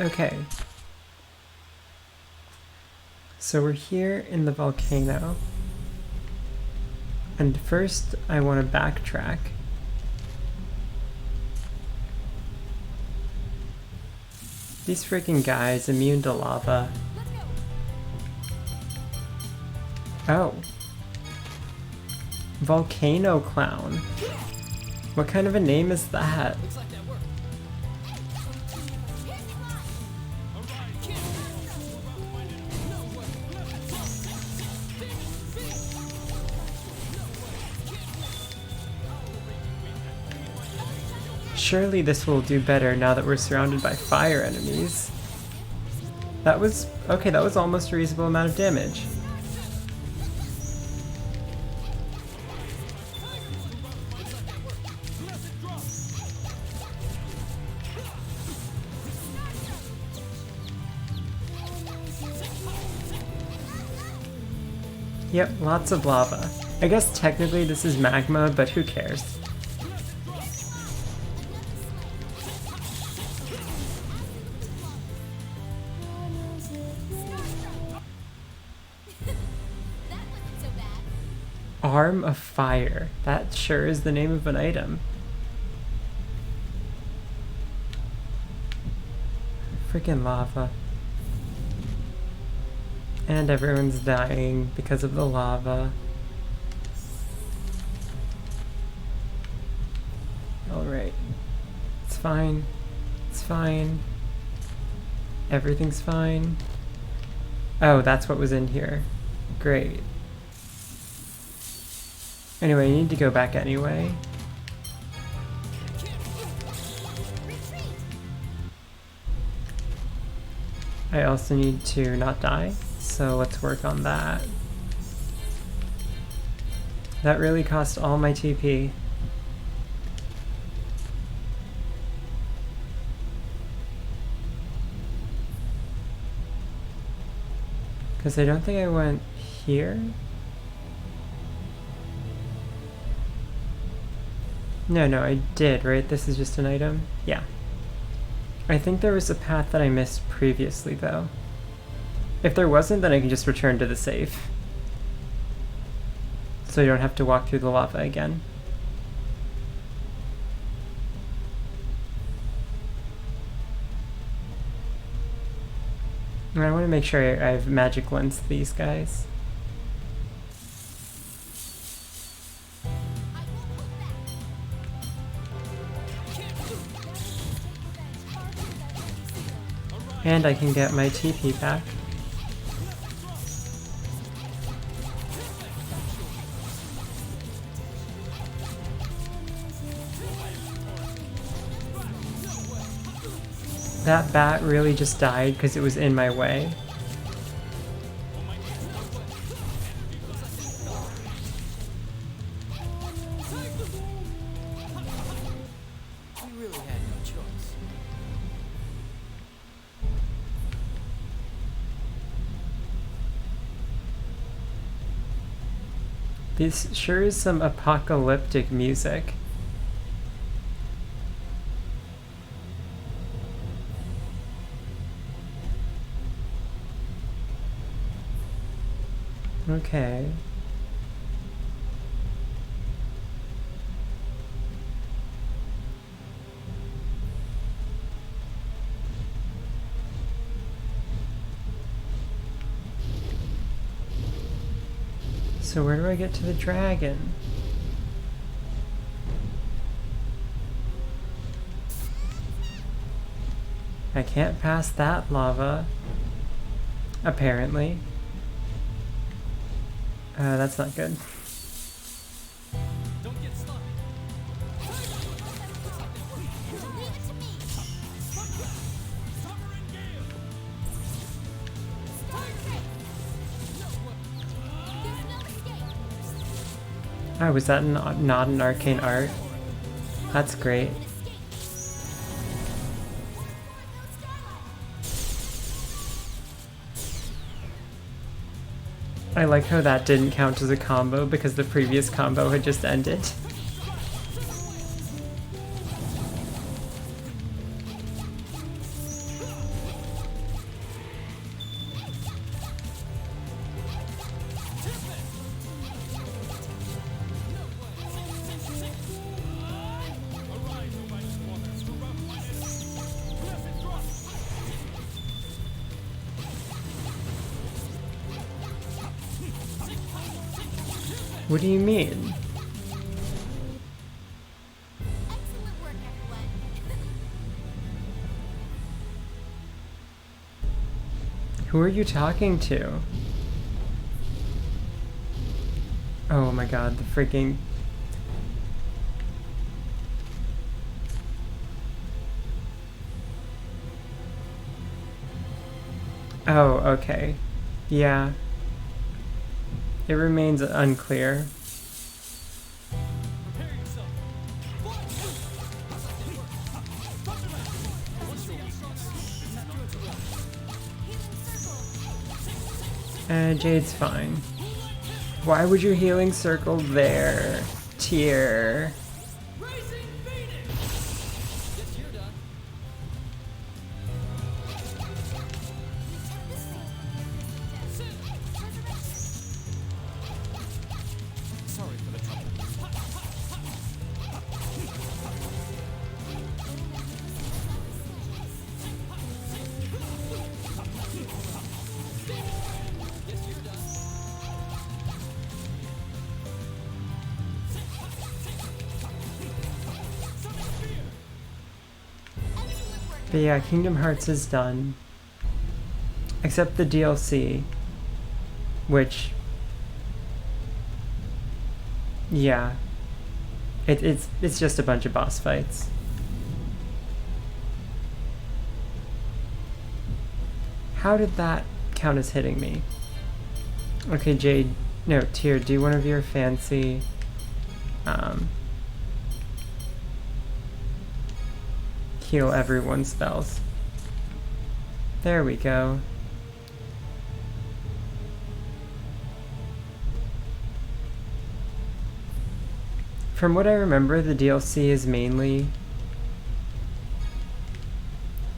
Okay. So we're here in the volcano. And first I want to backtrack. These freaking guys immune to lava. Oh. Volcano Clown. What kind of a name is that? Surely this will do better now that we're surrounded by fire enemies. That was... okay, that was almost a reasonable amount of damage. Yep, lots of lava. I guess technically this is magma, but who cares? Arm of Fire. That sure is the name of an item. Freaking lava. And everyone's dying because of the lava. Alright. It's fine. It's fine. Everything's fine. Oh, that's what was in here. Great. Anyway, you need to go back anyway. I also need to not die, so let's work on that. That really cost all my TP. Because I don't think I went here. No, I did, right? This is just an item? Yeah. I think there was a path that I missed previously, though. If there wasn't, then I can just return to the safe. So you don't have to walk through the lava again. And I want to make sure I have magic lens these guys. And I can get my TP back. That bat really just died because it was in my way. This sure is some apocalyptic music. Okay. So where do I get to the dragon? I can't pass that lava. Apparently. That's not good. Oh, was that not an arcane art? That's great. I like how that didn't count as a combo because the previous combo had just ended. What do you mean? Excellent work, everyone. Who are you talking to? Oh my god, the freaking... Oh, okay. Yeah. It remains unclear. Jade's fine. Why would your healing circle there? Tier. But yeah, Kingdom Hearts is done. Except the DLC. Which... yeah. It's just a bunch of boss fights. How did that count as hitting me? Okay, Jade. No, Tyr, do one of your fancy... heal everyone's spells. There we go. From what I remember, the DLC is mainly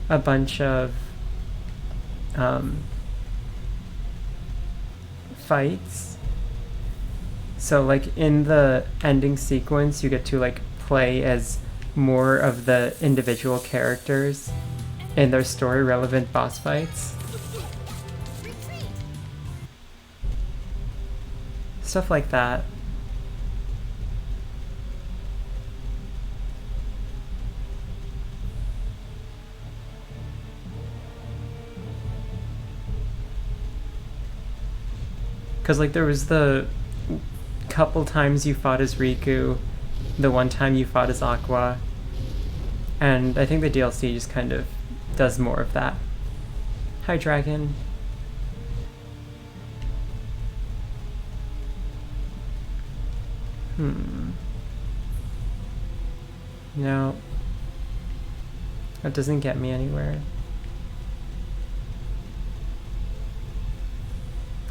a bunch of fights. So like in the ending sequence, you get to like play as more of the individual characters in their story relevant boss fights. Stuff like that. Because like there was the couple times you fought as Riku, the one time you fought as Aqua, and I think the DLC just kind of does more of that. Hi, Dragon. No. That doesn't get me anywhere.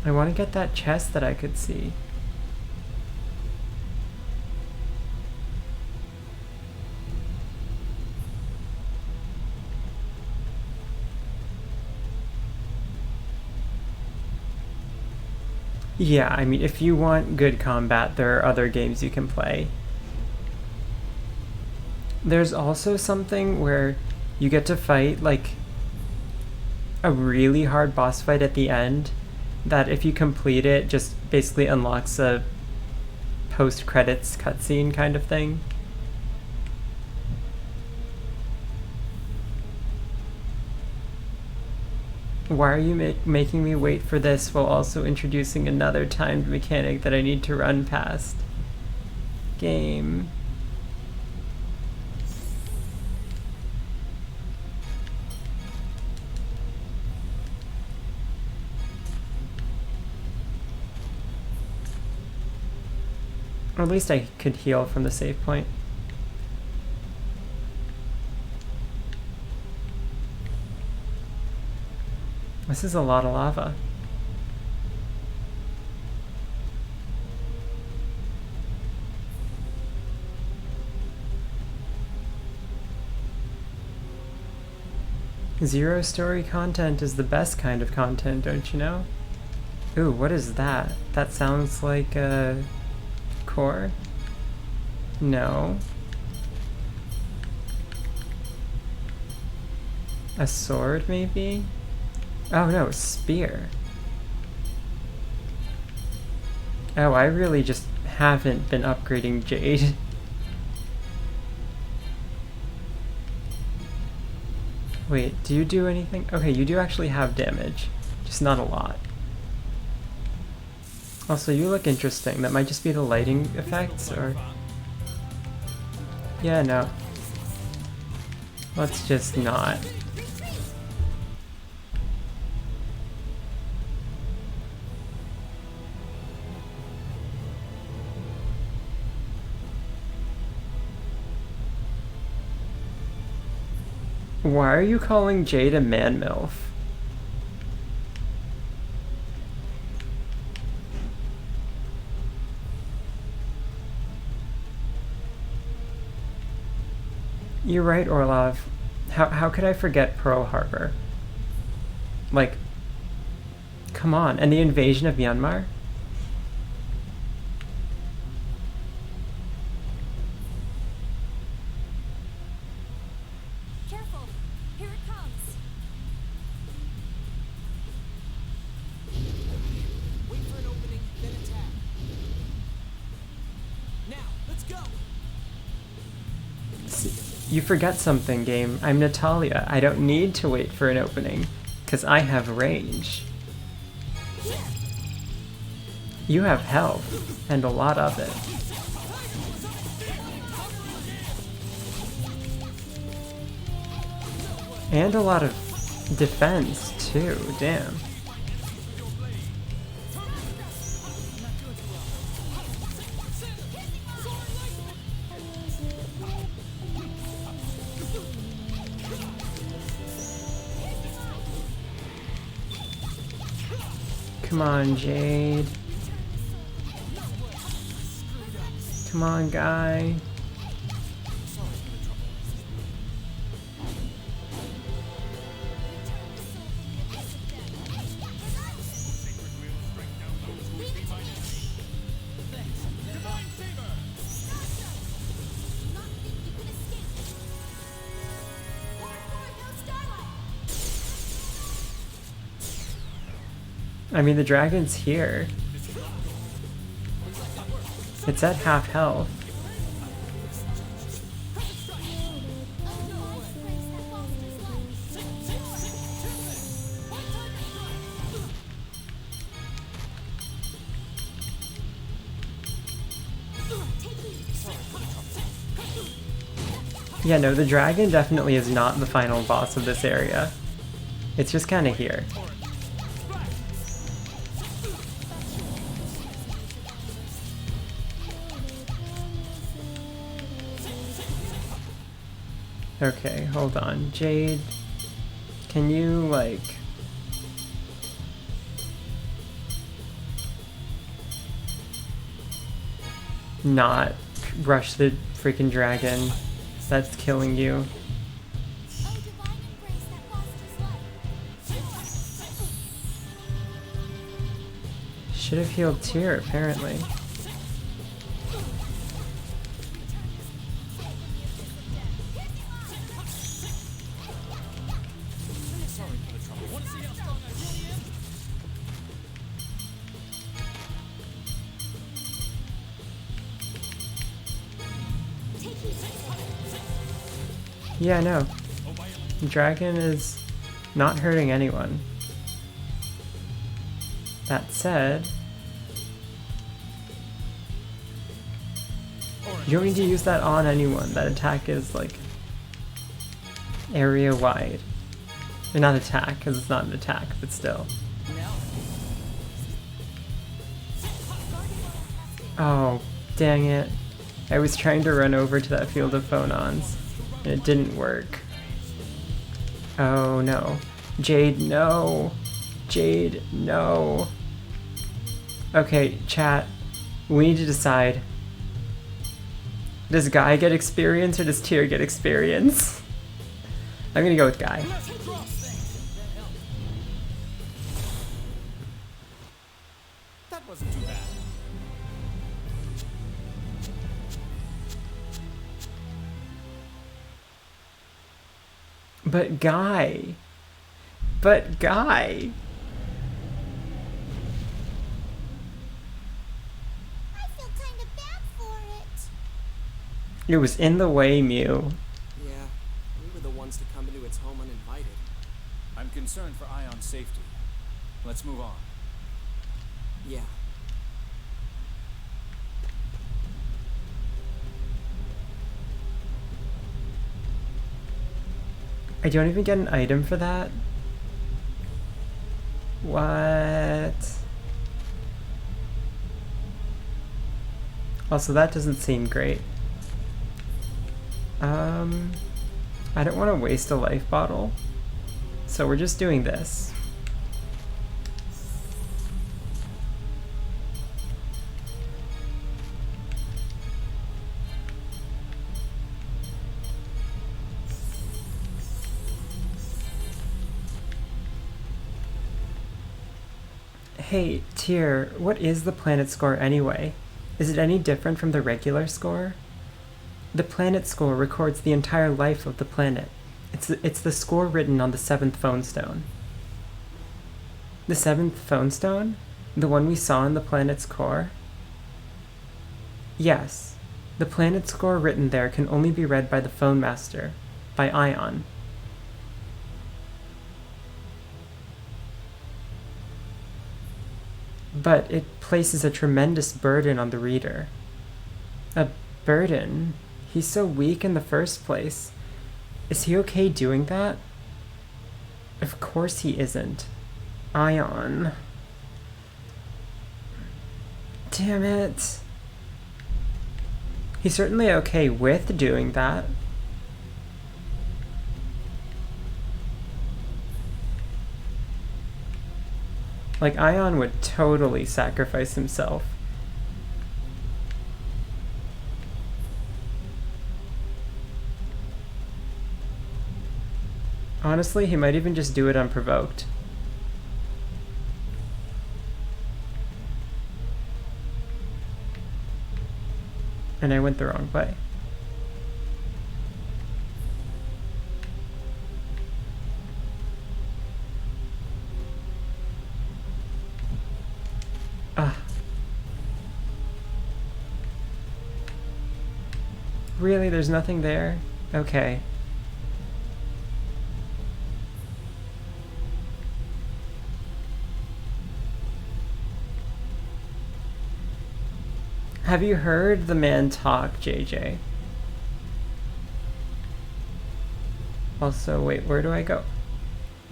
I want to get that chest that I could see. Yeah, I mean, if you want good combat, there are other games you can play. There's also something where you get to fight, like, a really hard boss fight at the end that if you complete it, just basically unlocks a post-credits cutscene kind of thing. Why are you making me wait for this while also introducing another timed mechanic that I need to run past? Game. Or at least I could heal from the save point. This is a lot of lava. Zero story content is the best kind of content, don't you know? Ooh, what is that? That sounds like a core? No. A sword, maybe? Oh no, spear. Oh, I really just haven't been upgrading Jade. Wait, do you do anything? Okay, you do actually have damage, just not a lot. Also, you look interesting. That might just be the lighting effects, or... Yeah, no. Let's just not. Why are you calling Jade a man-milf? You're right, Orlov. How could I forget Pearl Harbor? Like, come on. And the invasion of Myanmar? Careful. Here it comes. Wait for an opening, then attack. Now, let's go. You forget something, game. I'm Natalia. I don't need to wait for an opening, because I have range. Here. You have health, and a lot of it. And a lot of defense, too. Damn. Come on, Jade. Come on, guy. I mean, the dragon's here. It's at half health. Yeah, no, the dragon definitely is not the final boss of this area. It's just kind of here. Okay, hold on. Jade, can you, like... not rush the freaking dragon that's killing you? Oh, divine embrace that fosters life. Should have healed Tyr, apparently. Yeah, no. Dragon is not hurting anyone. That said, you don't need to use that on anyone. That attack is like area wide. Or not attack, because it's not an attack, but still. Oh, dang it. I was trying to run over to that field of phonons, and it didn't work. Oh no. Jade, no. Jade, no. Okay, chat. We need to decide. Does Guy get experience or does Tyr get experience? I'm gonna go with Guy. That wasn't too bad. But Guy. But Guy. I feel kind of It was in the way, Mew. Yeah, we were the ones to come into its home uninvited. I'm concerned for Ion's safety. Let's move on. Yeah. I don't even get an item for that. What? Also, that doesn't seem great. I don't want to waste a life bottle. So we're just doing this. Hey, Tyr, what is the planet score anyway? Is it any different from the regular score? The planet score records the entire life of the planet. It's the score written on the 7th phone stone. The 7th phone stone? The one we saw in the planet's core? Yes. The planet score written there can only be read by the phone master, by Ion. But it places a tremendous burden on the reader. A burden? He's so weak in the first place. Is he okay doing that? Of course he isn't. Ion. Damn it. He's certainly okay with doing that. Like, Ion would totally sacrifice himself. Honestly, he might even just do it unprovoked. And I went the wrong way. Ah. Really? There's nothing there? Okay. Have you heard the man talk, JJ? Also, wait, where do I go?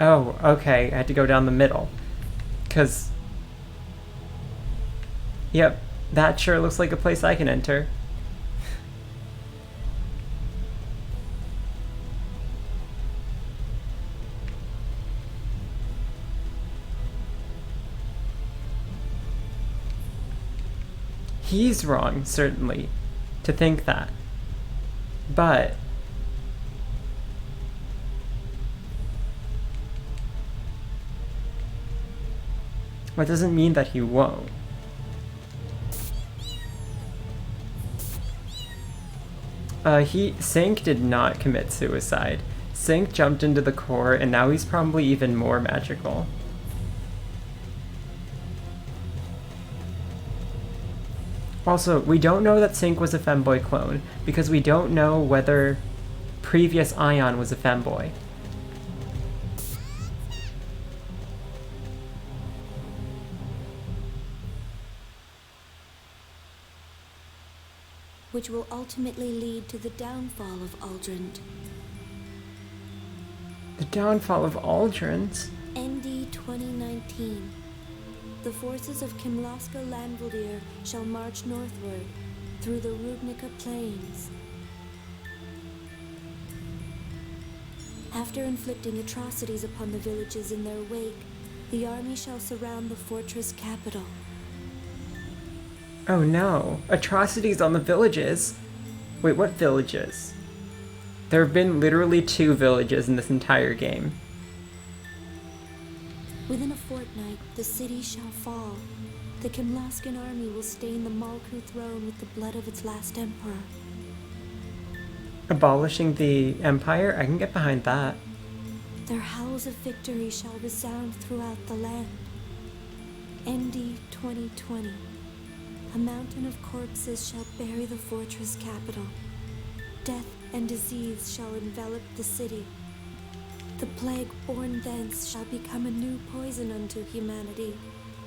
Oh, okay, I had to go down the middle. 'Cause... Yep, that sure looks like a place I can enter. He's wrong, certainly, to think that. But that doesn't mean that he won't. Sync did not commit suicide. Sync jumped into the core, and now he's probably even more magical. Also, we don't know that Sync was a femboy clone, because we don't know whether previous Ion was a femboy. Which will ultimately lead to the downfall of Aldrint. The downfall of Aldrint? ND 2019. The forces of Kimlaska Landvaldir shall march northward through the Rudnica Plains. After inflicting atrocities upon the villages in their wake, the army shall surround the fortress capital. Oh no, atrocities on the villages? Wait, what villages? There have been literally 2 villages in this entire game. Within a fortnight, the city shall fall. The Kimlaskan army will stain the Malku throne with the blood of its last emperor. Abolishing the Empire? I can get behind that. Their howls of victory shall resound throughout the land. ND 2020. A mountain of corpses shall bury the fortress capital. death and disease shall envelop the city. The plague born thence shall become a new poison unto humanity,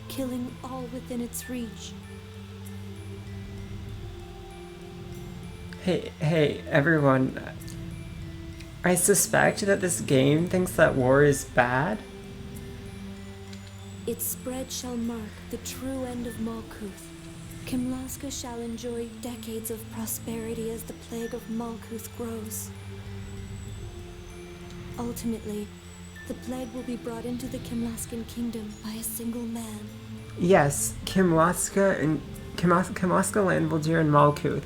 killing all within its reach. Hey, everyone. I suspect that this game thinks that war is bad. Its spread shall mark the true end of Malkuth. Kimlaska shall enjoy decades of prosperity as the plague of Malkuth grows. Ultimately, the plague will be brought into the Kimlaskan kingdom by a single man. Yes, Kimlaska Landvaldir and Malkuth.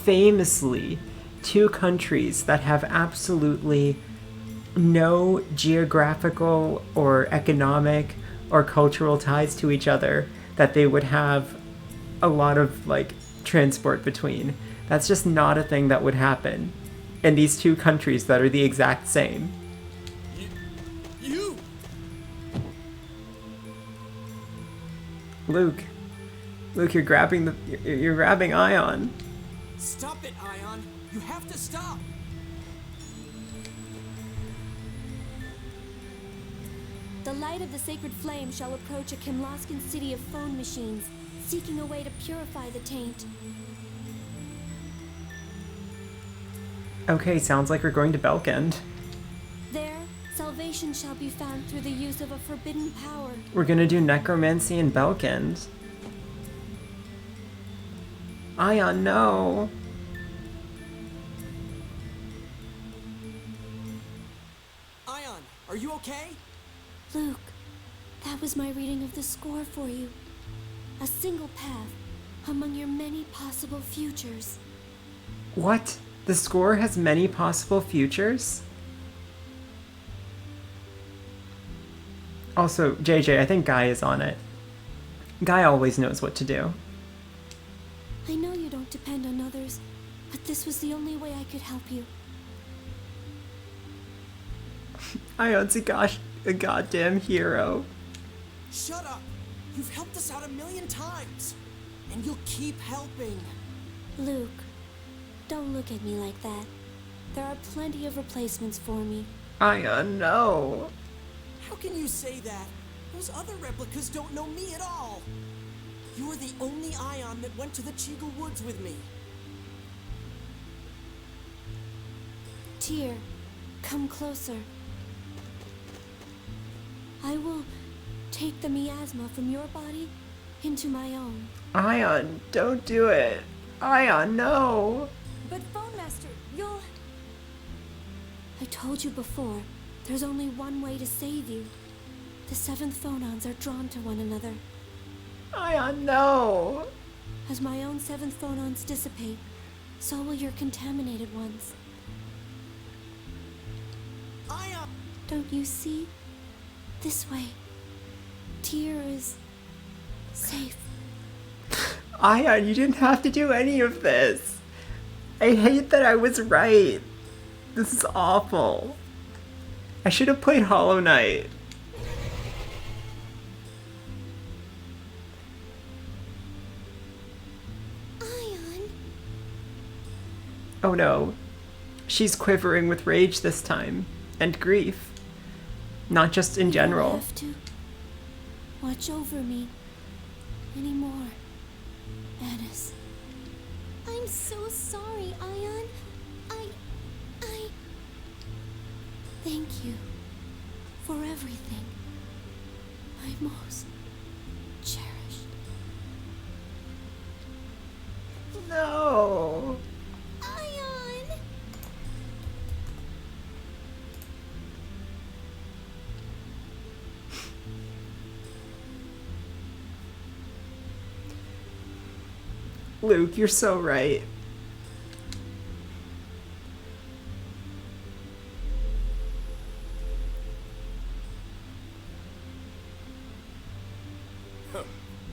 Famously, two countries that have absolutely no geographical or economic or cultural ties to each other that they would have a lot of, like, transport between. That's just not a thing that would happen in these two countries that are the exact same. You! Luke, you're grabbing Ion. Stop it, Ion! You have to stop! The light of the sacred flame shall approach a Kimlaskan city of phone machines, seeking a way to purify the taint. Okay, sounds like we're going to Belkend. There, salvation shall be found through the use of a forbidden power. We're gonna do necromancy in Belkend. Ion, no! Ion, are you okay? Luke, that was my reading of the score for you. A single path among your many possible futures. What? The score has many possible futures? Also, JJ, I think Guy is on it. Guy always knows what to do. I know you don't depend on others, but this was the only way I could help you. Ion's a goddamn hero. Shut up! You've helped us out 1,000,000 times! And you'll keep helping! Luke, don't look at me like that. There are plenty of replacements for me. Ion, no! How can you say that? Those other replicas don't know me at all! You were the only Ion that went to the Chiga Woods with me. Tyr, come closer. I will take the miasma from your body into my own. Ion, don't do it! Ion, no! But Phone Master, you'll... I told you before, there's only one way to save you. The seventh phonons are drawn to one another. Ion, no! As my own seventh phonons dissipate, so will your contaminated ones. Ion! Don't you see? This way. Tyr is... safe. Ion, you didn't have to do any of this. I hate that I was right. This is awful. I should have played Hollow Knight. Ion? Oh no. She's quivering with rage this time. And grief. Not just in You general. don't have to watch over me anymore, Anis. I'm so sorry, Ion. I... Thank you for everything. My most cherished. No. Ion! Luke, you're so right.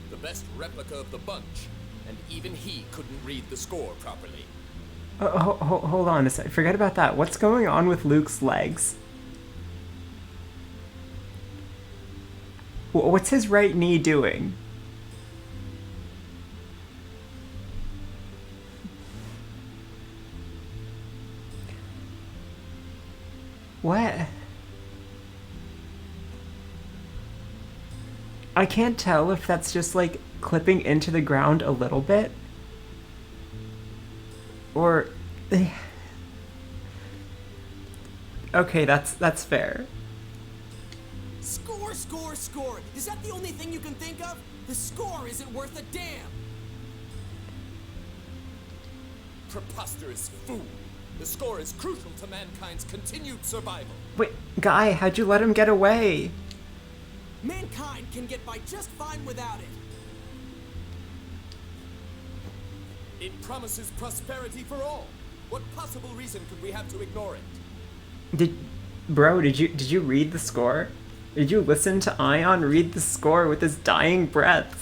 The best replica of the bunch, and even he couldn't read the score properly. Hold on a sec. Forget about that. What's going on with Luke's legs? What's his right knee doing? What? I can't tell if that's just like clipping into the ground a little bit. Or okay, that's fair. Score, score, score! Is that the only thing you can think of? The score isn't worth a damn! Preposterous fool! The score is crucial to mankind's continued survival. Wait, Guy, how'd you let him get away? Mankind can get by just fine without it. It promises prosperity for all. What possible reason could we have to ignore it? Did you read the score? Did you listen to Ion read the score with his dying breaths?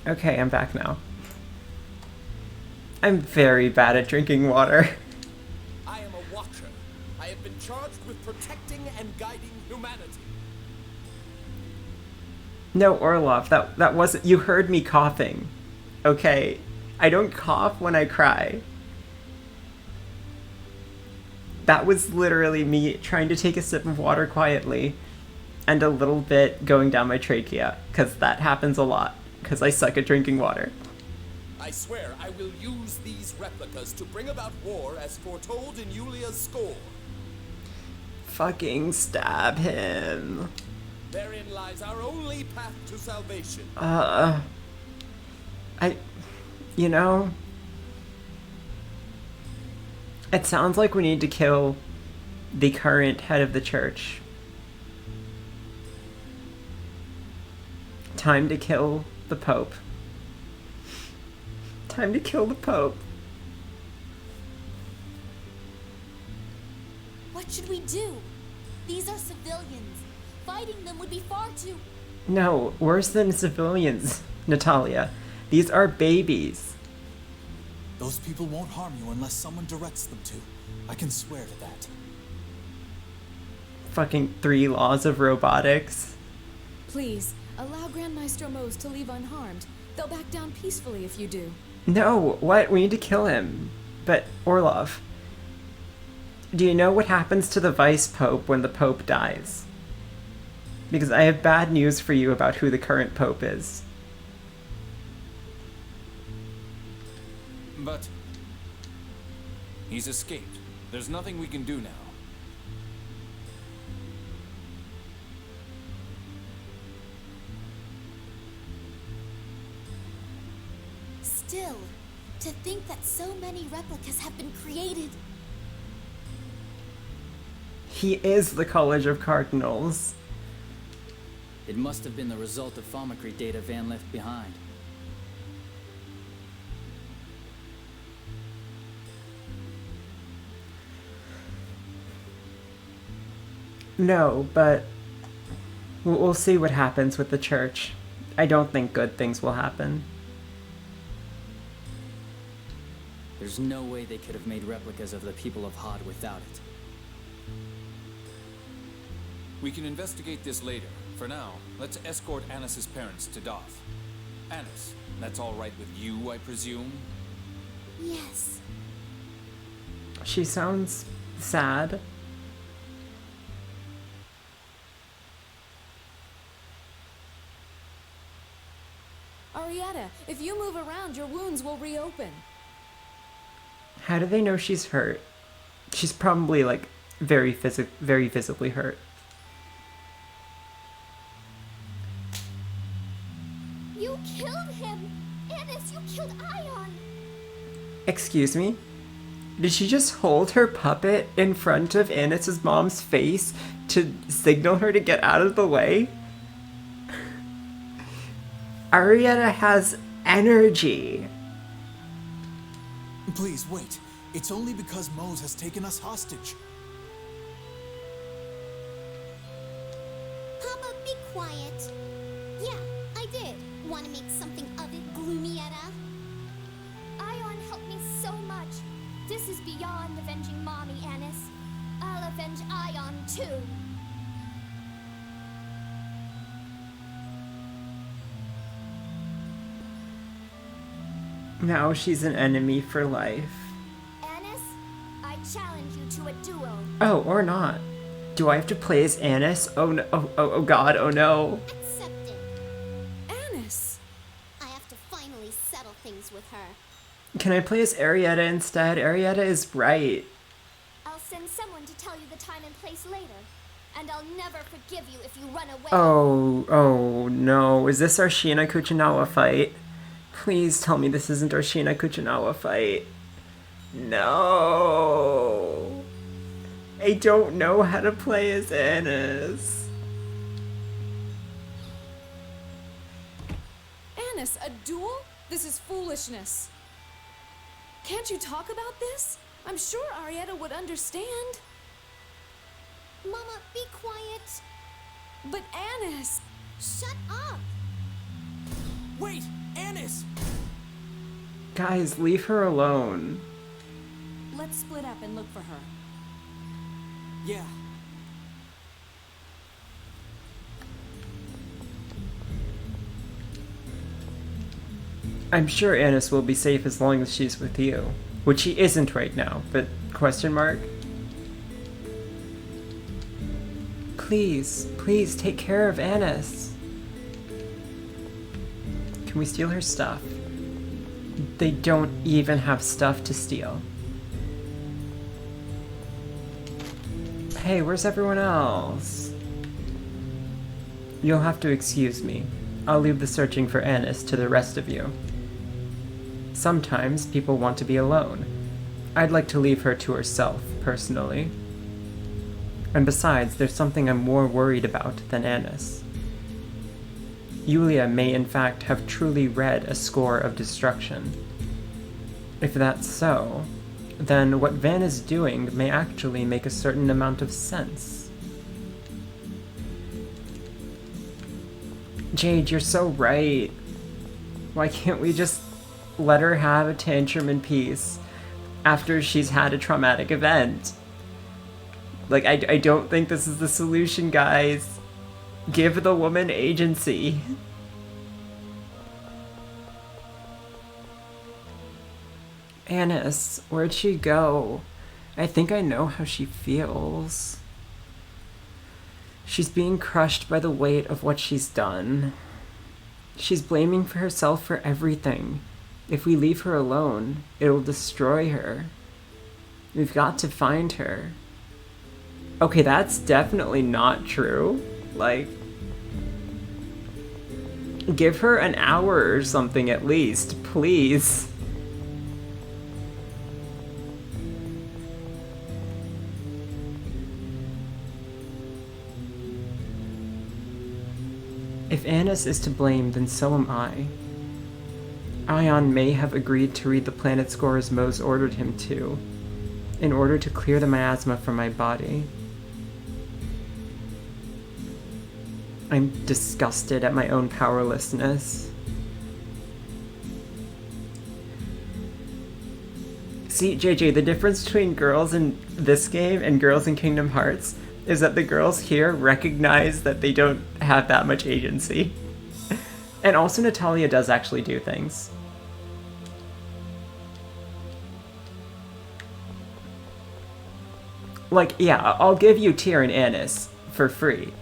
Okay, I'm back now. I'm very bad at drinking water. I am a watcher. I have been charged with protecting and guiding humanity. No, Orlov, that wasn't... You heard me coughing. Okay? I don't cough when I cry. That was literally me trying to take a sip of water quietly and a little bit going down my trachea, because that happens a lot, because I suck at drinking water. I swear I will use these replicas to bring about war as foretold in Yulia's score. Fucking stab him. Therein lies our only path to salvation. You know, it sounds like we need to kill the current head of the church. Time to kill the Pope. Time to kill the Pope. What should we do? These are civilians. Fighting them would be far too... No, worse than civilians, Natalia. These are babies. Those people won't harm you unless someone directs them to. I can swear to that. Fucking 3 laws of robotics. Please, allow Grand Maestro Mose to leave unharmed. They'll back down peacefully if you do. No, what? We need to kill him. But, Orlov, do you know what happens to the Vice Pope when the Pope dies? Because I have bad news for you about who the current Pope is. But he's escaped. There's nothing we can do now. Still, to think that so many replicas have been created. He is the College of Cardinals. It must have been the result of Thaumacrite data Van left behind. No, but we'll see what happens with the church. I don't think good things will happen. There's no way they could have made replicas of the people of Hod without it. We can investigate this later. For now, let's escort Annis's parents to Doth. Annis, that's all right with you, I presume? Yes. She sounds sad. Arietta, if you move around, your wounds will reopen. How do they know she's hurt? She's probably, like, very visibly hurt. You killed him! Annis, you killed Ion! Excuse me? Did she just hold her puppet in front of Annis's mom's face to signal her to get out of the way? Arietta has energy. Please, wait. It's only because Mose has taken us hostage. quiet. Yeah, I did. Want to make something of it, Gloomietta? Ion helped me so much. This is beyond avenging Mommy, Anis. I'll avenge Ion too. Now she's an enemy for life. Anis, I challenge you to a duel. Oh, or not. Do I have to play as Anis? Oh no! Oh God! Oh no! Accepted. Anis! I have to finally settle things with her. Can I play as Arietta instead? Arietta is right. I'll send someone to tell you the time and place later. And I'll never forgive you if you run away. Oh no. Is this our Shina Kuchinawa fight? Please tell me this isn't our Shina Kuchinawa fight. No. I don't know how to play as Anis. Anis, a duel? This is foolishness. Can't you talk about this? I'm sure Arietta would understand. Mama, be quiet. But Anis... Shut up. Wait, Anis! Guys, leave her alone. Let's split up and look for her. Yeah. I'm sure Anis will be safe as long as she's with you. Which she isn't right now, but question mark? Please, please take care of Anis. Can we steal her stuff? They don't even have stuff to steal. Hey, where's everyone else? You'll have to excuse me. I'll leave the searching for Anis to the rest of you. Sometimes people want to be alone. I'd like to leave her to herself, personally. And besides, there's something I'm more worried about than Anis. Yulia may in fact have truly read a score of destruction. If that's so, then what Van is doing may actually make a certain amount of sense. Jade, you're so right. Why can't we just let her have a tantrum in peace after she's had a traumatic event? Like, I don't think this is the solution, guys. Give the woman agency. Anis, where'd she go? I think I know how she feels. She's being crushed by the weight of what she's done. She's blaming for herself for everything. If we leave her alone, it'll destroy her. We've got to find her. Okay, that's definitely not true. Like, give her an hour or something at least, please. If Anis is to blame, then so am I. Ion may have agreed to read the planet score as Mose ordered him to, in order to clear the miasma from my body. I'm disgusted at my own powerlessness. See, JJ, the difference between girls in this game and girls in Kingdom Hearts is that the girls here recognize that they don't have that much agency. And also Natalia does actually do things. Like, yeah, I'll give you Tyr and Anis for free.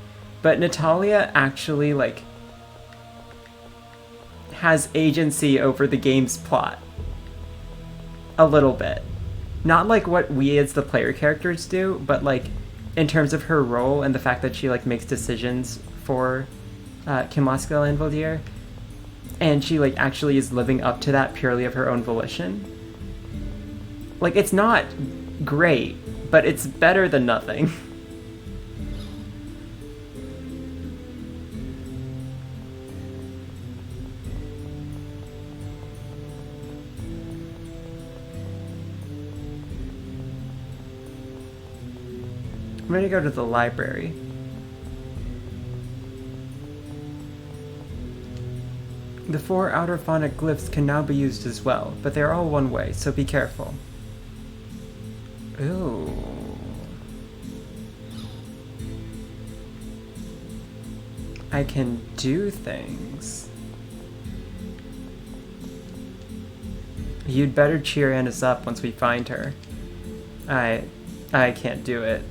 But Natalia actually, like, has agency over the game's plot. A little bit. Not like what we as the player characters do, but like in terms of her role and the fact that she like makes decisions for Kinlaskal and Valdir. And she like actually is living up to that purely of her own volition. Like, it's not great, but it's better than nothing. I'm gonna go to the library. The 4 outer phonic glyphs can now be used as well, but they are all one way, so be careful. Ooh. I can do things. You'd better cheer Annis up once we find her. I can't do it.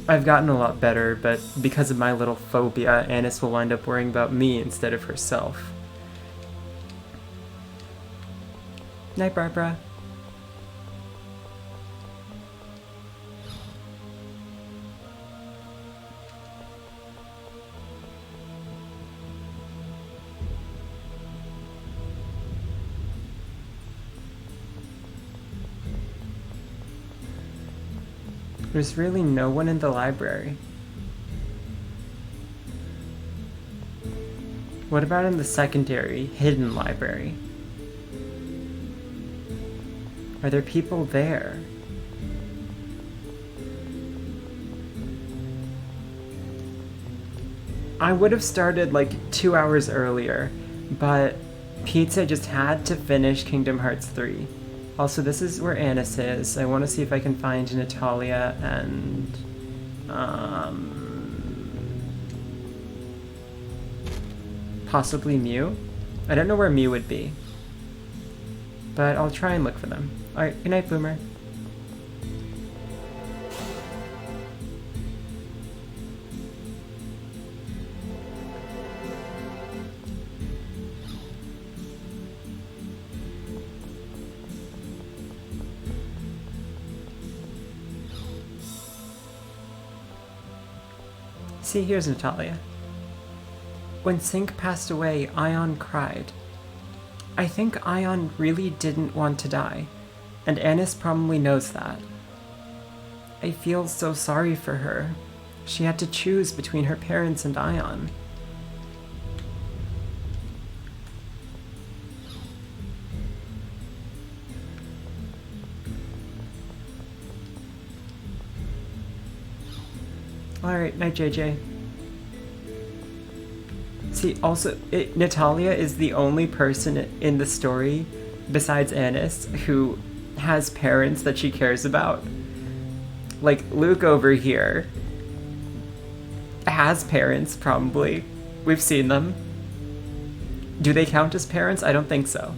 I've gotten a lot better, but because of my little phobia, Annis will wind up worrying about me instead of herself. Night, Barbara. There's really no one in the library. What about in the secondary, hidden library? Are there people there? I would have started like 2 hours earlier, but Pizza just had to finish Kingdom Hearts 3. Also, this is where Annis is. I want to see if I can find Natalia and... possibly Mew? I don't know where Mew would be. But I'll try and look for them. Alright, good night, Boomer. See, here's Natalia. When Sync passed away, Ion cried. I think Ion really didn't want to die, and Annis probably knows that. I feel so sorry for her. She had to choose between her parents and Ion. Alright, night, JJ. See, also, Natalia is the only person in the story, besides Annis, who has parents that she cares about. Like, Luke over here has parents, probably. We've seen them. Do they count as parents? I don't think so.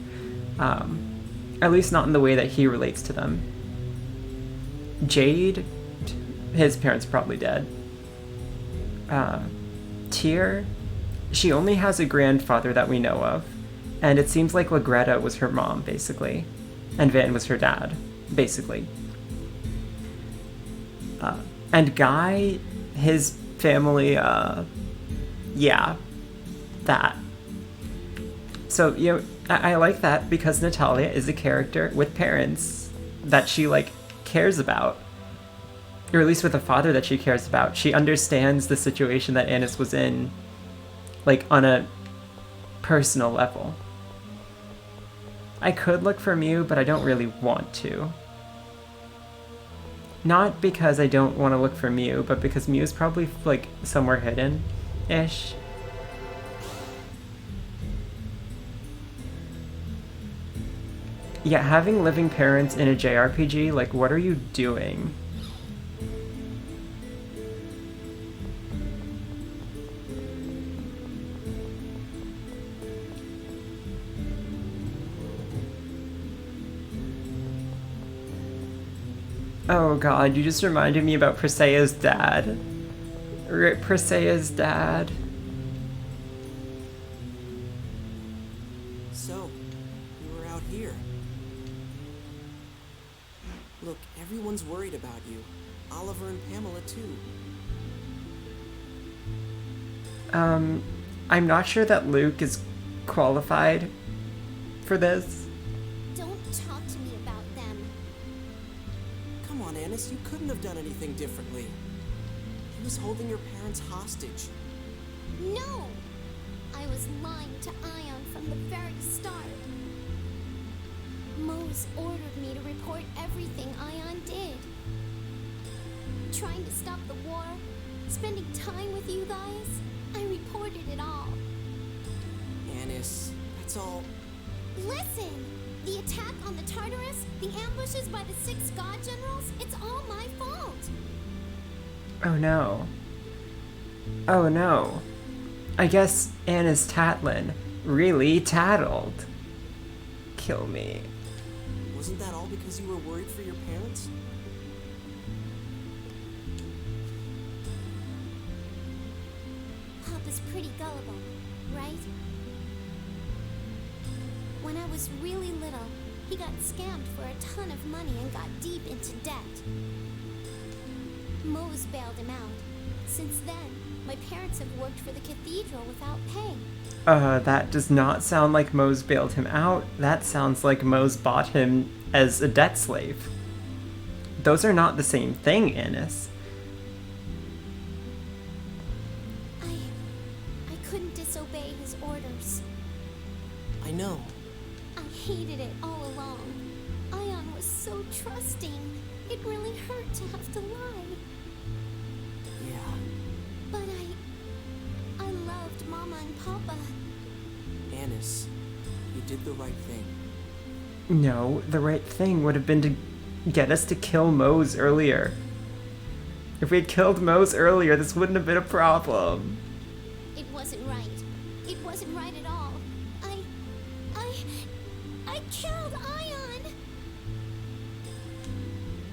At least not in the way that he relates to them. Jade, his parents probably dead. Tyr, she only has a grandfather that we know of, and it seems like Lagretta was her mom, basically, and Van was her dad, basically. And Guy, his family, yeah, that. So, you know, I like that because Natalia is a character with parents that she, like, cares about. Or at least with a father that she cares about. She understands the situation that Annis was in, like, on a personal level. I could look for Mew, but I don't really want to. Not because I don't want to look for Mew, but because Mew is probably, like, somewhere hidden-ish. Yeah, having living parents in a JRPG, like, what are you doing? Oh god, you just reminded me about Presea's dad. Rip Presea's dad. So, you were out here. Look, everyone's worried about you. Oliver and Pamela too. I'm not sure that Luke is qualified for this. Don't talk to me about them. Come on, Annis, you couldn't have done anything differently. He was holding your parents hostage. No! I was lying to Ion from the very start. Mose ordered me to report everything Ion did. Trying to stop the war, spending time with you guys, I reported it all. Annis, that's all. Listen! The attack on the Tartarus, the ambushes by the 6 god generals, it's all my fault! Oh no. Oh no. I guess Anna's Tatlin really tattled. Kill me. Wasn't that all because you were worried for your parents? Papa's pretty gullible, right? When I was really little, he got scammed for a ton of money and got deep into debt. Mose bailed him out. Since then, my parents have worked for the cathedral without pay. That does not sound like Mose bailed him out. That sounds like Mose bought him as a debt slave. Those are not the same thing, Annis. I couldn't disobey his orders. I know. I hated it all along. Ion was so trusting. It really hurt to have to lie. Yeah. But I loved Mama and Papa. Annis, you did the right thing. No, the right thing would have been to get us to kill Mose earlier. If we had killed Mose earlier, this wouldn't have been a problem. It wasn't right. It wasn't right at all. I killed Ion!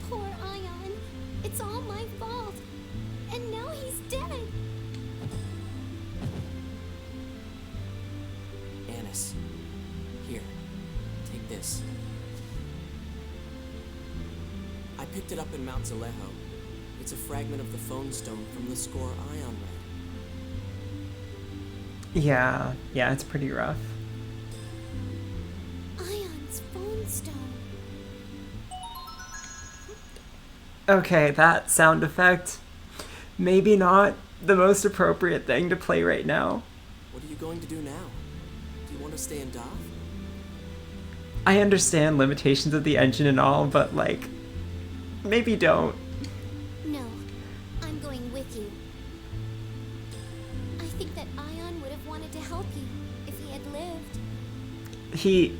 Poor Ion. It's all my fault. And now he's dead. Annis, here, take this. I picked it up in Mount Zalejo. It's a fragment of the phone stone from the score Ion read. Yeah, it's pretty rough. Ion's phone stone. Okay, that sound effect, maybe not the most appropriate thing to play right now. What are you going to do now? Do you want to stay in Doth? I understand limitations of the engine and all, but like, maybe don't. No, I'm going with you. I think that Ion would have wanted to help you if he had lived. He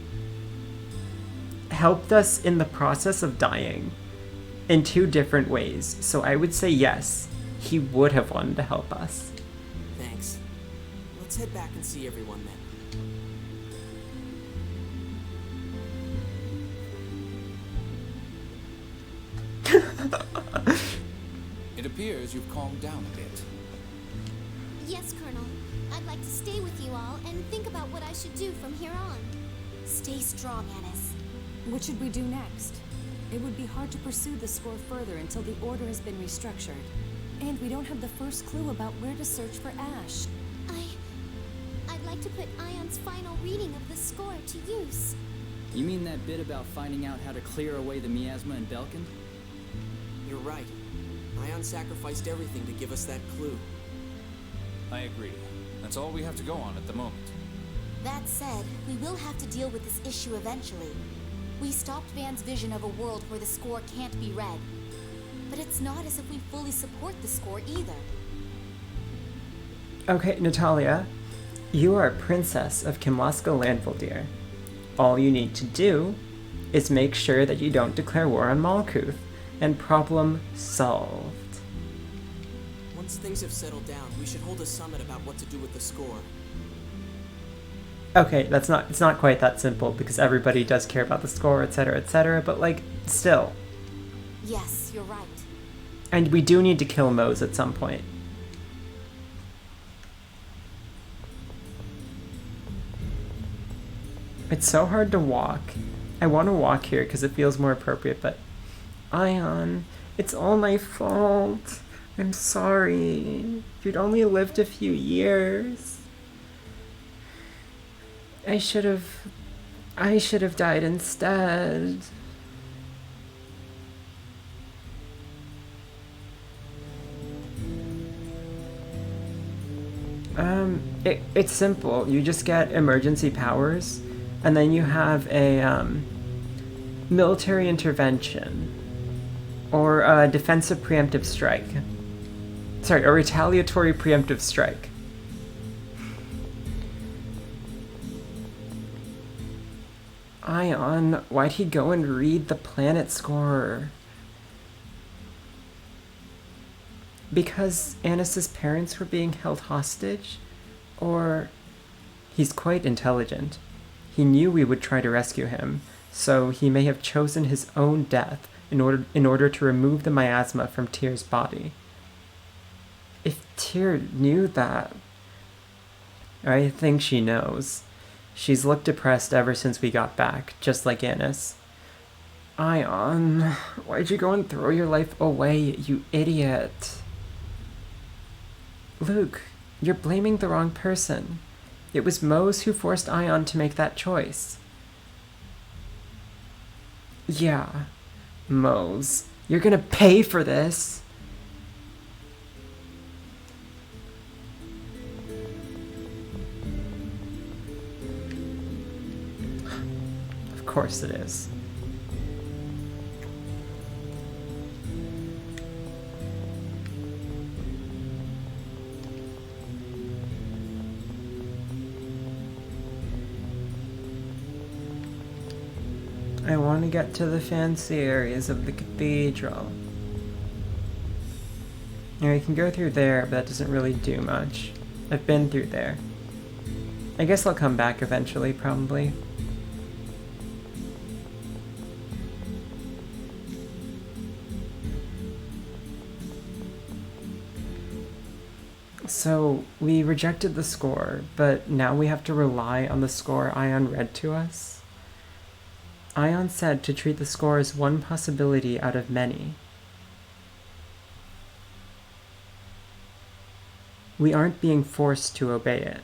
helped us in the process of dying in 2 different ways, so I would say yes, he would have wanted to help us. Thanks. Let's head back and see everyone then. It appears you've calmed down a bit. Yes, Colonel. I'd like to stay with you all and think about what I should do from here on. Stay strong, Annis. What should we do next? It would be hard to pursue the score further until the order has been restructured. And we don't have the first clue about where to search for Ash. I'd like to put Ion's final reading of the score to use. You mean that bit about finding out how to clear away the miasma in Belkin? You're right. Ion sacrificed everything to give us that clue. I agree. That's all we have to go on at the moment. That said, we will have to deal with this issue eventually. We stopped Van's vision of a world where the score can't be read. But it's not as if we fully support the score either. Okay, Natalia, you are a princess of Kimwaska Landvaldir. All you need to do is make sure that you don't declare war on Malkuth, and problem solved. Once things have settled down, we should hold a summit about what to do with the score. Okay, it's not quite that simple, because everybody does care about the score, etc., but like, still. Yes, you're right. And we do need to kill Mose at some point. It's so hard to walk. I want to walk here because it feels more appropriate, but Ion, it's all my fault. I'm sorry. You'd only lived a few years. I should have died instead. It's simple. You just get emergency powers, and then you have a military intervention, or a defensive preemptive strike. Sorry, a retaliatory preemptive strike. Ion, why'd he go and read the planet score? Because Annis's parents were being held hostage? Or he's quite intelligent. He knew we would try to rescue him, so he may have chosen his own death in order to remove the miasma from Tyr's body. If Tyr knew that... I think she knows. She's looked depressed ever since we got back, just like Annis. Ion, why'd you go and throw your life away, you idiot? Luke, you're blaming the wrong person. It was Mose who forced Ion to make that choice. Yeah, Mose. You're gonna pay for this! Of course it is. I want to get to the fancy areas of the cathedral. Now you can go through there, but that doesn't really do much. I've been through there. I guess I'll come back eventually, probably. So, we rejected the score, but now we have to rely on the score Ion read to us? Ion said to treat the score as one possibility out of many. We aren't being forced to obey it.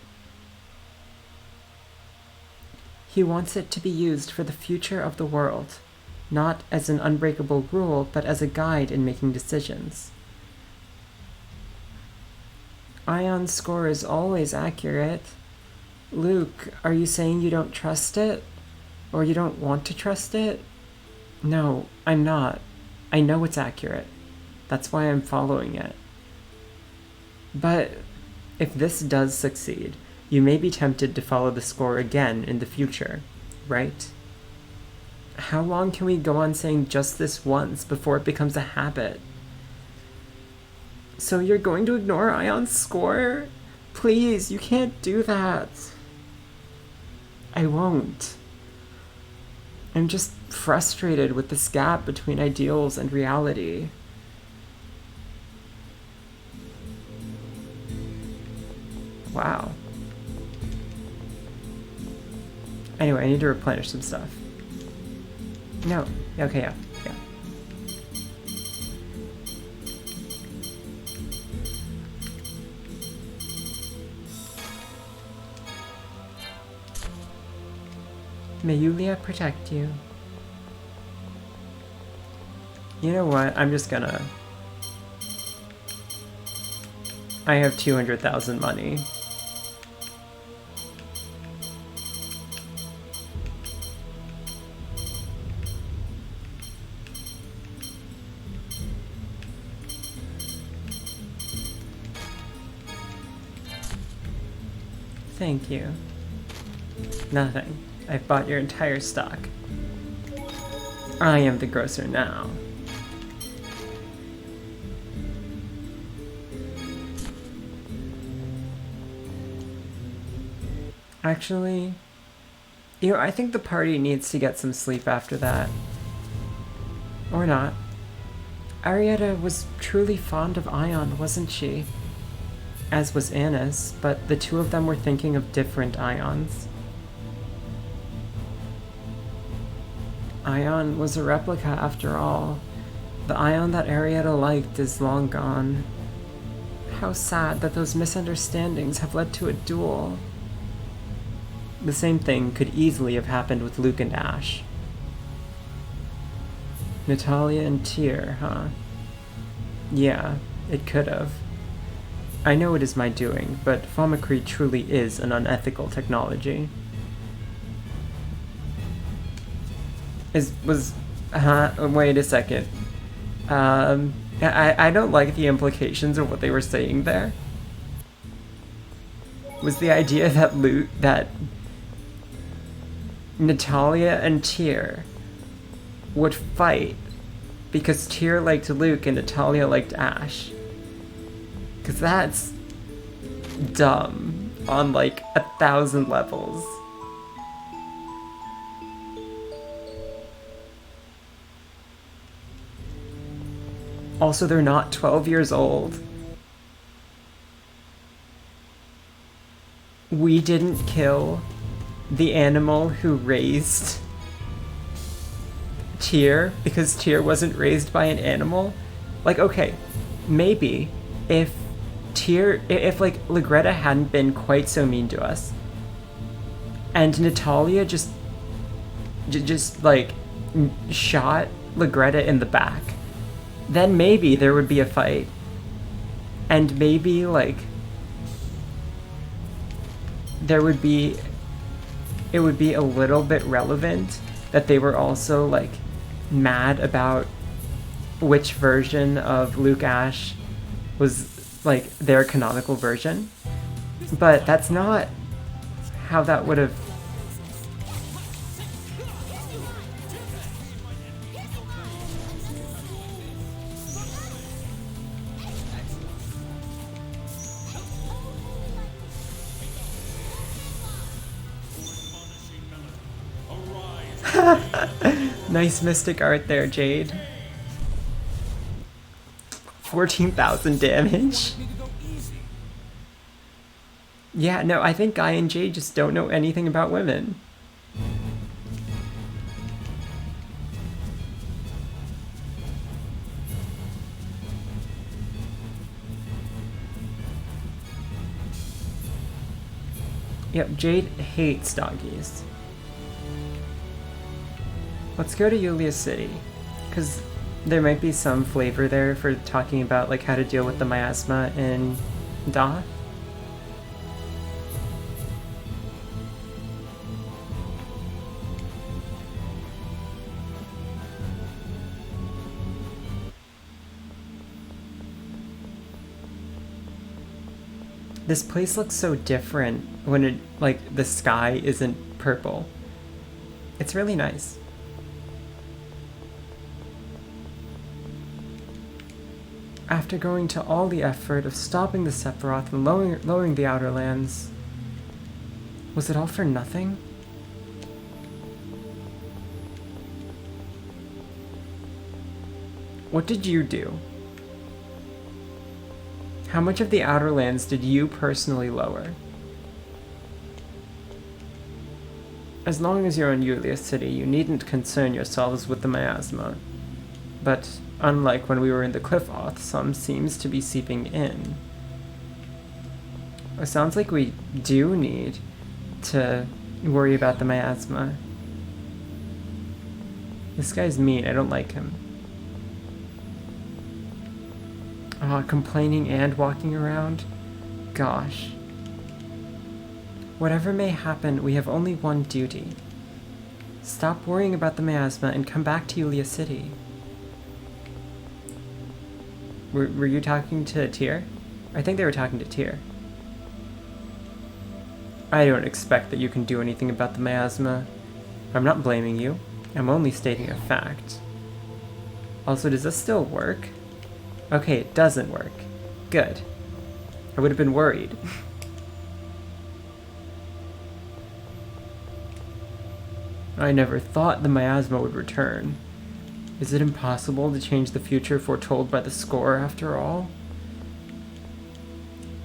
He wants it to be used for the future of the world, not as an unbreakable rule, but as a guide in making decisions. Ion's score is always accurate. Luke, are you saying you don't trust it? Or you don't want to trust it? No, I'm not. I know it's accurate. That's why I'm following it. But if this does succeed, you may be tempted to follow the score again in the future, right? How long can we go on saying just this once before it becomes a habit? So you're going to ignore Ion's score? Please, you can't do that. I won't. I'm just frustrated with this gap between ideals and reality. Wow. Anyway, I need to replenish some stuff. No. Okay, yeah. May Yulia protect you. You know what? I'm just gonna... I have 200,000 money. Thank you. Nothing. I've bought your entire stock. I am the grocer now. Actually, I think the party needs to get some sleep after that. Or not. Arietta was truly fond of Ion, wasn't she? As was Annis, but the two of them were thinking of different Ions. Ion was a replica after all. The Ion that Arietta liked is long gone. How sad that those misunderstandings have led to a duel. The same thing could easily have happened with Luke and Ash. Natalia and Tyr, huh? Yeah, it could have. I know it is my doing, but Thaumacrite truly is an unethical technology. Wait a second. I don't like the implications of what they were saying there. Was the idea that Natalia and Tyr would fight because Tyr liked Luke and Natalia liked Ash. Because that's dumb on like 1,000 levels. Also, they're not 12 years old. We didn't kill the animal who raised Tyr because Tyr wasn't raised by an animal. Like, okay, maybe if like Legretta hadn't been quite so mean to us, and Natalia just like shot Legretta in the back, then maybe there would be a fight, and maybe like it would be a little bit relevant that they were also like mad about which version of Luke Ash was like their canonical version, but that's not how that would have. Nice mystic art there, Jade. 14,000 damage. Yeah, no, I think Guy and Jade just don't know anything about women. Yep, Jade hates doggies. Let's go to Yulia City, because there might be some flavor there for talking about like how to deal with the miasma in Doth. This place looks so different when it, like, the sky isn't purple. It's really nice. After going to all the effort of stopping the Sephiroth and lowering the Outer Lands, was it all for nothing? What did you do? How much of the Outer Lands did you personally lower? As long as you're in Yulia City, you needn't concern yourselves with the miasma. But unlike when we were in the Qliphoth, some seems to be seeping in. It sounds like we do need to worry about the miasma. This guy's mean, I don't like him. Complaining and walking around? Gosh. Whatever may happen, we have only one duty. Stop worrying about the miasma and come back to Yulia City. Were you talking to Tyr? I think they were talking to Tyr. I don't expect that you can do anything about the miasma. I'm not blaming you. I'm only stating a fact. Also, does this still work? Okay, it doesn't work. Good. I would have been worried. I never thought the miasma would return. Is it impossible to change the future foretold by the score, after all?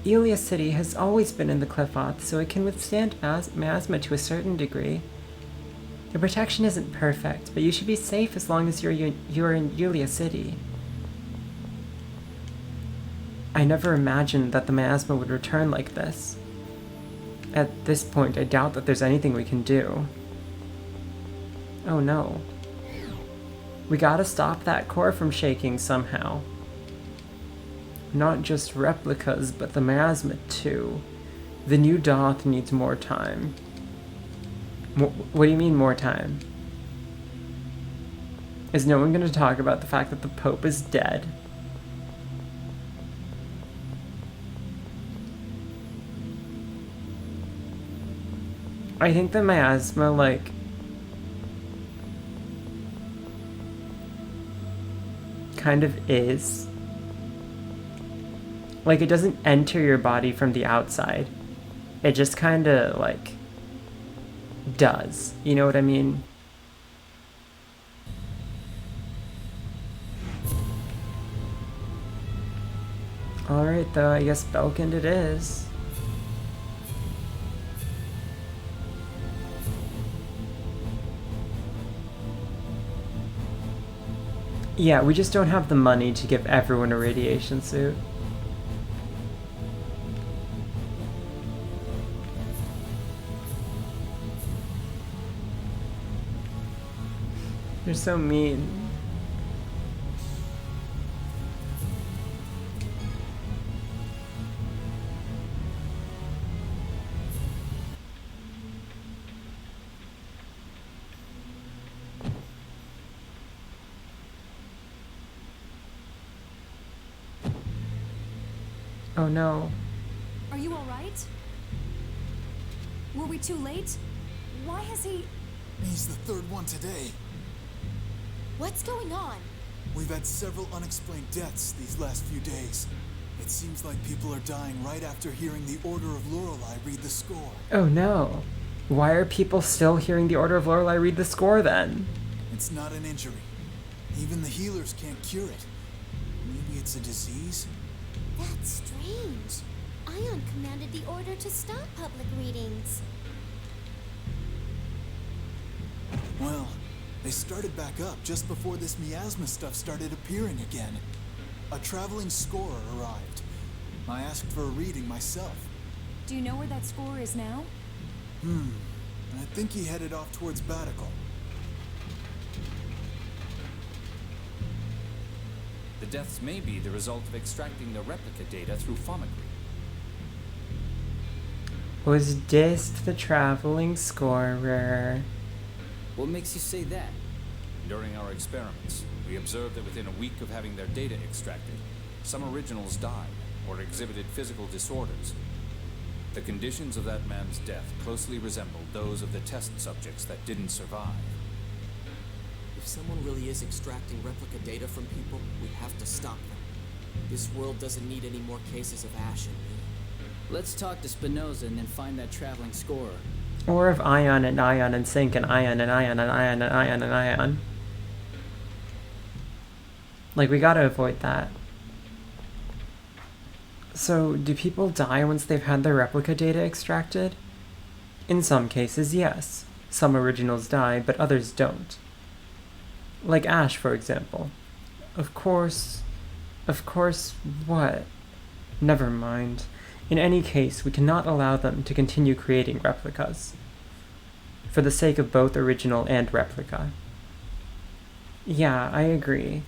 Yulia City has always been in the Qliphoth, so it can withstand miasma to a certain degree. The protection isn't perfect, but you should be safe as long as you're in Yulia City. I never imagined that the miasma would return like this. At this point, I doubt that there's anything we can do. Oh no. We gotta stop that core from shaking somehow. Not just replicas, but the miasma too. The new Doth needs more time. What do you mean more time? Is no one gonna talk about the fact that the Pope is dead? I think the miasma, like, kind of is. Like, it doesn't enter your body from the outside. It just kind of, like, does. You know what I mean? Alright, though, I guess Belkend it is. Yeah, we just don't have the money to give everyone a radiation suit. They're so mean. Oh no. Are you alright? Were we too late? Why has he... He's the third one today. What's going on? We've had several unexplained deaths these last few days. It seems like people are dying right after hearing the Order of Lorelei read the score. Oh no. Why are people still hearing the Order of Lorelei read the score then? It's not an injury. Even the healers can't cure it. Maybe it's a disease? That's strange. Ion commanded the Order to stop public readings. Well, they started back up just before this miasma stuff started appearing again. A traveling scorer arrived. I asked for a reading myself. Do you know where that score is now? I think he headed off towards Batical. The deaths may be the result of extracting the replica data through Fomicry. Was Dist the traveling scorer? What makes you say that? During our experiments, we observed that within a week of having their data extracted, some originals died or exhibited physical disorders. The conditions of that man's death closely resembled those of the test subjects that didn't survive. If someone really is extracting replica data from people, we have to stop them. This world doesn't need any more cases of Ash and me. Let's talk to Spinoza and then find that traveling scorer. Or of Ion and Sync and Ion and Ion and Ion and Ion and Ion. Like, we gotta avoid that. So, do people die once they've had their replica data extracted? In some cases, yes. Some originals die, but others don't. Like Ash, for example. Of course, what? Never mind. In any case, we cannot allow them to continue creating replicas. For the sake of both original and replica. Yeah, I agree.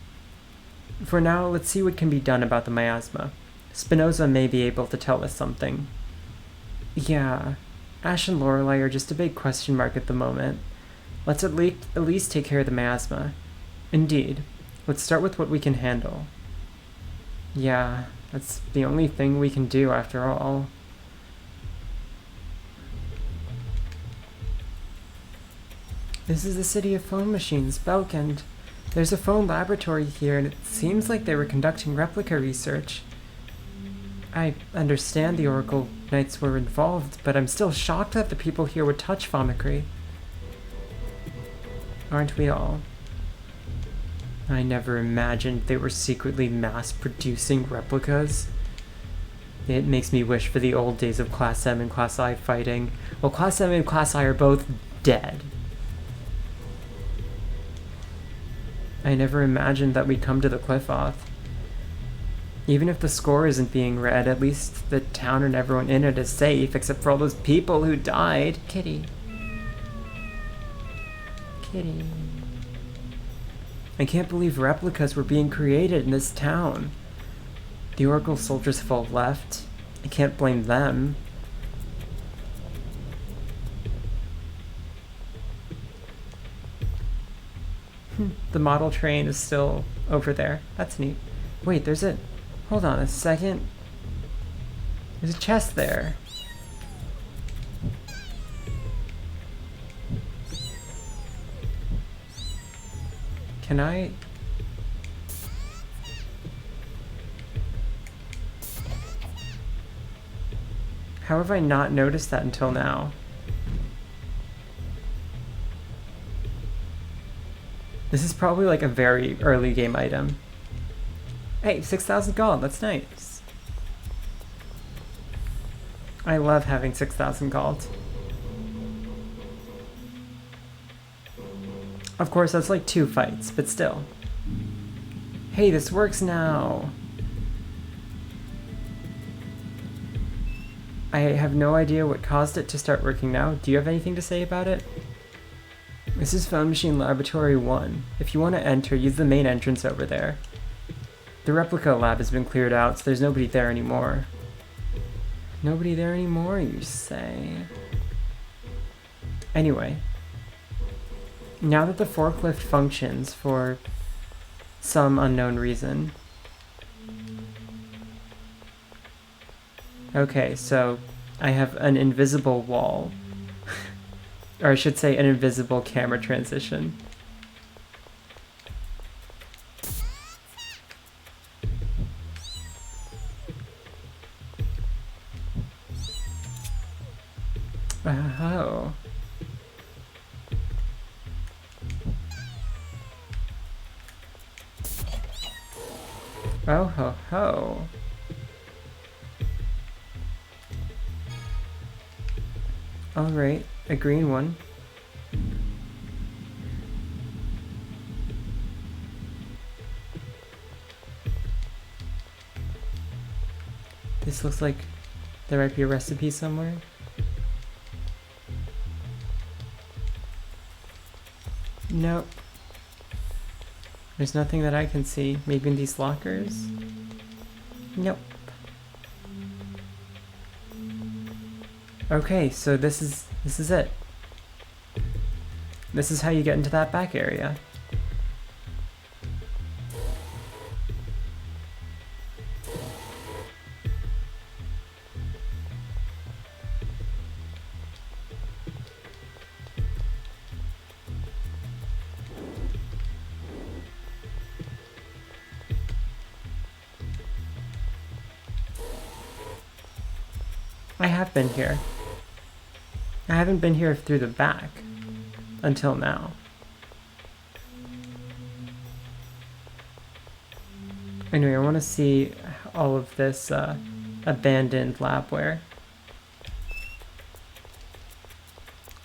For now, let's see what can be done about the miasma. Spinoza may be able to tell us something. Yeah, Ash and Lorelei are just a big question mark at the moment. Let's at least take care of the miasma. Indeed. Let's start with what we can handle. Yeah, that's the only thing we can do after all. This is the city of phone machines, Belkend. There's a phone laboratory here, and it seems like they were conducting replica research. I understand the Oracle Knights were involved, but I'm still shocked that the people here would touch Fomicry. Aren't we all? I never imagined they were secretly mass-producing replicas. It makes me wish for the old days of Class M and Class I fighting. Well, Class M and Class I are both dead. I never imagined that we'd come to the Qliphoth. Even if the score isn't being read, at least the town and everyone in it is safe, except for all those people who died. Kitty. Kitty. I can't believe replicas were being created in this town. The Oracle soldiers have all left. I can't blame them. The model train is still over there. That's neat. Wait, there's a... Hold on a second. There's a chest there. Can I... How have I not noticed that until now? This is probably like a very early game item. Hey, 6,000 gold, that's nice. I love having 6,000 gold. Of course, that's like 2 fights, but still. Hey, this works now. I have no idea what caused it to start working now. Do you have anything to say about it? This is Phone Machine Laboratory 1. If you want to enter, use the main entrance over there. The replica lab has been cleared out, so there's nobody there anymore. Nobody there anymore, you say? Anyway. Now that the forklift functions for some unknown reason. Okay, so I have an invisible wall. Or I should say an invisible camera transition. Oh. Oh ho ho. Alright, a green one. This looks like there might be a recipe somewhere. Nope. There's nothing that I can see. Maybe in these lockers? Nope. Okay, so this is it. This is how you get into that back area. I have been here. I haven't been here through the back until now. Anyway, I want to see all of this abandoned labware.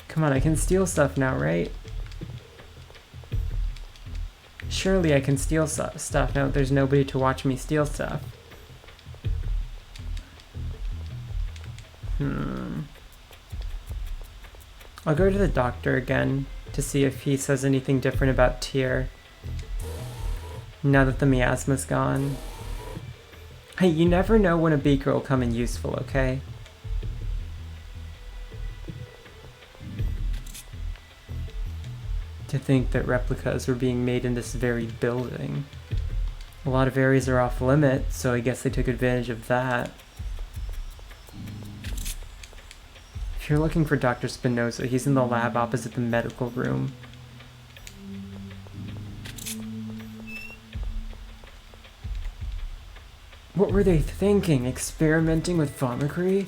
Come on, I can steal stuff now, right? Surely I can steal stuff now that there's nobody to watch me steal stuff. I'll go to the doctor again to see if he says anything different about Tyr now that the miasma's gone. Hey, you never know when a beaker will come in useful, okay? To think that replicas were being made in this very building. A lot of areas are off limit, so I guess they took advantage of that. If you're looking for Dr. Spinoza, he's in the lab opposite the medical room. What were they thinking? Experimenting with pharmacy?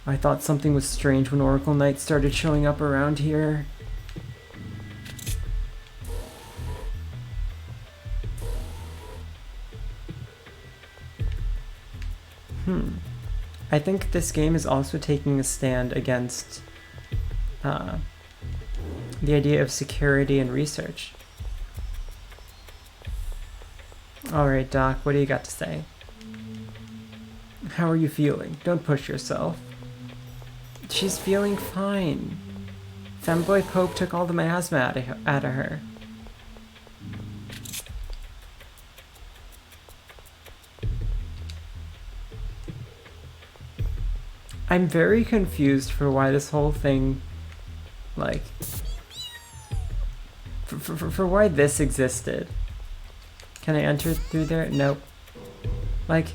I thought something was strange when Oracle Knights started showing up around here. I think this game is also taking a stand against the idea of security and research. Alright, Doc, what do you got to say? How are you feeling? Don't push yourself. She's feeling fine. Femboy Pope took all the miasma out of her. I'm very confused for why this whole thing, like, for why this existed. Can I enter through there? Nope. Like,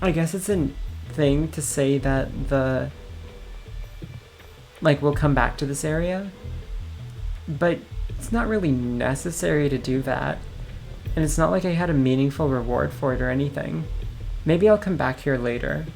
I guess it's a thing to say that the, like, we'll come back to this area, but it's not really necessary to do that, and it's not like I had a meaningful reward for it or anything. Maybe I'll come back here later.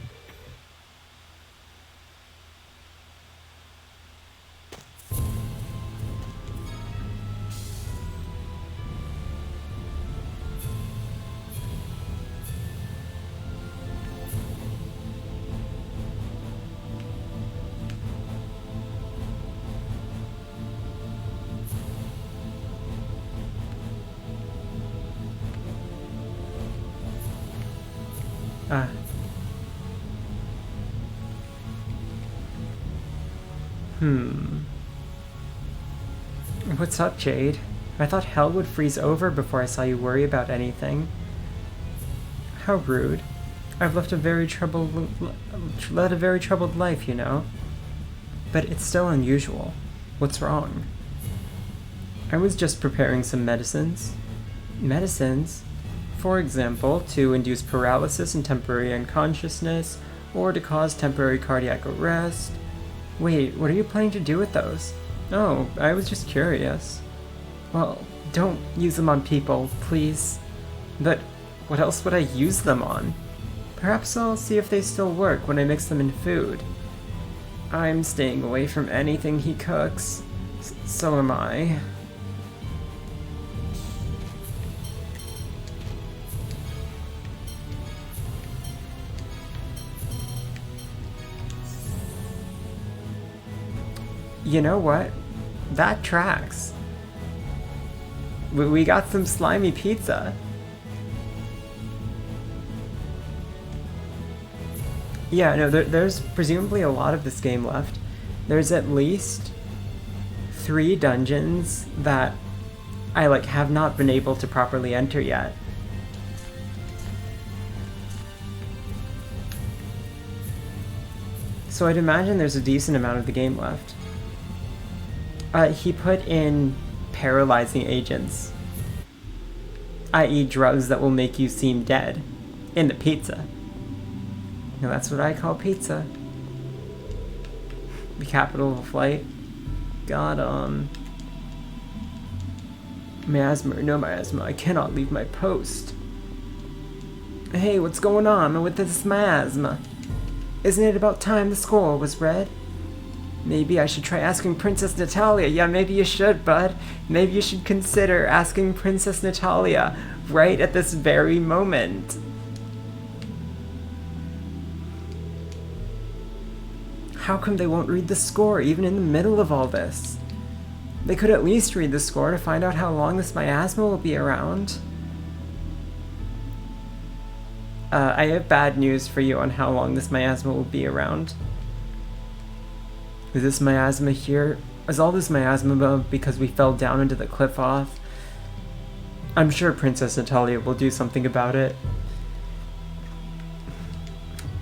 What's up, Jade? I thought hell would freeze over before I saw you worry about anything. How rude. I've led a very troubled life, you know. But it's still unusual. What's wrong? I was just preparing some medicines. Medicines? For example, to induce paralysis and temporary unconsciousness, or to cause temporary cardiac arrest. Wait, what are you planning to do with those? Oh, I was just curious. Well, don't use them on people, please. But what else would I use them on? Perhaps I'll see if they still work when I mix them in food. I'm staying away from anything he cooks. So am I. You know what? That tracks. We got some slimy pizza. Yeah, no, there's presumably a lot of this game left. There's at least 3 dungeons that I have not been able to properly enter yet. So I'd imagine there's a decent amount of the game left. He put in paralyzing agents, i.e. drugs that will make you seem dead, in the pizza. Now that's what I call pizza. The capital of a flight. God, miasma or no miasma, I cannot leave my post. Hey, what's going on with this miasma? Isn't it about time the score was read? Maybe I should try asking Princess Natalia. Yeah, maybe you should, bud. Maybe you should consider asking Princess Natalia right at this very moment. How come they won't read the score even in the middle of all this? They could at least read the score to find out how long this miasma will be around. I have bad news for you on how long this miasma will be around. Is this miasma here? Is all this miasma because we fell down into the cliff off? I'm sure Princess Natalia will do something about it.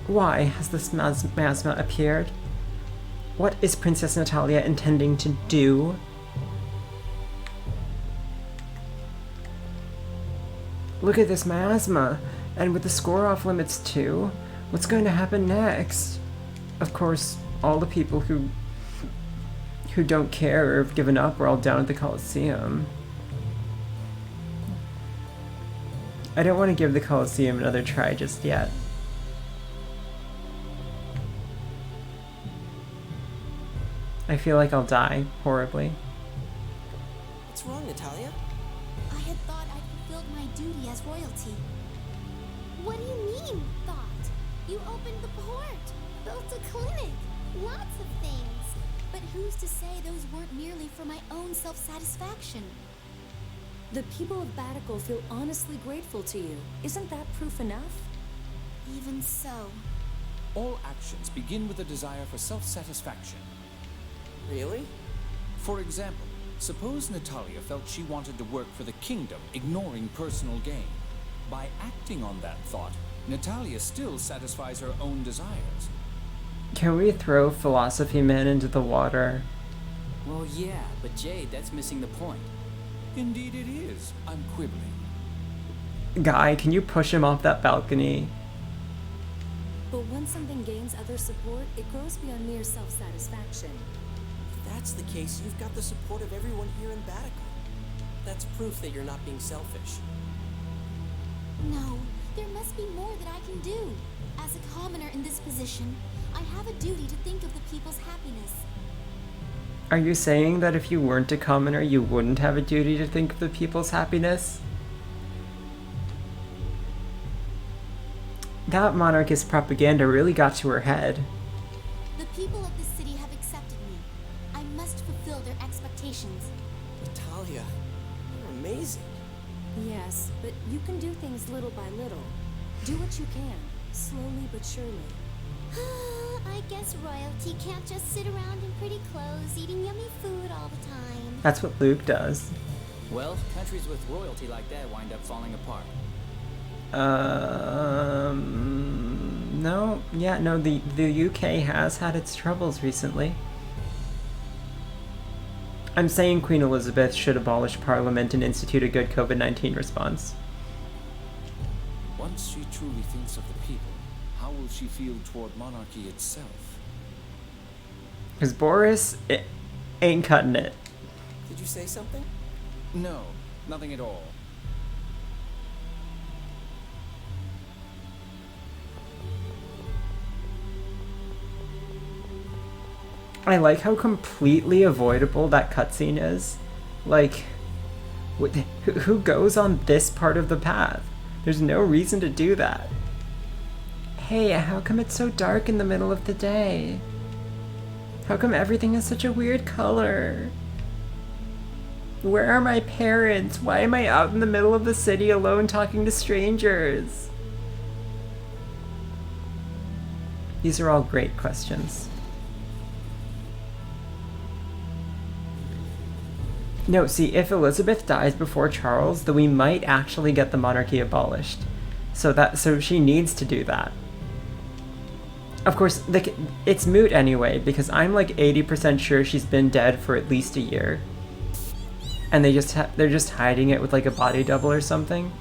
Why has this miasma appeared? What is Princess Natalia intending to do? Look at this miasma, and with the score off limits too. What's going to happen next? Of course, all the people who don't care or have given up are all down at the Colosseum. I don't want to give the Colosseum another try just yet. I feel like I'll die horribly. What's wrong, Natalia? I had thought I'd fulfilled my duty as royalty. What do you mean, thought? You opened the port, built a clinic, lots of things. But who's to say those weren't merely for my own self-satisfaction? The people of Batical feel honestly grateful to you. Isn't that proof enough? Even so. All actions begin with a desire for self-satisfaction. Really? For example, suppose Natalia felt she wanted to work for the kingdom, ignoring personal gain. By acting on that thought, Natalia still satisfies her own desires. Can we throw Philosophy Man into the water? Well, yeah, but Jade, that's missing the point. Indeed it is. I'm quibbling. Guy, can you push him off that balcony? But once something gains other support, it grows beyond mere self-satisfaction. If that's the case, you've got the support of everyone here in Batical. That's proof that you're not being selfish. No, There must be more that I can do. As a commoner in this position, I have a duty to think of the people's happiness. Are you saying that if you weren't a commoner, you wouldn't have a duty to think of the people's happiness? That monarchist propaganda really got to her head. The people of this city have accepted me. I must fulfill their expectations. Natalia, you're amazing. Yes, but you can do things little by little. Do what you can, slowly but surely. I guess royalty can't just sit around in pretty clothes eating yummy food all the time. That's what Luke does. Well, countries with royalty like that wind up falling apart. No. Yeah, no, the UK has had its troubles recently. I'm saying Queen Elizabeth should abolish Parliament and institute a good COVID-19 response. Once she truly thinks of the people, how will she feel toward monarchy itself? Because Boris ain't cutting it. Did you say something? No, nothing at all. I like how completely avoidable that cutscene is. Like, who goes on this part of the path? There's no reason to do that. Hey, how come it's so dark in the middle of the day? How come everything is such a weird color? Where are my parents? Why am I out in the middle of the city alone talking to strangers? These are all great questions. No, see, if Elizabeth dies before Charles, then we might actually get the monarchy abolished. So she needs to do that. Of course, it's moot anyway, because I'm like 80% sure she's been dead for at least a year. And they're just hiding it with like a body double or something.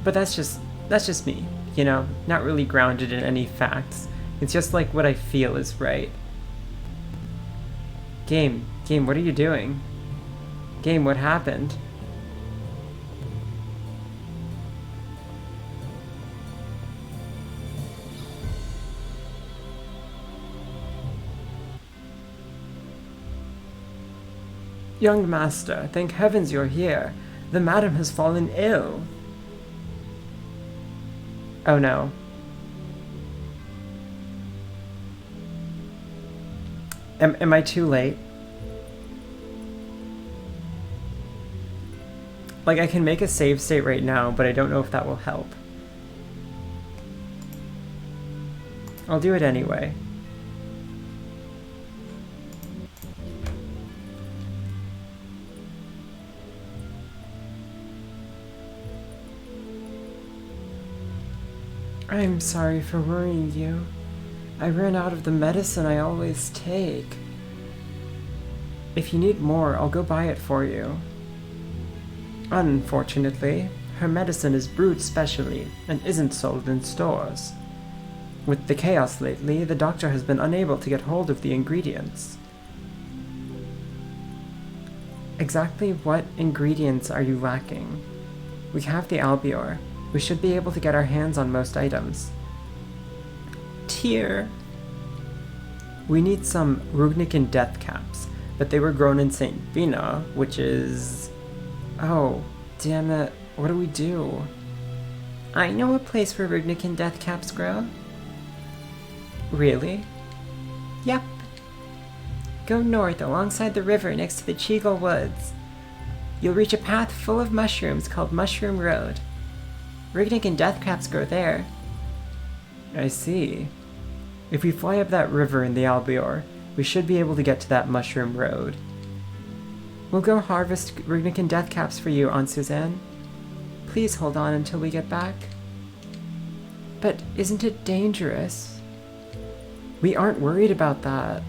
But that's just me, you know, not really grounded in any facts. It's just like what I feel is right. Game, what are you doing? Game, what happened? Young master, thank heavens you're here. The madam has fallen ill. Oh no. Am I too late? Like, I can make a save state right now, but I don't know if that will help. I'll do it anyway. I'm sorry for worrying you. I ran out of the medicine I always take. If you need more, I'll go buy it for you. Unfortunately, her medicine is brewed specially and isn't sold in stores. With the chaos lately, the doctor has been unable to get hold of the ingredients. Exactly what ingredients are you lacking? We have the Albior. We should be able to get our hands on most items. Tear. We need some Rugnican death caps, but they were grown in St. Vina, which is... Oh, damn it. What do we do? I know a place where Rugnican death caps grow. Really? Yep. Go north alongside the river next to the Cheagle Woods. You'll reach a path full of mushrooms called Mushroom Road. Rugnican death caps grow there. I see. If we fly up that river in the Albior, we should be able to get to that Mushroom Road. We'll go harvest Rugnican death caps for you, Aunt Suzanne. Please hold on until we get back. But isn't it dangerous? We aren't worried about that.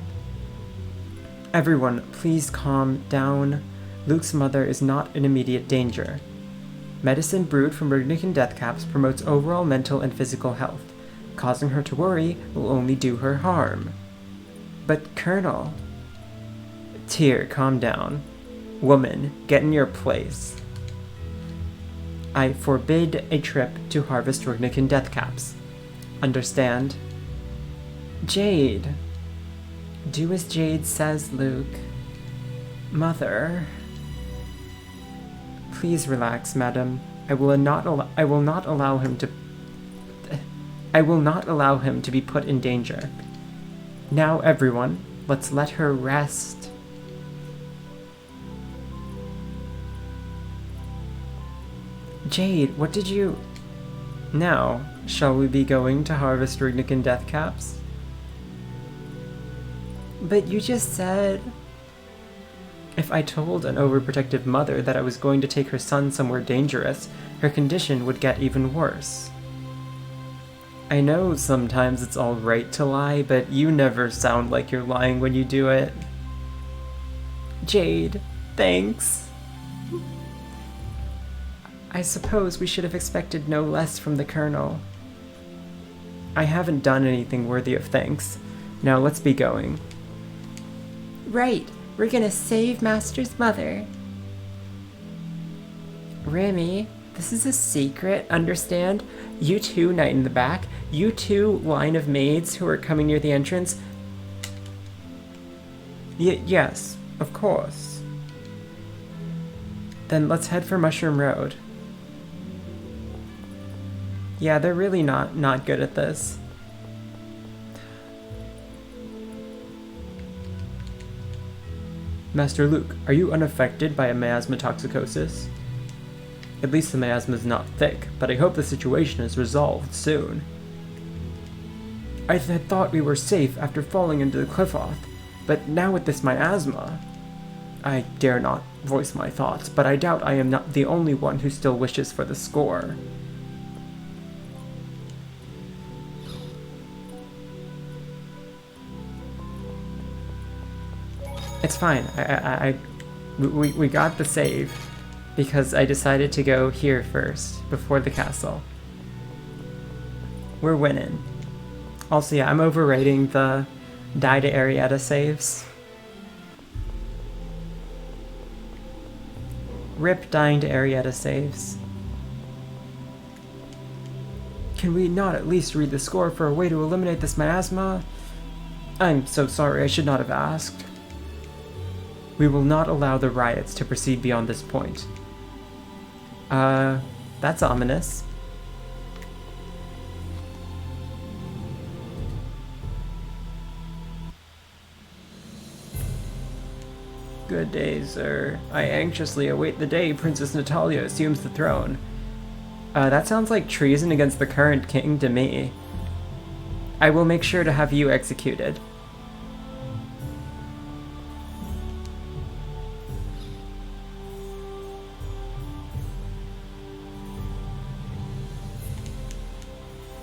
Everyone, please calm down. Luke's mother is not in immediate danger. Medicine brewed from Rugnican death caps promotes overall mental and physical health. Causing her to worry will only do her harm. But Colonel, Tyr, calm down. Woman, get in your place. I forbid a trip to harvest Rugnican Deathcaps. Understand? Jade. Do as Jade says, Luke. Mother. Please relax, madam. I will not allow him to be put in danger. Now, everyone, let's let her rest. Jade, what did you... Now, shall we be going to harvest Rugnican Deathcaps? But you just said... If I told an overprotective mother that I was going to take her son somewhere dangerous, her condition would get even worse. I know sometimes it's all right to lie, but you never sound like you're lying when you do it. Jade, thanks. I suppose we should have expected no less from the Colonel. I haven't done anything worthy of thanks. Now let's be going. Right, we're gonna save Master's mother. Remy, this is a secret, understand? You two, Knight in the back, you two, line of maids who are coming near the entrance. Yes, of course. Then let's head for Mushroom Road. Yeah, they're really not good at this. Master Luke, are you unaffected by a miasma toxicosis? At least the miasma is not thick, but I hope the situation is resolved soon. I had thought we were safe after falling into the Qliphoth, but now with this miasma... I dare not voice my thoughts, but I doubt I am not the only one who still wishes for the score. It's fine. We got the save because I decided to go here first before the castle. We're winning. Also, yeah, I'm overrating the die to Arietta saves. Rip dying to Arietta saves. Can we not at least read the score for a way to eliminate this miasma? I'm so sorry, I should not have asked. We will not allow the riots to proceed beyond this point. That's ominous. Good day, sir. I anxiously await the day Princess Natalia assumes the throne. That sounds like treason against the current king to me. I will make sure to have you executed.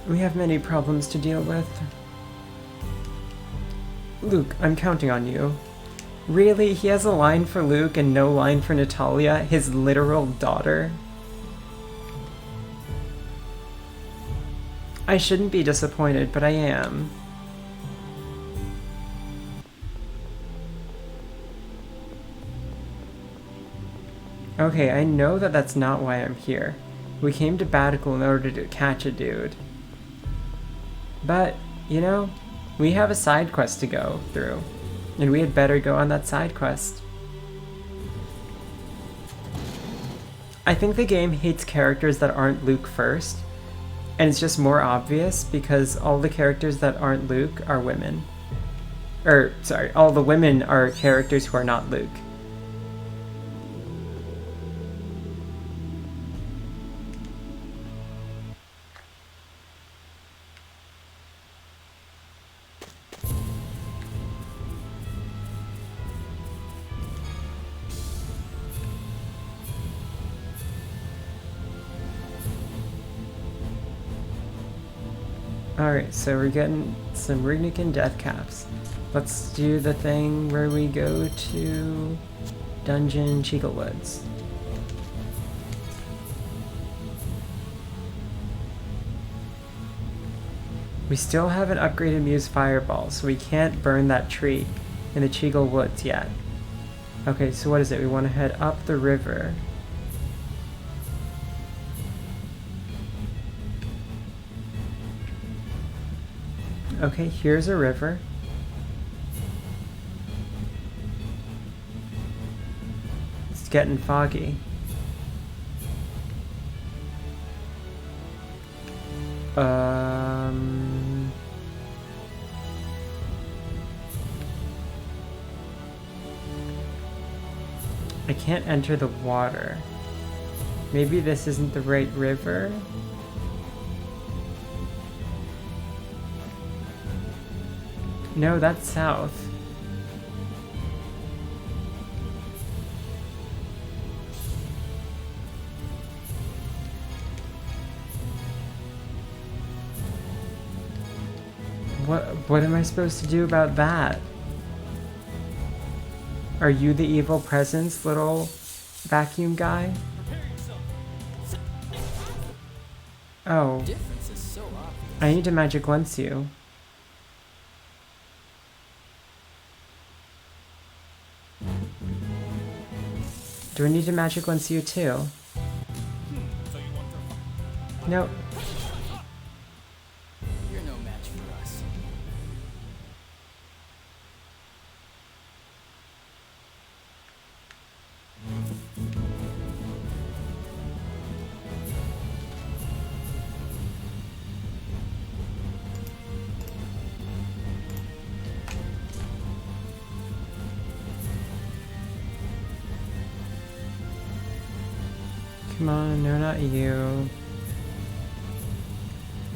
We have many problems to deal with. Luke, I'm counting on you. Really? He has a line for Luke and no line for Natalia, his literal daughter? I shouldn't be disappointed, but I am. Okay, I know that that's not why I'm here. We came to Batical in order to catch a dude. But, you know, we have a side quest to go through, and we had better go on that side quest. I think the game hates characters that aren't Luke first, and it's just more obvious because all the characters that aren't Luke are women. Sorry, all the women are characters who are not Luke. Alright, so we're getting some Rugnican Deathcaps. Let's do the thing where we go to Dungeon Cheaglewoods. We still haven't upgraded Muse Fireball, so we can't burn that tree in the Cheagle Woods yet. Okay, so what is it? We want to head up the river. Okay, here's a river. It's getting foggy. I can't enter the water. Maybe this isn't the right river? No, that's south. What am I supposed to do about that? Are you the evil presence, little vacuum guy? Oh. Difference is so obvious. I need to magic lens you. Do I need to magic lens you too? Nope. You're no match for us. Come on, no, not you.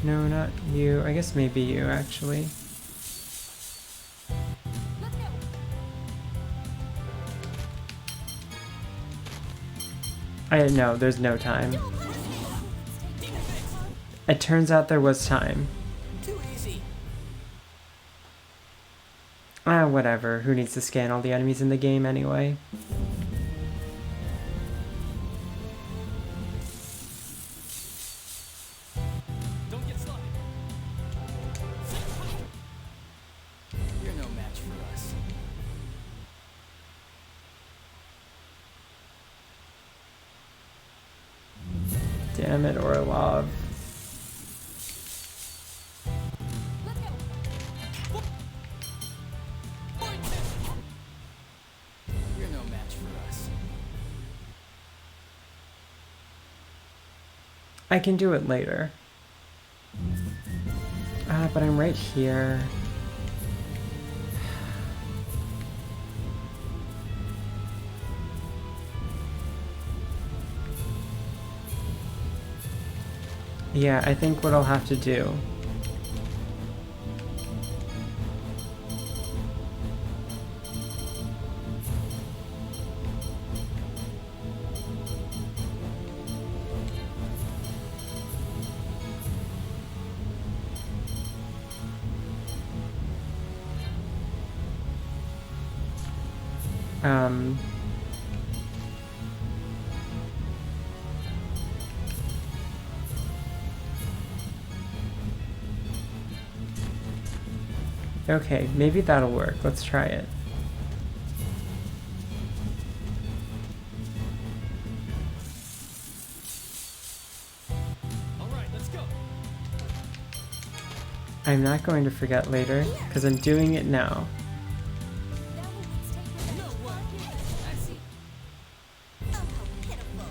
No, not you. I guess maybe you, actually. No, there's no time. It turns out there was time. Too easy. Ah, whatever. Who needs to scan all the enemies in the game anyway? Don't get sloppy. You're no match for us. Damn it, Orlov. You're no match for us. I can do it later. Ah, but I'm right here. Yeah, I think what I'll have to do okay, maybe that'll work. Let's try it. All right, let's go. I'm not going to forget later, because I'm doing it now. No way. I see. Oh, how pitiful.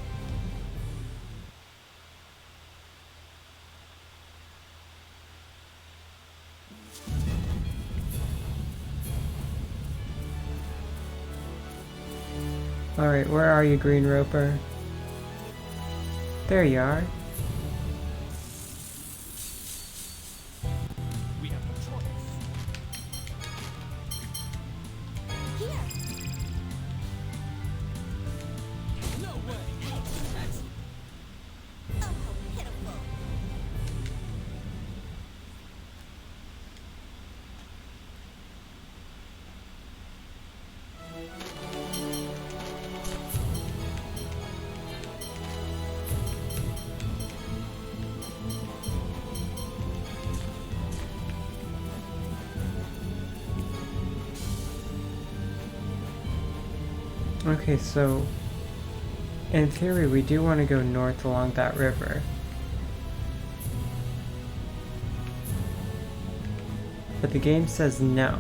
Alright, where are you, Green Roper? There you are. We have no choice. Here. No way. That's Oh, how pitiful. Okay, so in theory we do want to go north along that river. But the game says no.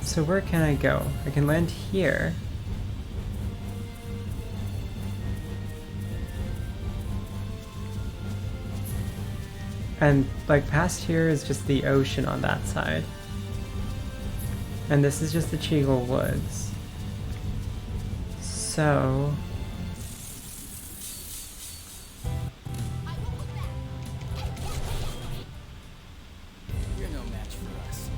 So where can I go? I can land here. And like past here is just the ocean on that side. And this is just the Cheagle Woods. So You're no match for us.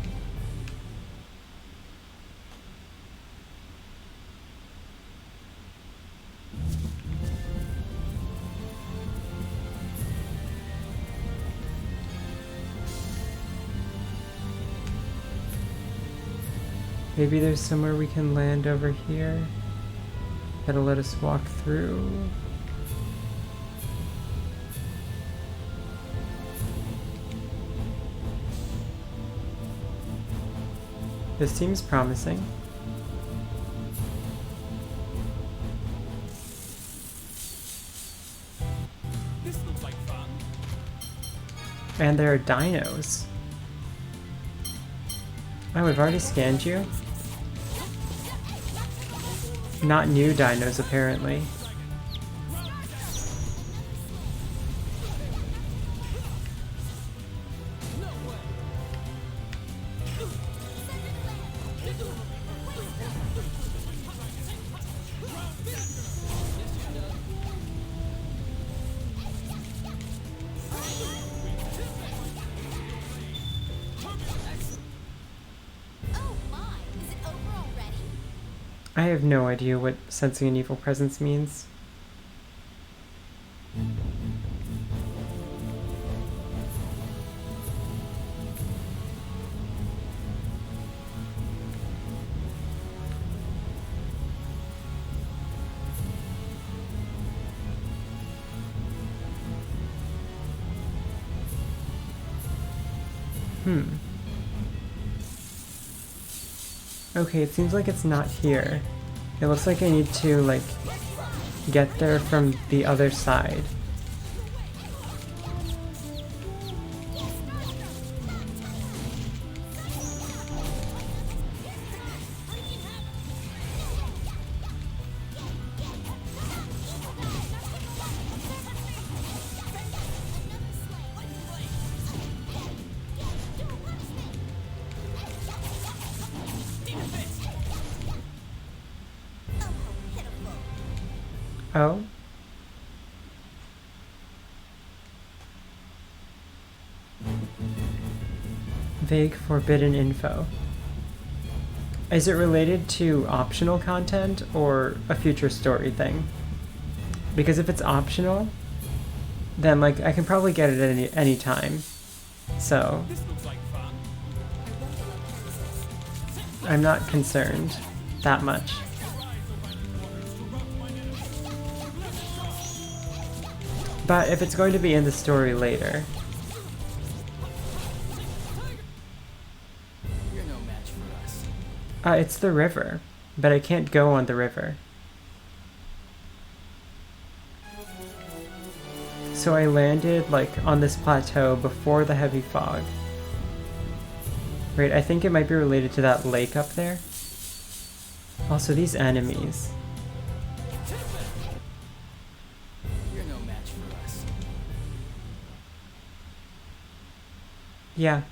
maybe there's somewhere we can land over here that'll let us walk through. This seems promising. This looks like fun. And there are dinos. Oh, we've already scanned you? Not new dinos, apparently. I have no idea what sensing an evil presence means. Okay, it seems like it's not here. It looks like I need to, like, get there from the other side. Oh? Vague forbidden info. Is it related to optional content or a future story thing? Because if it's optional, then like I can probably get it at any time. So I'm not concerned that much. But if it's going to be in the story later. You're no match for us. It's the river, but I can't go on the river. So I landed like on this plateau before the heavy fog. Right, I think it might be related to that lake up there. Also, these enemies. Yeah.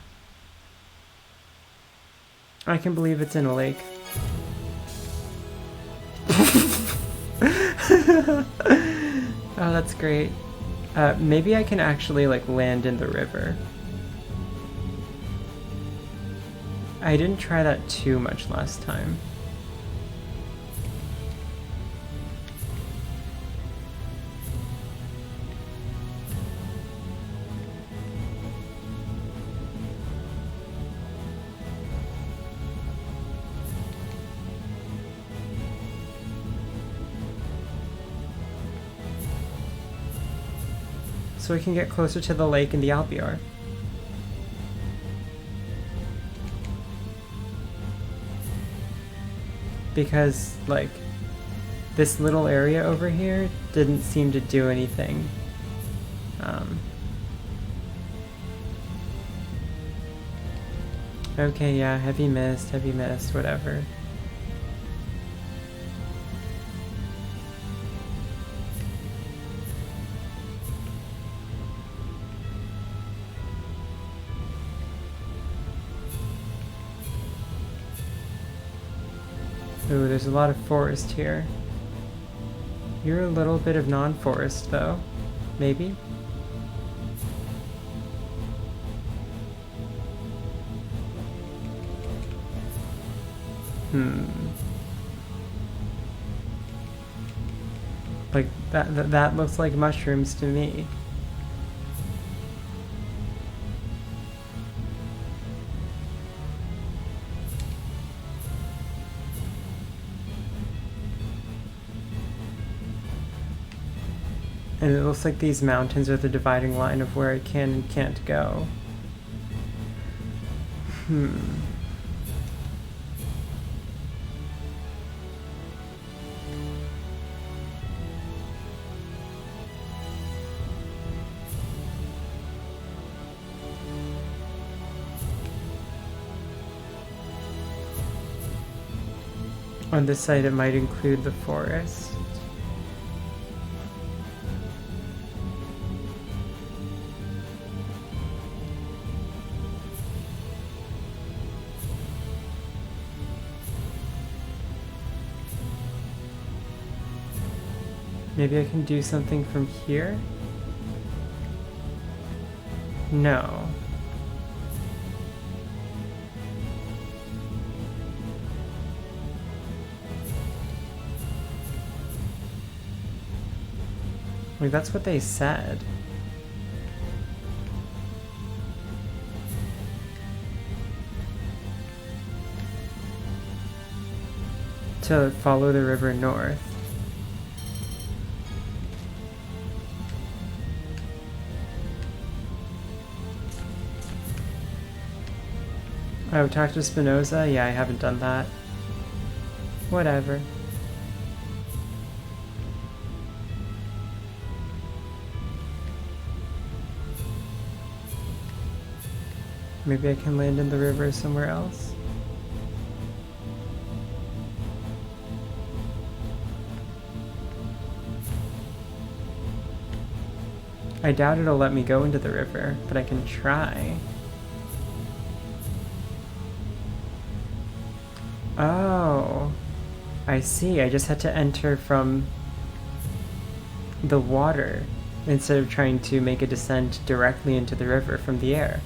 I can believe it's in a lake. Oh, that's great. Maybe I can actually like land in the river. I didn't try that too much last time. so we can get closer to the lake and the Albior. Because, like, this little area over here didn't seem to do anything. Okay, yeah, heavy mist, whatever. Ooh, there's a lot of forest here. You're a little bit of non-forest, though. Maybe? Like, that looks like mushrooms to me. And it looks like these mountains are the dividing line of where I can and can't go. On this side, it might include the forest. Maybe I can do something from here? No. Like, that's what they said. To follow the river north. Oh, talk to Spinoza? Yeah, I haven't done that. Whatever. Maybe I can land in the river somewhere else. I doubt it'll let me go into the river, but I can try. Oh, I see. I just had to enter from the water instead of trying to make a descent directly into the river from the air.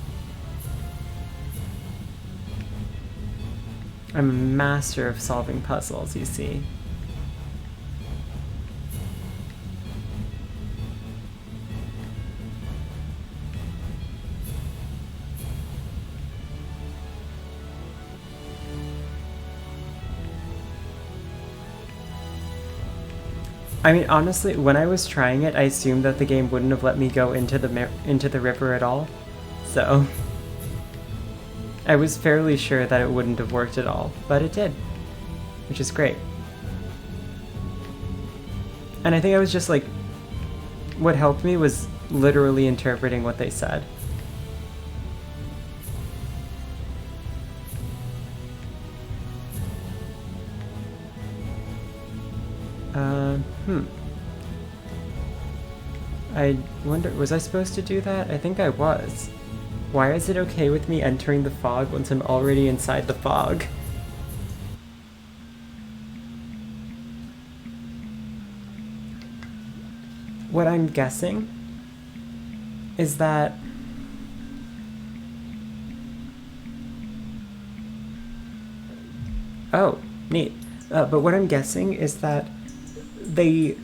I'm a master of solving puzzles, you see. I mean, honestly, when I was trying it, I assumed that the game wouldn't have let me go into the river at all. So I was fairly sure that it wouldn't have worked at all, but it did, which is great. And I think I was just like, what helped me was literally interpreting what they said. I wonder, was I supposed to do that? I think I was. Why is it okay with me entering the fog once I'm already inside the fog? What I'm guessing is that oh, neat. But what I'm guessing is that they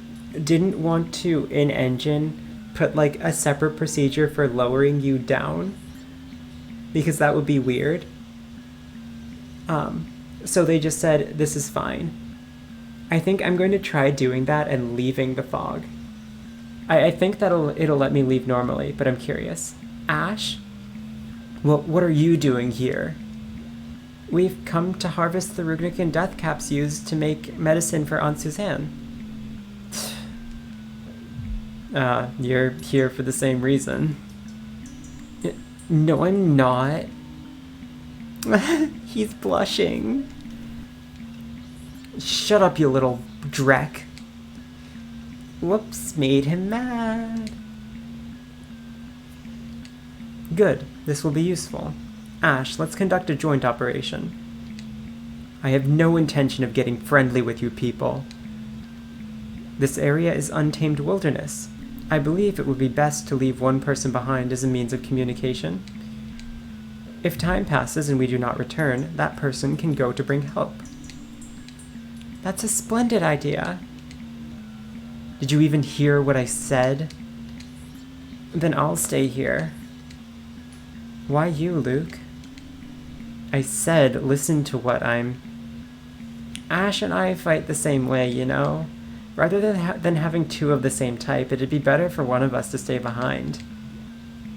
didn't want to, in engine, put like a separate procedure for lowering you down, because that would be weird. So they just said, this is fine. I think I'm going to try doing that and leaving the fog. I think it'll let me leave normally, but I'm curious. Ash? Well, what are you doing here? We've come to harvest the Rugnican death caps used to make medicine for Aunt Suzanne. You're here for the same reason. No, I'm not. He's blushing. Shut up, you little dreck. Whoops, made him mad. Good, this will be useful. Ash, let's conduct a joint operation. I have no intention of getting friendly with you people. This area is untamed wilderness. I believe it would be best to leave one person behind as a means of communication. If time passes and we do not return, that person can go to bring help. That's a splendid idea. Did you even hear what I said? Then I'll stay here. Why you, Luke? I said listen to what I'm... Ash and I fight the same way, you know? Rather than having two of the same type, it'd be better for one of us to stay behind.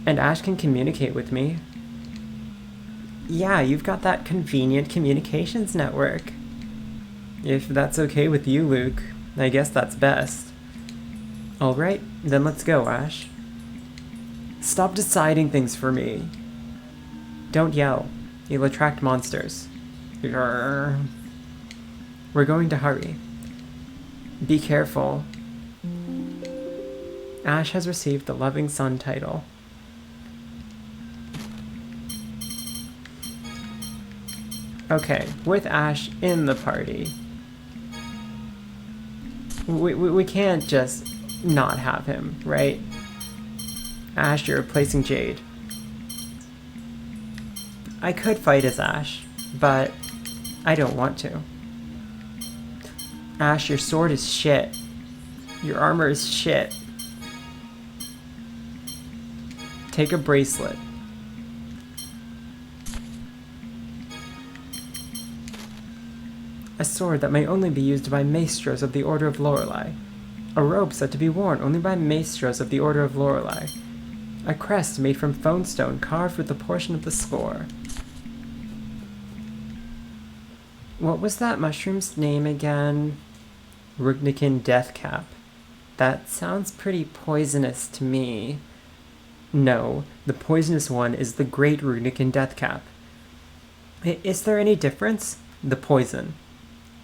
And Ash can communicate with me. Yeah, you've got that convenient communications network. If that's okay with you, Luke, I guess that's best. Alright, then let's go, Ash. Stop deciding things for me. Don't yell. You'll attract monsters. Grrr. We're going to hurry. Be careful. Ash has received the Loving Son title. Okay, with Ash in the party, we can't just not have him, right? Ash, you're replacing Jade. I could fight as Ash, but I don't want to. Ash, your sword is shit. Your armor is shit. Take a bracelet. A sword that may only be used by maestros of the Order of Lorelei. A robe said to be worn only by maestros of the Order of Lorelei. A crest made from phone stone carved with a portion of the score. What was that mushroom's name again? Rugnican death cap. That sounds pretty poisonous to me. No, the poisonous one is the Great Rugnican death cap. Is there any difference? The poison.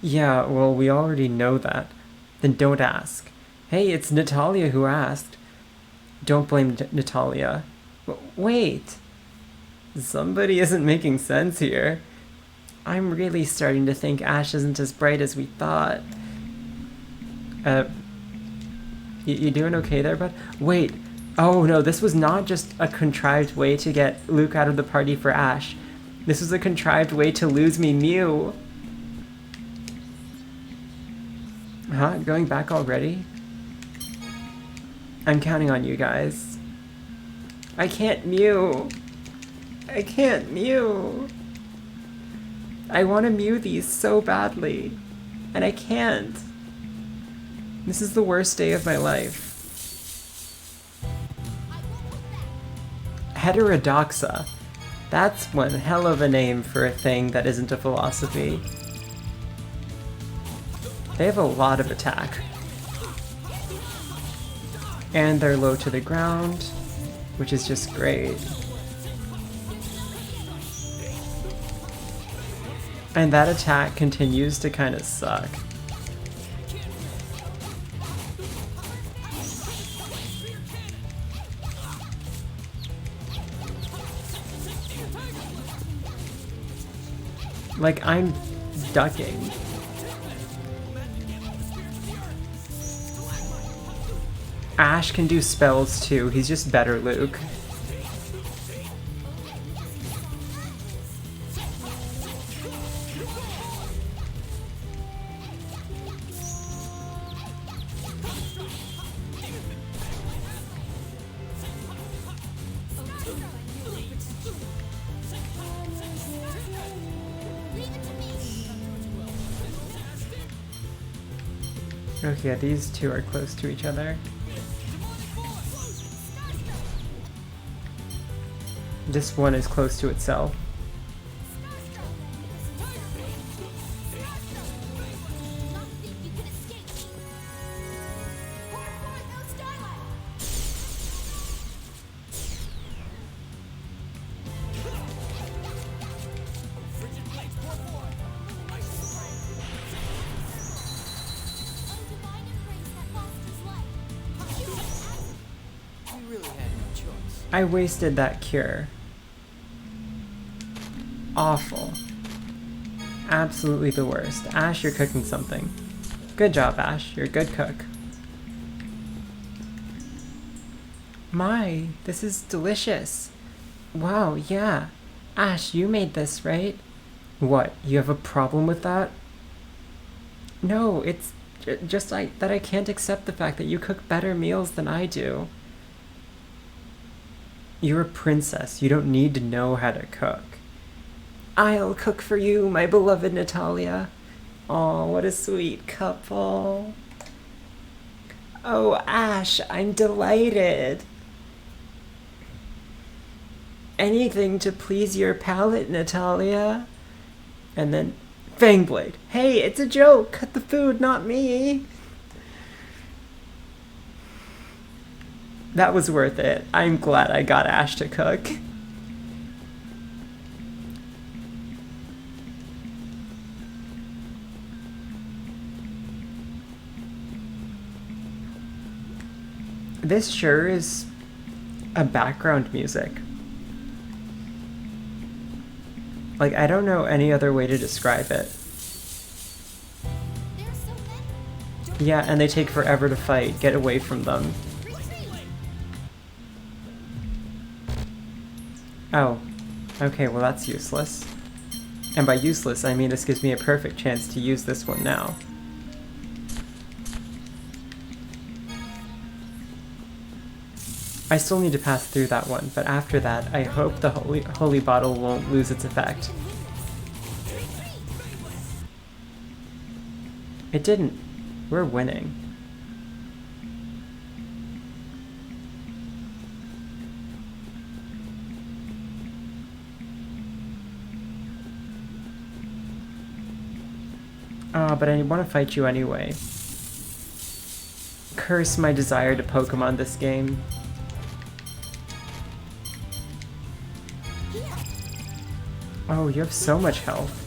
Yeah, well, we already know that. Then don't ask. Hey, it's Natalia who asked. Don't blame Natalia. Wait. Somebody isn't making sense here. I'm really starting to think Ash isn't as bright as we thought. You doing okay there, bud? Wait. Oh no, this was not just a contrived way to get Luke out of the party for Ash. This was a contrived way to lose me Mew. Huh? Going back already? I'm counting on you guys. I can't Mew. I can't Mew. I want to Mew these so badly. And I can't. This is the worst day of my life. Heterodoxa. That's one hell of a name for a thing that isn't a philosophy. They have a lot of attack. And they're low to the ground, which is just great. And that attack continues to kind of suck. Like, I'm ducking. Ash can do spells too, he's just better, Luke. Okay, these two are close to each other. This one is close to itself. I wasted that cure. Awful. Absolutely the worst. Ash, you're cooking something. Good job, Ash. You're a good cook. My, this is delicious. Wow, yeah. Ash, you made this, right? What, you have a problem with that? No, it's just like that I can't accept the fact that you cook better meals than I do. You're a princess. You don't need to know how to cook. I'll cook for you, my beloved Natalia. Oh, what a sweet couple. Oh, Ash, I'm delighted. Anything to please your palate, Natalia. And then, Fangblade. Hey, it's a joke. Cut the food, not me. That was worth it. I'm glad I got Ash to cook. This sure is a background music. Like, I don't know any other way to describe it. Yeah, and they take forever to fight. Get away from them. Oh, okay, well that's useless. And by useless, I mean this gives me a perfect chance to use this one now. I still need to pass through that one, but after that, I hope the holy bottle won't lose its effect. It didn't. We're winning. But I want to fight you anyway. Curse my desire to Pokemon this game. Oh, you have so much health.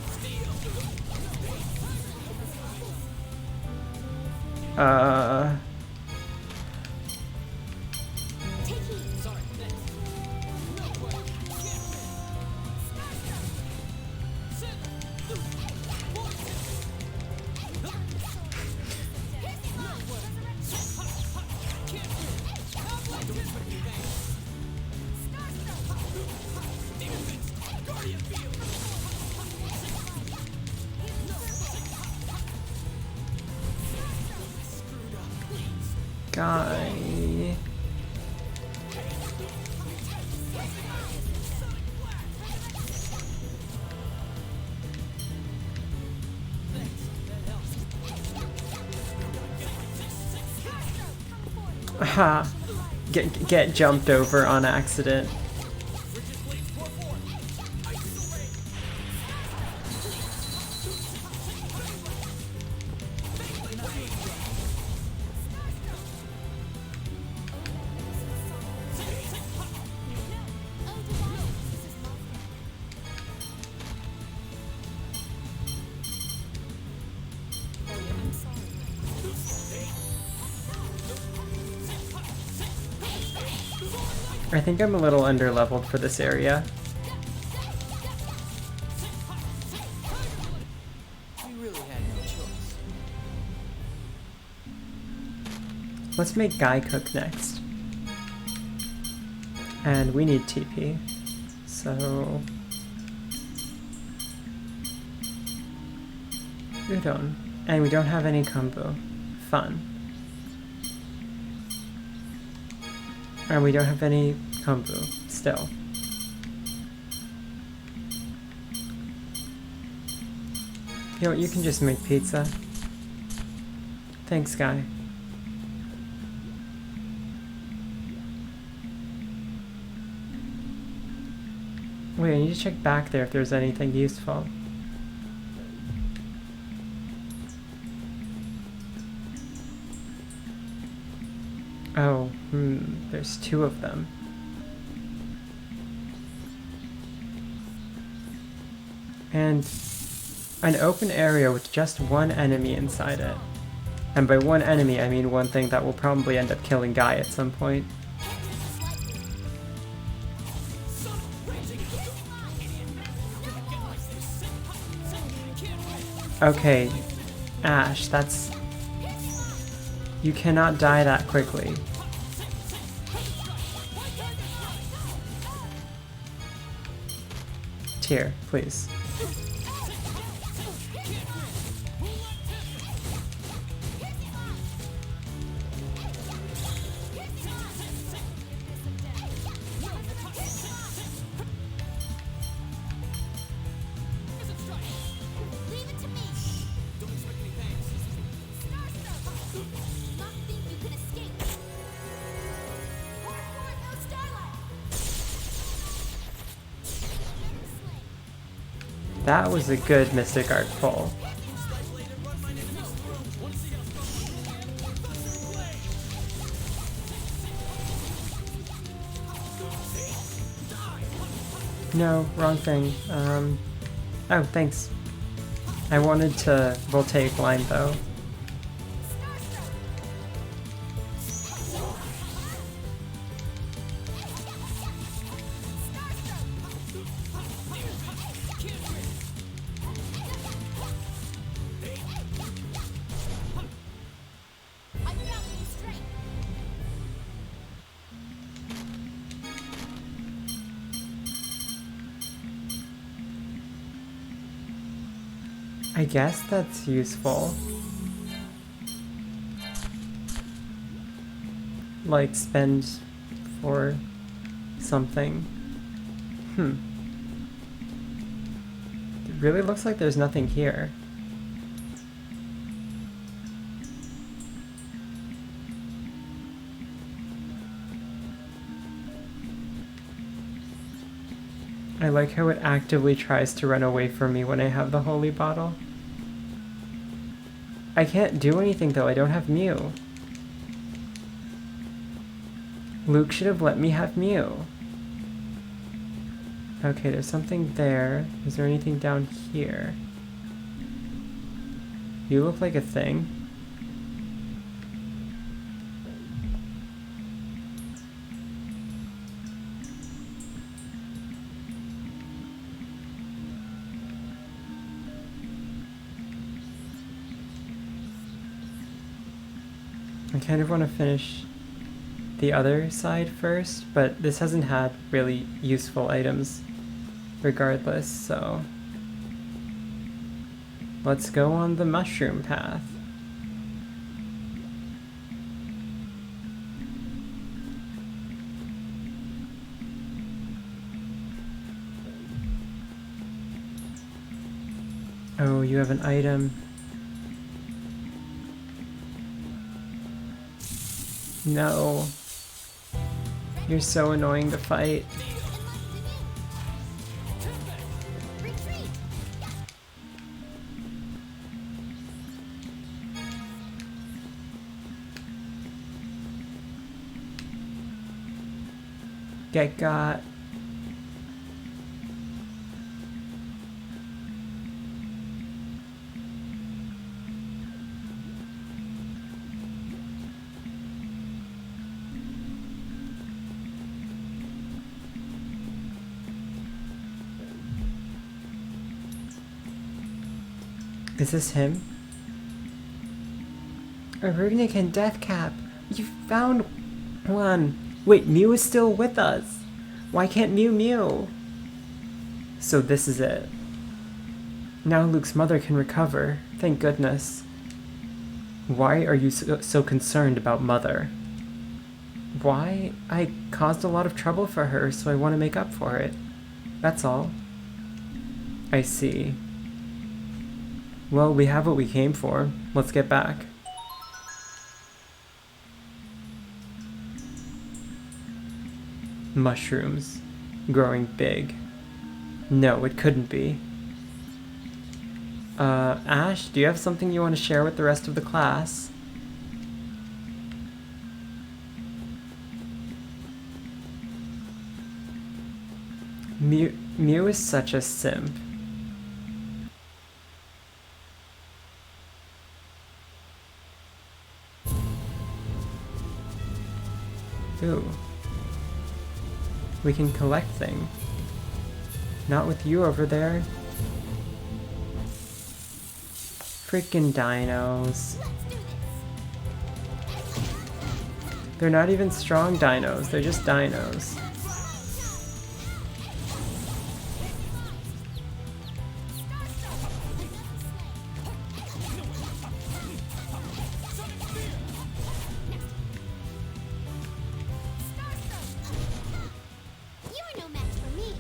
Guy. Ha! Get jumped over on accident. I think I'm a little underleveled for this area. We really had no choice. Let's make Guy cook next. And we need TP. So... Udon. And we don't have any kombu. Fun. And we don't have any kombu, still. You know what, you can just make pizza. Thanks, Guy. Wait, I need to check back there if there's anything useful. Oh, there's two of them. And an open area with just one enemy inside it. And by one enemy, I mean one thing that will probably end up killing Guy at some point. Okay, Ash, that's... You cannot die that quickly. Here, please. That was a good Mystic Art pull. No, wrong thing. Oh, thanks. I wanted to Voltaic Line though. I guess that's useful. Like spend for something. It really looks like there's nothing here. I like how it actively tries to run away from me when I have the holy bottle. I can't do anything though, I don't have Mew. Luke should have let me have Mew. Okay, there's something there. Is there anything down here? You look like a thing. I kind of want to finish the other side first, but this hasn't had really useful items regardless, so let's go on the mushroom path. Oh, you have an item. No. You're so annoying to fight. Get got. Is this him? A Runic and Deathcap. You found one. Wait, Mew is still with us. Why can't Mew? So this is it. Now Luke's mother can recover. Thank goodness. Why are you so concerned about Mother? Why? I caused a lot of trouble for her, so I want to make up for it. That's all. I see. Well, we have what we came for. Let's get back. Mushrooms. Growing big. No, it couldn't be. Ash, do you have something you want to share with the rest of the class? Mew is such a simp. Ooh. We can collect things. Not with you over there. Freaking dinos. They're not even strong dinos, they're just dinos. You're no match for me.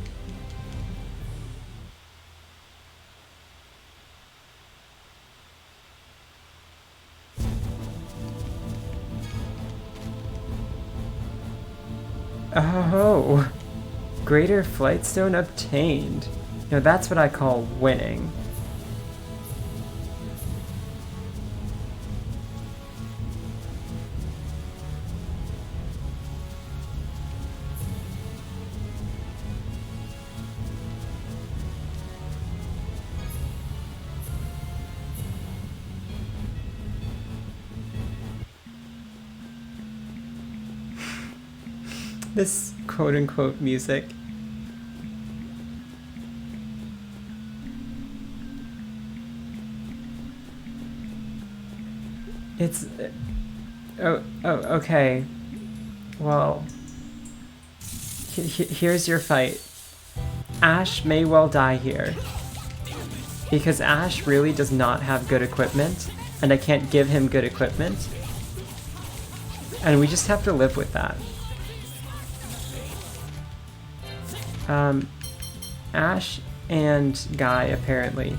Oh, Greater Flightstone obtained. Now that's what I call winning. This quote-unquote music. It's... okay. Well... here's your fight. Ash may well die here. Because Ash really does not have good equipment, and I can't give him good equipment. And we just have to live with that. Ash and Guy, apparently.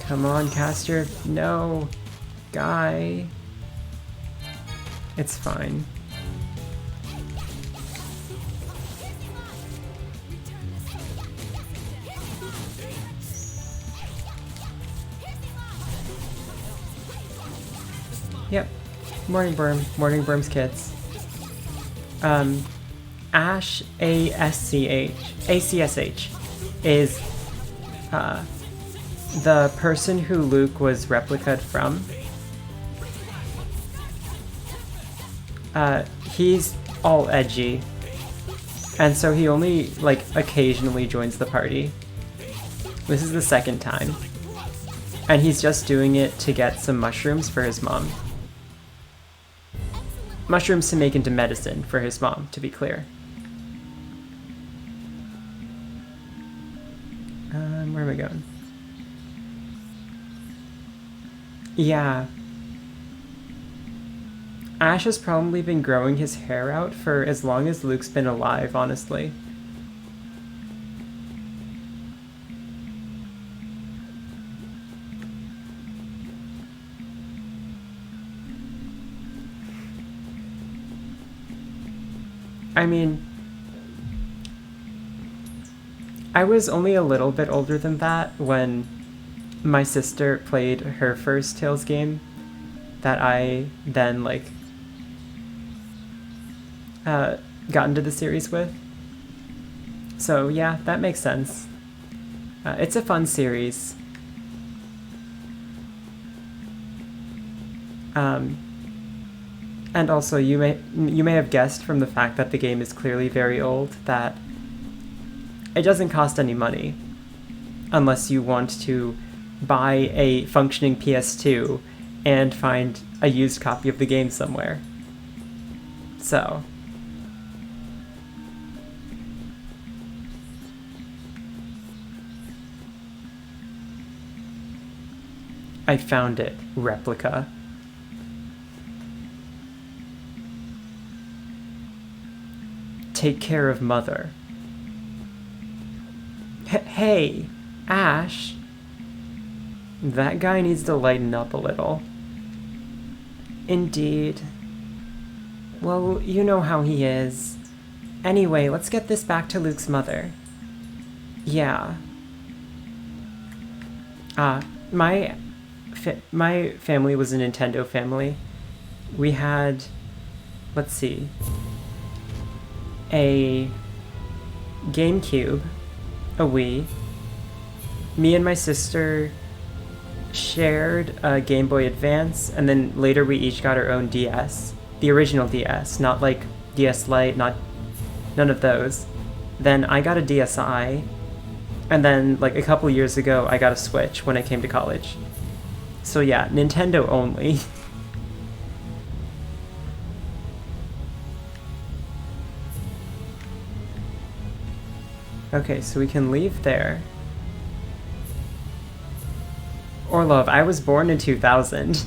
Come on, Caster. No. Guy. It's fine. Yep. Morning Berm's kids. Ash ACSH is the person who Luke was replicated from. He's all edgy, and so he only like occasionally joins the party. This is the second time, and he's just doing it to get some mushrooms for his mom. Mushrooms to make into medicine for his mom, to be clear. Where am I going? Yeah. Ash has probably been growing his hair out for as long as Luke's been alive, honestly. I mean, I was only a little bit older than that when my sister played her first Tales game that I then, like, got into the series with. So yeah, that makes sense. It's a fun series. And also, you may have guessed from the fact that the game is clearly very old that it doesn't cost any money unless you want to buy a functioning PS2 and find a used copy of the game somewhere. So, I found it, replica. Take care of Mother. Hey, Ash. That guy needs to lighten up a little. Indeed. Well, you know how he is. Anyway, let's get this back to Luke's mother. Yeah. My family was a Nintendo family. We had, let's see, a GameCube, a Wii. Me and my sister shared a Game Boy Advance, and then later we each got our own DS. The original DS, not like DS Lite, none of those. Then I got a DSi, and then like a couple years ago I got a Switch when I came to college. So yeah, Nintendo only. Okay, so we can leave there. Orlov, I was born in 2000.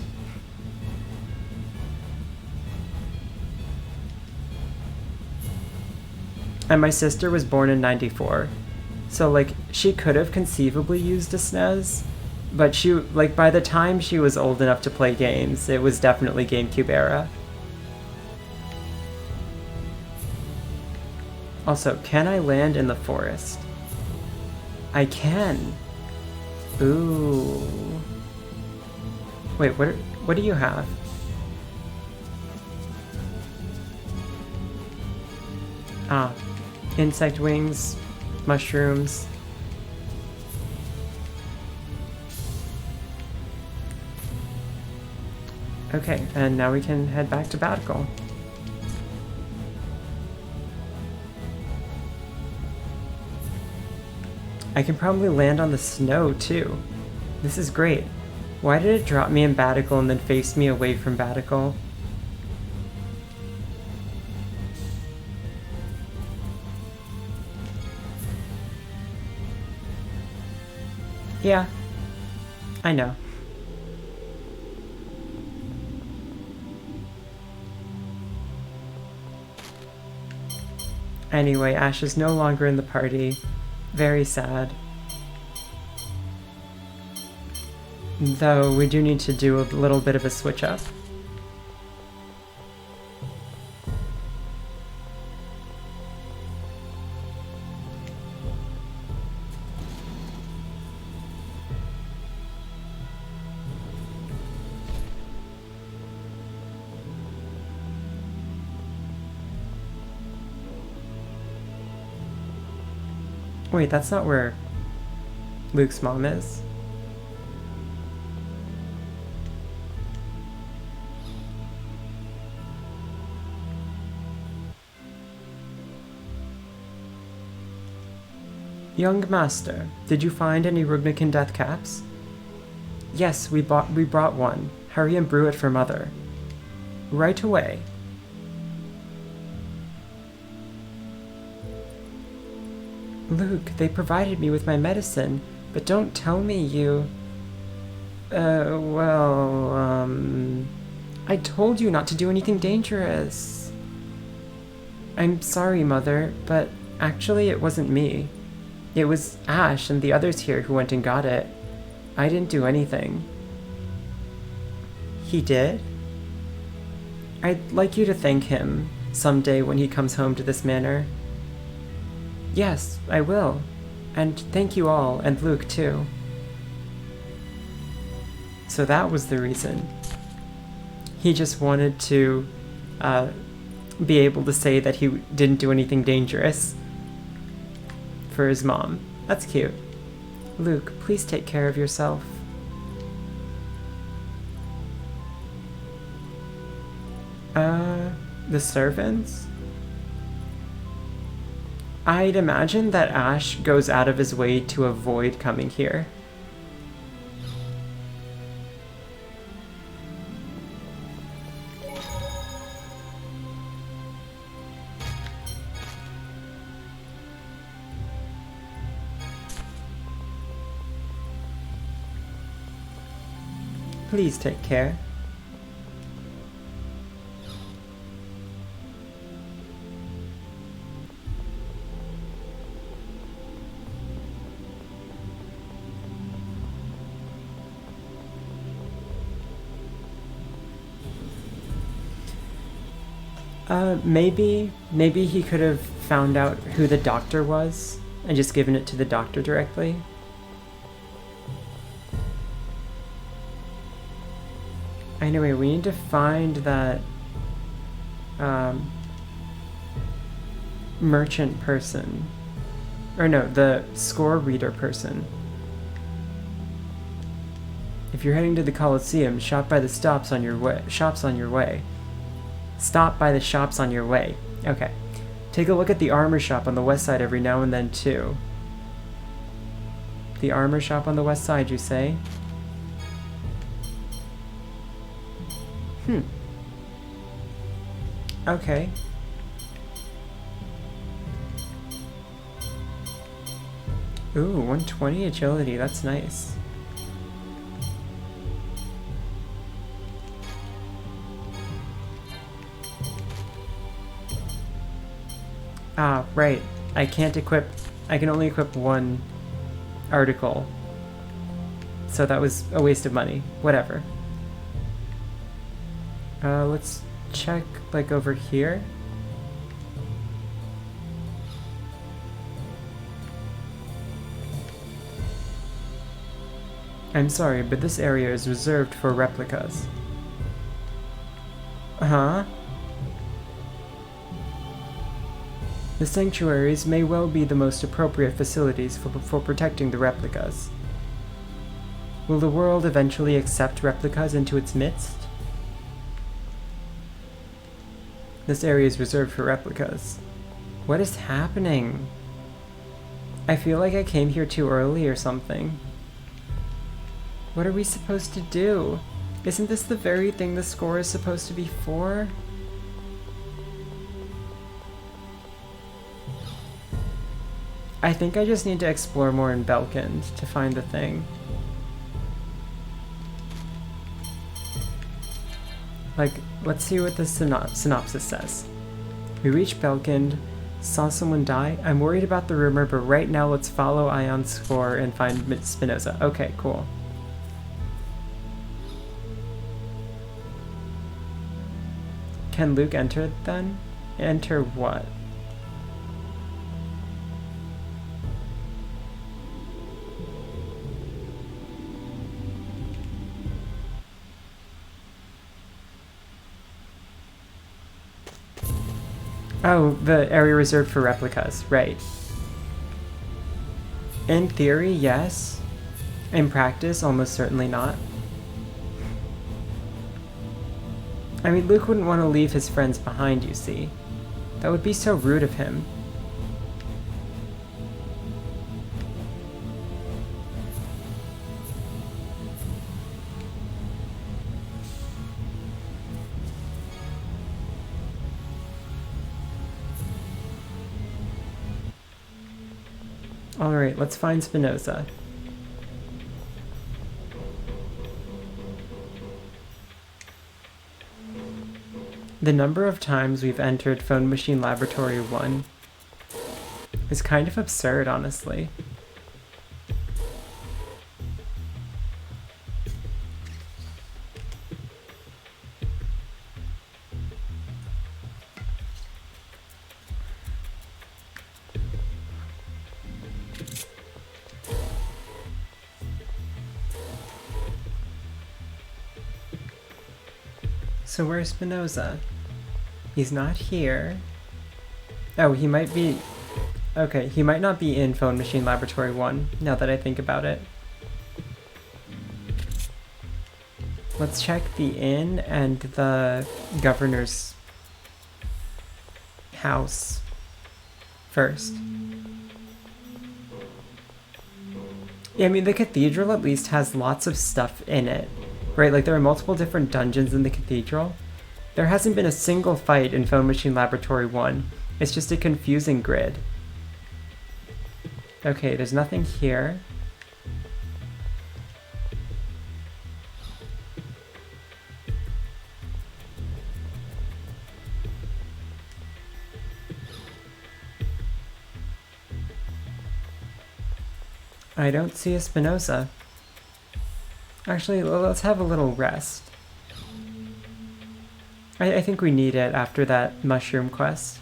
And my sister was born in 94. So, like, she could have conceivably used a SNES, but she, like, by the time she was old enough to play games, it was definitely GameCube era. Also, can I land in the forest? I can. Ooh. Wait, what do you have? Ah, insect wings, mushrooms. Okay, and now we can head back to Batical. I can probably land on the snow, too. This is great. Why did it drop me in Batical and then face me away from Batical? Yeah, I know. Anyway, Ash is no longer in the party. Very sad. Though we do need to do a little bit of a switch up. Wait, that's not where Luke's mom is. Young master, did you find any Rugnican death caps? Yes, we brought one. Hurry and brew it for mother. Right away. Luke, they provided me with my medicine, but don't tell me you... I told you not to do anything dangerous. I'm sorry, Mother, but actually it wasn't me. It was Ash and the others here who went and got it. I didn't do anything. He did? I'd like you to thank him someday when he comes home to this manor. Yes, I will. And thank you all, and Luke too. So that was the reason. He just wanted to be able to say that he didn't do anything dangerous for his mom. That's cute. Luke, please take care of yourself. The servants? I'd imagine that Ash goes out of his way to avoid coming here. Please take care. Maybe he could have found out who the doctor was and just given it to the doctor directly. Anyway, we need to find that merchant person. Or no, the score reader person. If you're heading to the Colosseum, stop by the shops on your way. Stop by the shops on your way. Okay. Take a look at the armor shop on the west side every now and then, too. The armor shop on the west side, you say? Okay. Ooh, 120 agility, that's nice. Ah, right. I can only equip one article. So that was a waste of money. Whatever. Let's check, like, over here. I'm sorry, but this area is reserved for replicas. Huh? The sanctuaries may well be the most appropriate facilities for protecting the replicas. Will the world eventually accept replicas into its midst? This area is reserved for replicas. What is happening? I feel like I came here too early or something. What are we supposed to do? Isn't this the very thing the score is supposed to be for? I think I just need to explore more in Belkend to find the thing. Like, let's see what the synopsis says. We reached Belkend, saw someone die. I'm worried about the rumor, but right now let's follow Ion's score and find Spinoza. Okay, cool. Can Luke enter then? Enter what? Oh, the area reserved for replicas, right. In theory, yes. In practice, almost certainly not. I mean, Luke wouldn't want to leave his friends behind, you see. That would be so rude of him. Alright, let's find Spinoza. The number of times we've entered Phone Machine Laboratory 1 is kind of absurd, honestly. So where's Spinoza? He's not here. Oh, he might be... Okay, he might not be in Phone Machine Laboratory 1, now that I think about it. Let's check the inn and the governor's house first. Yeah, I mean, the cathedral at least has lots of stuff in it. Right, like there are multiple different dungeons in the cathedral. There hasn't been a single fight in Phone Machine Laboratory 1. It's just a confusing grid. Okay, there's nothing here. I don't see a Spinoza. Actually, let's have a little rest. I think we need it after that mushroom quest.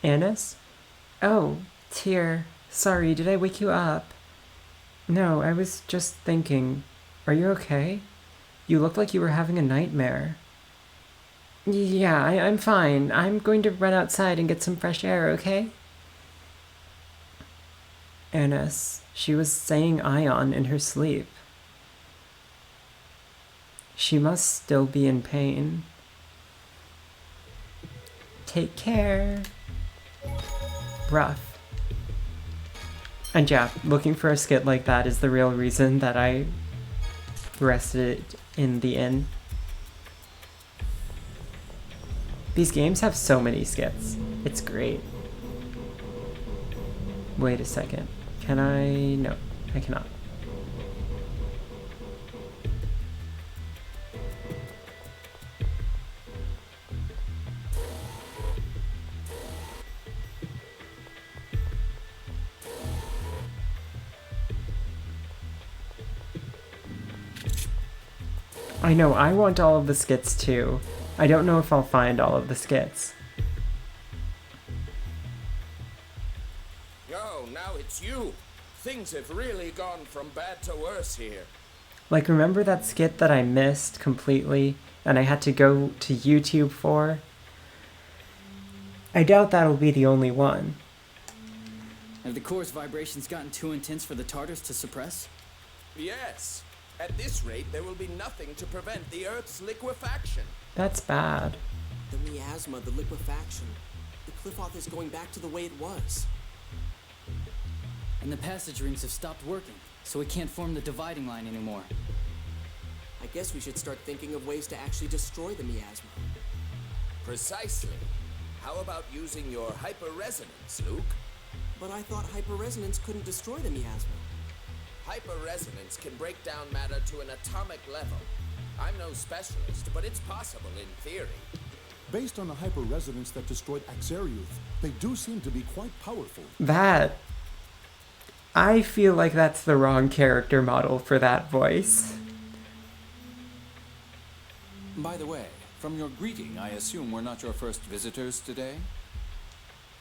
Annis? Oh, Tyr. Sorry, did I wake you up? No, I was just thinking. Are you okay? You looked like you were having a nightmare. Yeah, I'm fine. I'm going to run outside and get some fresh air, okay? Annis, she was saying Ion in her sleep. She must still be in pain. Take care. Rough. And yeah, looking for a skit like that is the real reason that I rested in the inn. These games have so many skits. It's great. Wait a second. Can I? No, I cannot. I know, I want all of the skits too. I don't know if I'll find all of the skits. Oh, now it's you. Things have really gone from bad to worse here. Like, remember that skit that I missed completely and I had to go to YouTube for? I doubt that'll be the only one. Have the core's vibrations gotten too intense for the Tartars to suppress? Yes. At this rate, there will be nothing to prevent the Earth's liquefaction. That's bad. The miasma, the liquefaction. The Qliphoth is going back to the way it was. And the passage rings have stopped working, so we can't form the dividing line anymore. I guess we should start thinking of ways to actually destroy the miasma. Precisely. How about using your hyperresonance, Luke? But I thought hyperresonance couldn't destroy the miasma. Hyperresonance can break down matter to an atomic level. I'm no specialist, but it's possible in theory. Based on the hyperresonance that destroyed Axariuth, they do seem to be quite powerful. I feel like that's the wrong character model for that voice. By the way, from your greeting, I assume we're not your first visitors today?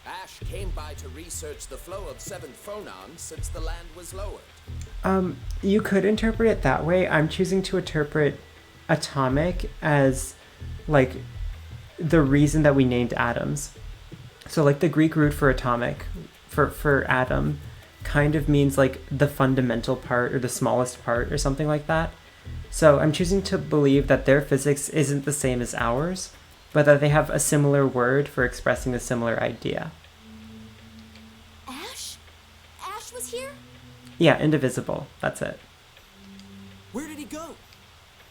Ash came by to research the flow of 7th Phonon since the land was lowered. You could interpret it that way. I'm choosing to interpret atomic as, like, the reason that we named atoms. So, like, the Greek root for atomic, for atom, kind of means, like, the fundamental part or the smallest part or something like that. So I'm choosing to believe that their physics isn't the same as ours, but that they have a similar word for expressing a similar idea. Ash? Ash was here? Yeah, indivisible. That's it. Where did he go?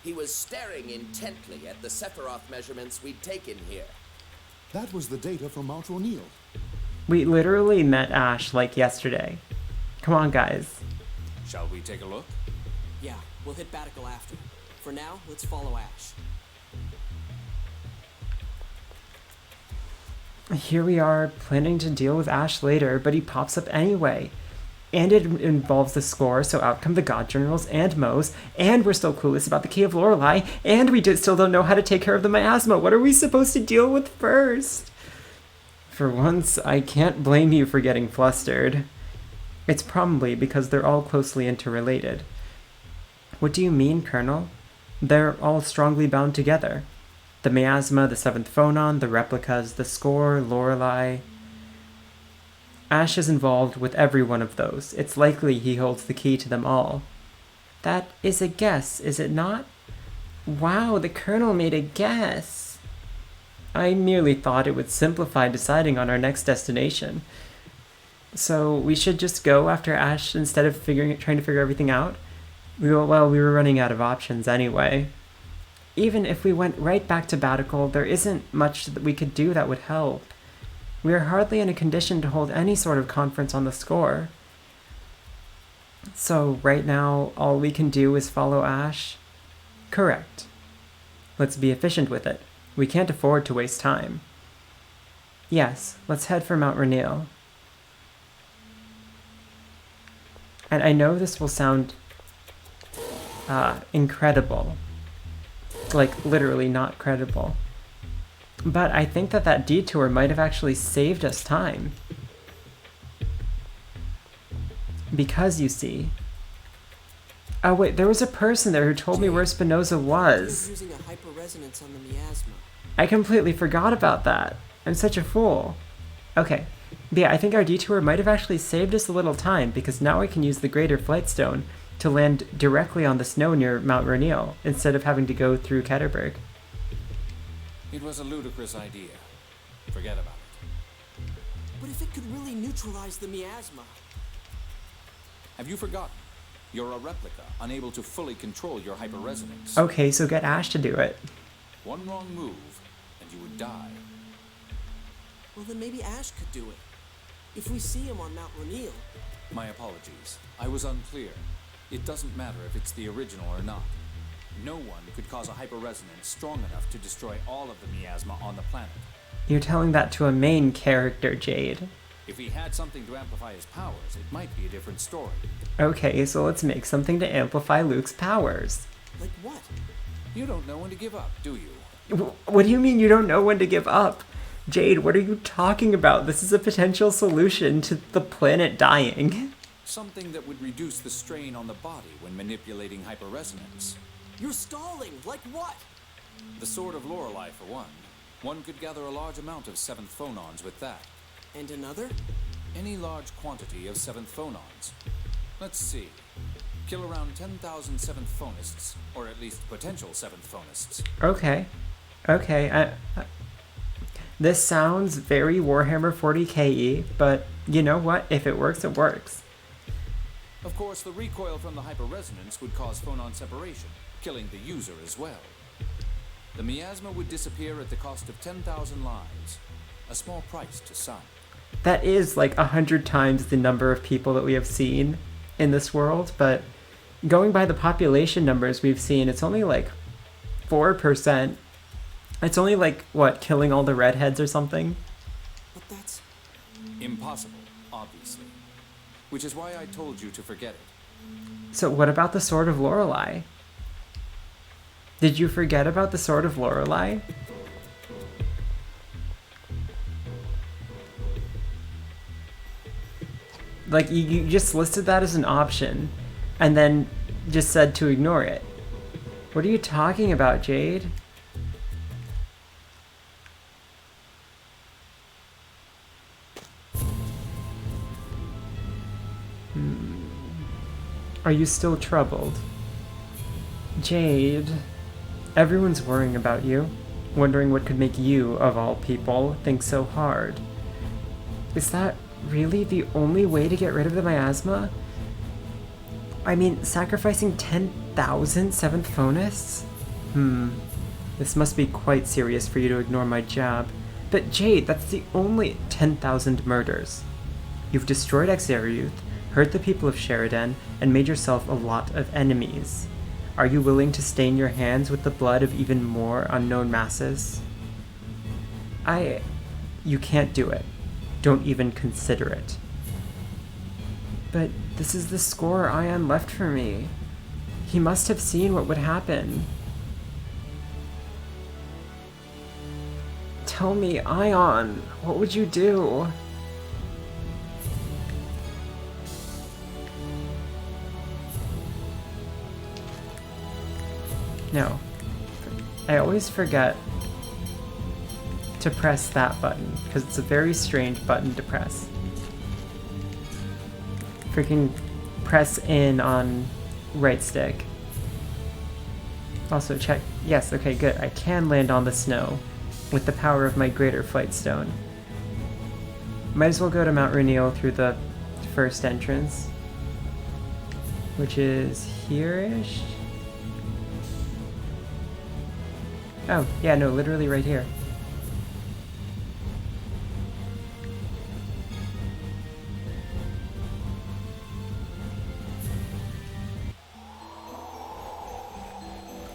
He was staring intently at the Sephiroth measurements we'd taken here. That was the data from Mount O'Neill. We literally met Ash, like, yesterday. Come on, guys. Shall we take a look? Yeah, we'll hit Batical after. For now, let's follow Ash. Here we are, planning to deal with Ash later, but he pops up anyway. And it involves the score, so out come the God Generals and Moes, and we're still clueless about the Key of Lorelei, and we still don't know how to take care of the miasma. What are we supposed to deal with first? For once, I can't blame you for getting flustered. It's probably because they're all closely interrelated. What do you mean, Colonel? They're all strongly bound together. The miasma, the 7th Phonon, the replicas, the score, Lorelei. Ash is involved with every one of those. It's likely he holds the key to them all. That is a guess, is it not? Wow, the Colonel made a guess. I merely thought it would simplify deciding on our next destination. So we should just go after Ash instead of trying to figure everything out? We were running out of options anyway. Even if we went right back to Batical, there isn't much that we could do that would help. We are hardly in a condition to hold any sort of conference on the score. So right now, all we can do is follow Ash? Correct. Let's be efficient with it. We can't afford to waste time. Yes, let's head for Mount Rainiel. And I know this will sound incredible. Like, literally not credible. But I think that that detour might have actually saved us time. Because, you see... Oh wait, there was a person there who told me where Spinoza was. Using a hyperresonance on the miasma. I completely forgot about that. I'm such a fool. Okay. But yeah, I think our detour might have actually saved us a little time, because now I can use the Greater Flight Stone to land directly on the snow near Mount Rainier, instead of having to go through Ketterberg. It was a ludicrous idea. Forget about it. But if it could really neutralize the miasma... Have you forgotten? You're a replica, unable to fully control your hyperresonance. Okay, so get Ash to do it. One wrong move, and you would die. Well, then maybe Ash could do it. If we see him on Mount Rainier. My apologies. I was unclear. It doesn't matter if it's the original or not. No one could cause a hyperresonance strong enough to destroy all of the miasma on the planet. You're telling that to a main character, Jade. If he had something to amplify his powers, it might be a different story. Okay, so let's make something to amplify Luke's powers. Like what? You don't know when to give up, do you? What do you mean you don't know when to give up? Jade, what are you talking about? This is a potential solution to the planet dying. Something that would reduce the strain on the body when manipulating hyperresonance. You're stalling! Like what? The Sword of Lorelei, for one. One could gather a large amount of 7th phonons with that. And another? Any large quantity of 7th phonons. Let's see. Kill around 10,000 7th phonists, or at least potential 7th phonists. Okay. Okay, this sounds very Warhammer 40k-y, but you know what? If it works, it works. Of course, the recoil from the hyperresonance would cause phonon separation, killing the user as well. The miasma would disappear at the cost of 10,000 lives. A small price to some. That is like 100 times the number of people that we have seen in this world, but going by the population numbers we've seen, it's only like 4%. It's only like, what, killing all the redheads or something? But that's... impossible, obviously. Which is why I told you to forget it. So what about the Sword of Lorelei? Did you forget about the Sword of Lorelei? Like, you just listed that as an option, and then just said to ignore it. What are you talking about, Jade? Are you still troubled? Jade, everyone's worrying about you, wondering what could make you, of all people, think so hard. Is that really the only way to get rid of the miasma? I mean, sacrificing 10,000 7th phonists? This must be quite serious for you to ignore my jab. But Jade, that's the only 10,000 murders. You've destroyed Exariuth, hurt the people of Sheridan, and made yourself a lot of enemies. Are you willing to stain your hands with the blood of even more unknown masses? You can't do it. Don't even consider it. But this is the score Ion left for me. He must have seen what would happen. Tell me, Ion, what would you do? No. I always forget to press that button, because it's a very strange button to press. Freaking press in on right stick. Also check, yes, okay, good. I can land on the snow with the power of my Greater Flight Stone. Might as well go to Mount Rainier through the first entrance, which is here-ish? Oh, yeah, no, literally right here.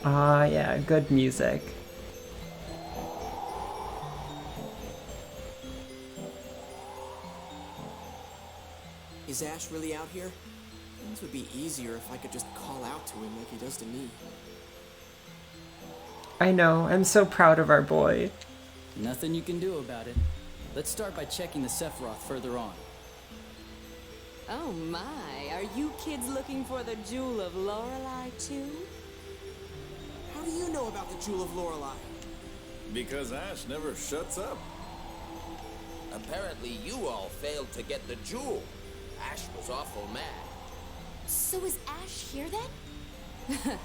Ah, yeah, good music. Is Ash really out here? Things would be easier if I could just call out to him like he does to me. I know, I'm so proud of our boy. Nothing you can do about it. Let's start by checking the Sephiroth further on. Oh my, are you kids looking for the Jewel of Lorelei too? How do you know about the Jewel of Lorelei? Because Ash never shuts up. Apparently you all failed to get the jewel. Ash was awful mad. So is Ash here then?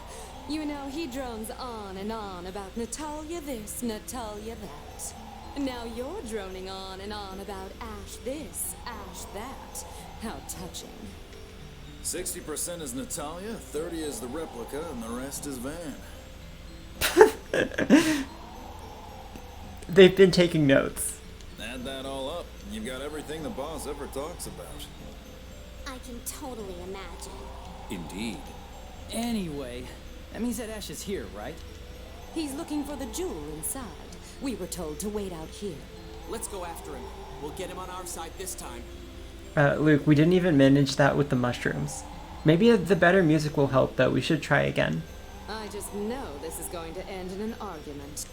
You know, he drones on and on about Natalia this, Natalia that. Now you're droning on and on about Ash this, Ash that. How touching. 60% is Natalia, 30 is the replica, and the rest is Van. They've been taking notes. Add that all up, and you've got everything the boss ever talks about. I can totally imagine. Indeed. Anyway, that means that Ash is here, right? He's looking for the jewel inside. We were told to wait out here. Let's go after him. We'll get him on our side this time. Luke, we didn't even manage that with the mushrooms. Maybe the better music will help, though. We should try again. I just know this is going to end in an argument.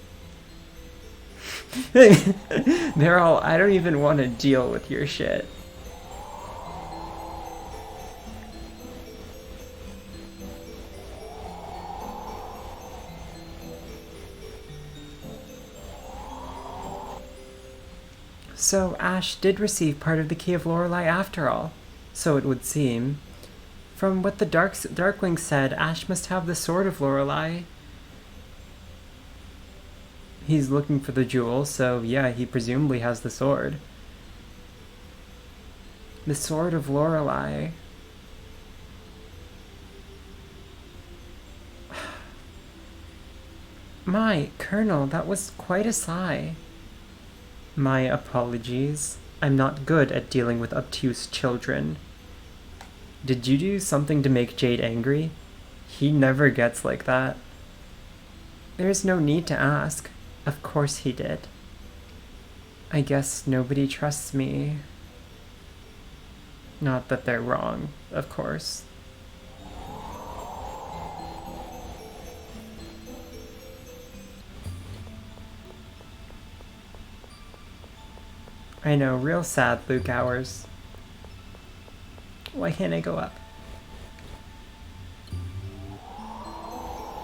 They're all, I don't even want to deal with your shit. So Ash did receive part of the Key of Lorelei after all, so it would seem. From what the Darkling said, Ash must have the Sword of Lorelei. He's looking for the jewel, so yeah, he presumably has the sword. The Sword of Lorelei. My, Colonel, that was quite a sigh. My apologies. I'm not good at dealing with obtuse children. Did you do something to make Jade angry? He never gets like that. There's no need to ask. Of course he did. I guess nobody trusts me. Not that they're wrong, of course. I know, real sad, Luke Hours. Why can't I go up?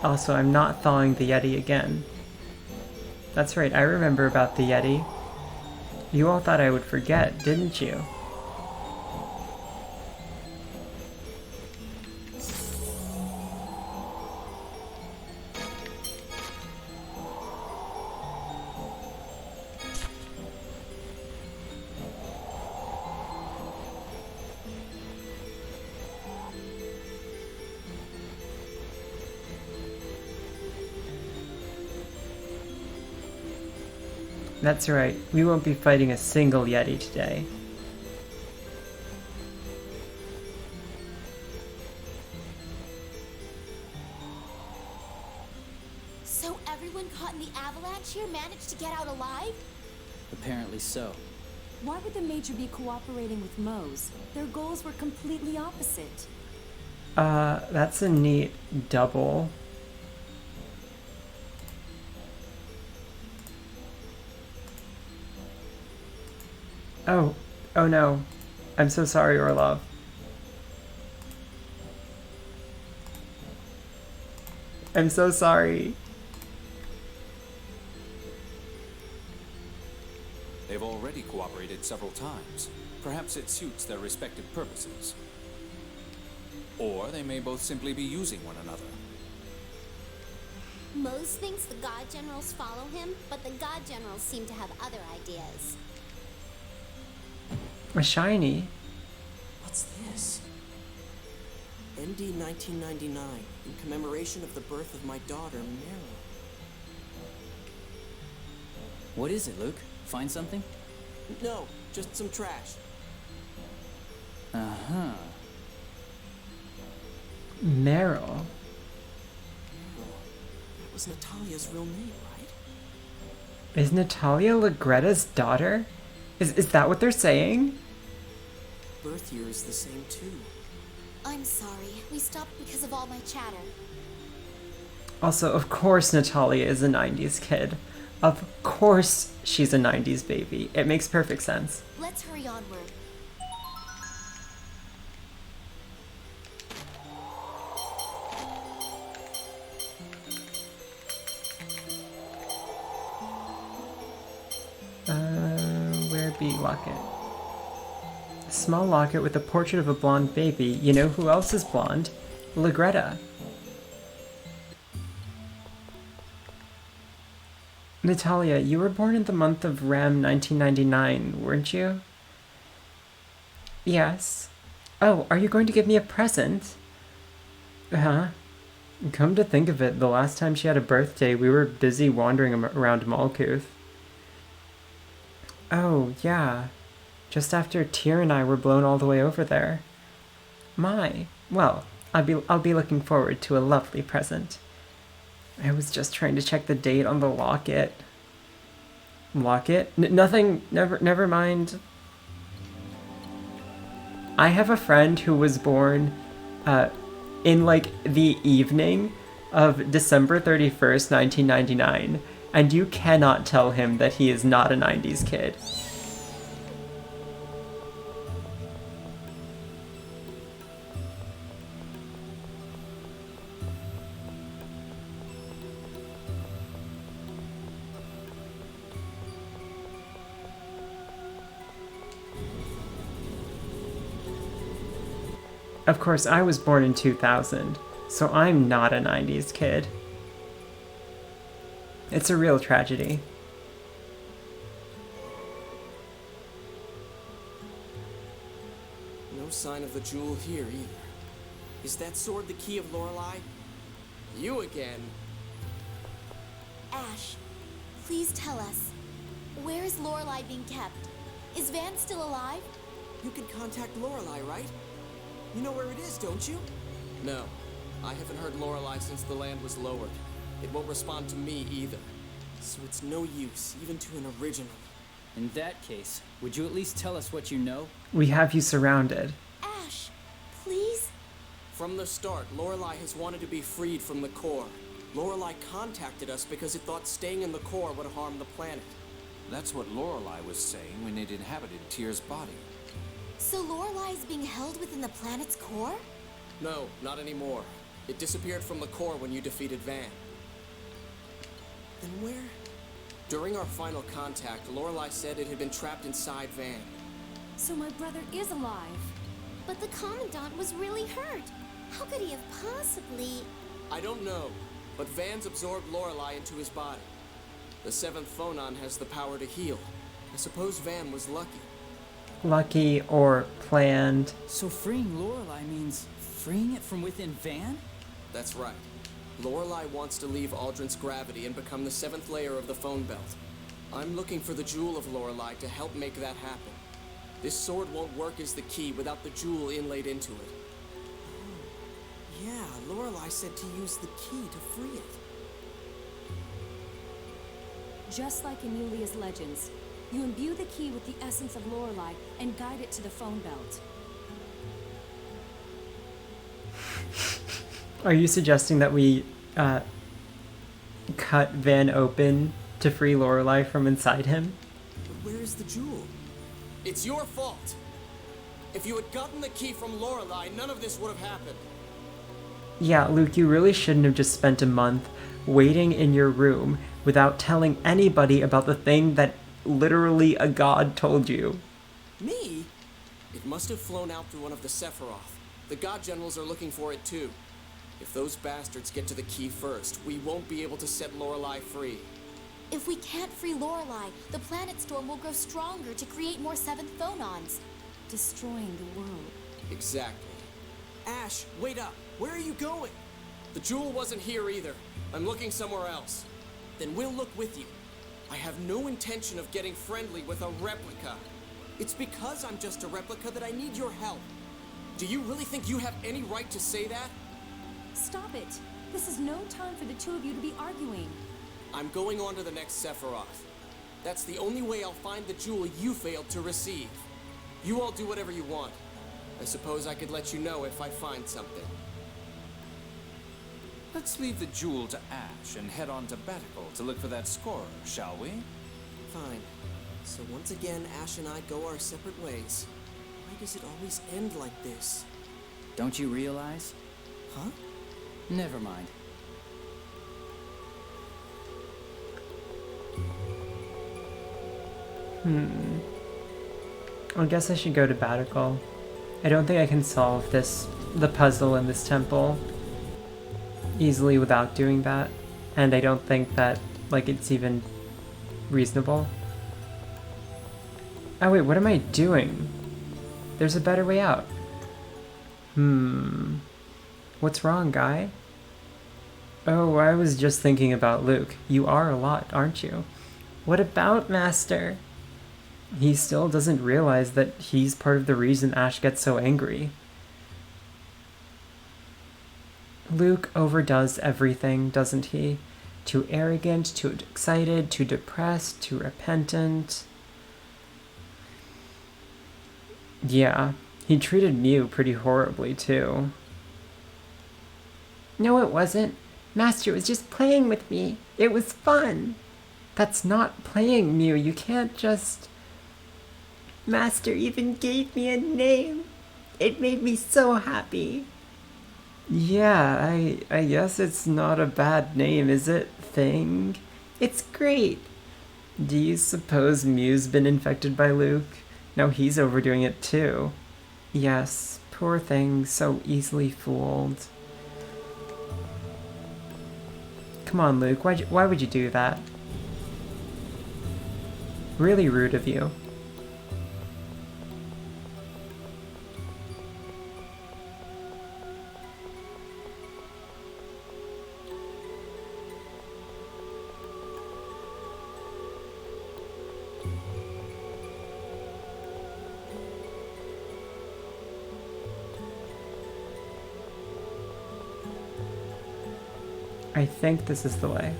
Also, I'm not thawing the Yeti again. That's right, I remember about the Yeti. You all thought I would forget, didn't you? That's right, we won't be fighting a single Yeti today. So everyone caught in the avalanche here managed to get out alive? Apparently so. Why would the Major be cooperating with Mose? Their goals were completely opposite. That's a neat double. Oh no. I'm so sorry, Orlov. I'm so sorry. They've already cooperated several times. Perhaps it suits their respective purposes. Or they may both simply be using one another. Mose thinks the God Generals follow him, but the God Generals seem to have other ideas. A shiny. What's this? MD 1999, in commemoration of the birth of my daughter, Meryl. What is it, Luke? Find something? No, just some trash. Uh-huh. Meryl. That was Natalia's real name, right? Is Natalia Legretta's daughter? Is that what they're saying? Birth year is the same too. I'm sorry. We stopped because of all my chatter. Also, of course Natalia is a 90s kid. Of course she's a 90s baby. It makes perfect sense. Let's hurry onward. Where be locket? A small locket with a portrait of a blonde baby. You know who else is blonde? Lagretta. Natalia, you were born in the month of Ram 1999, weren't you? Yes. Oh, are you going to give me a present? Huh? Come to think of it, the last time she had a birthday, we were busy wandering around Malkuth. Oh, yeah. Just after Tyr and I were blown all the way over there. My. Well, I'll be looking forward to a lovely present. I was just trying to check the date on the locket. Locket? Nothing, never mind. I have a friend who was born in like the evening of December 31st, 1999, and you cannot tell him that he is not a 90s kid. Of course, I was born in 2000, so I'm not a 90s kid. It's a real tragedy. No sign of the jewel here either. Is that sword the key of Lorelei? You again? Ash, please tell us. Where is Lorelei being kept? Is Van still alive? You can contact Lorelei, right? You know where it is, don't you? No. I haven't heard Lorelei since the land was lowered. It won't respond to me either. So it's no use, even to an original. In that case, would you at least tell us what you know? We have you surrounded. Ash, please? From the start, Lorelei has wanted to be freed from the core. Lorelei contacted us because it thought staying in the core would harm the planet. That's what Lorelei was saying when it inhabited Tyr's body. So Lorelei is being held within the planet's core? No, not anymore. It disappeared from the core when you defeated Van. Then where? During our final contact, Lorelei said it had been trapped inside Van. So my brother is alive. But the Commandant was really hurt. How could he have possibly... I don't know, but Van's absorbed Lorelei into his body. The seventh phonon has the power to heal. I suppose Van was lucky. Lucky or planned. So freeing Lorelei means freeing it from within Van? That's right. Lorelei wants to leave Aldrin's gravity and become the seventh layer of the phone belt. I'm looking for the jewel of Lorelei to help make that happen. This sword won't work as the key without the jewel inlaid into it. Oh, yeah, Lorelei said to use the key to free it. Just like in Yulia's legends, you imbue the key with the essence of Lorelei and guide it to the phone belt. Are you suggesting that we cut Van open to free Lorelei from inside him? But where is the jewel? It's your fault. If you had gotten the key from Lorelei, none of this would have happened. Yeah, Luke, you really shouldn't have just spent a month waiting in your room without telling anybody about the thing that literally a god told you. Me? It must have flown out through one of the Sephiroth. The god generals are looking for it too. If those bastards get to the key first, we won't be able to set Lorelei free. If we can't free Lorelei, the planet storm will grow stronger to create more seventh phonons, destroying the world. Exactly. Ash, wait up! Where are you going? The jewel wasn't here either. I'm looking somewhere else. Then we'll look with you. I have no intention of getting friendly with a replica. It's because I'm just a replica that I need your help. Do you really think you have any right to say that? Stop it. This is no time for the two of you to be arguing. I'm going on to the next Sephiroth. That's the only way I'll find the jewel you failed to receive. You all do whatever you want. I suppose I could let you know if I find something. Let's leave the jewel to Ash and head on to Batical to look for that scorer, shall we? Fine. So once again, Ash and I go our separate ways. Why does it always end like this? Don't you realize? Huh? Never mind. I guess I should go to Batical. I don't think I can solve the puzzle in this temple easily without doing that. And I don't think that, like, it's even reasonable. Oh wait, what am I doing? There's a better way out. What's wrong, guy? Oh, I was just thinking about Luke. You are a lot, aren't you? What about Master? He still doesn't realize that he's part of the reason Ash gets so angry. Luke overdoes everything, doesn't he? Too arrogant, too excited, too depressed, too repentant. Yeah, he treated Mew pretty horribly, too. No, it wasn't. Master was just playing with me. It was fun. That's not playing, Mew. You can't just... Master even gave me a name. It made me so happy. Yeah, I guess it's not a bad name, is it, Thing? It's great. Do you suppose Mew's been infected by Luke? Now he's overdoing it too. Yes, poor Thing, so easily fooled. Come on, Luke, why would you do that? Really rude of you. I think this is the way.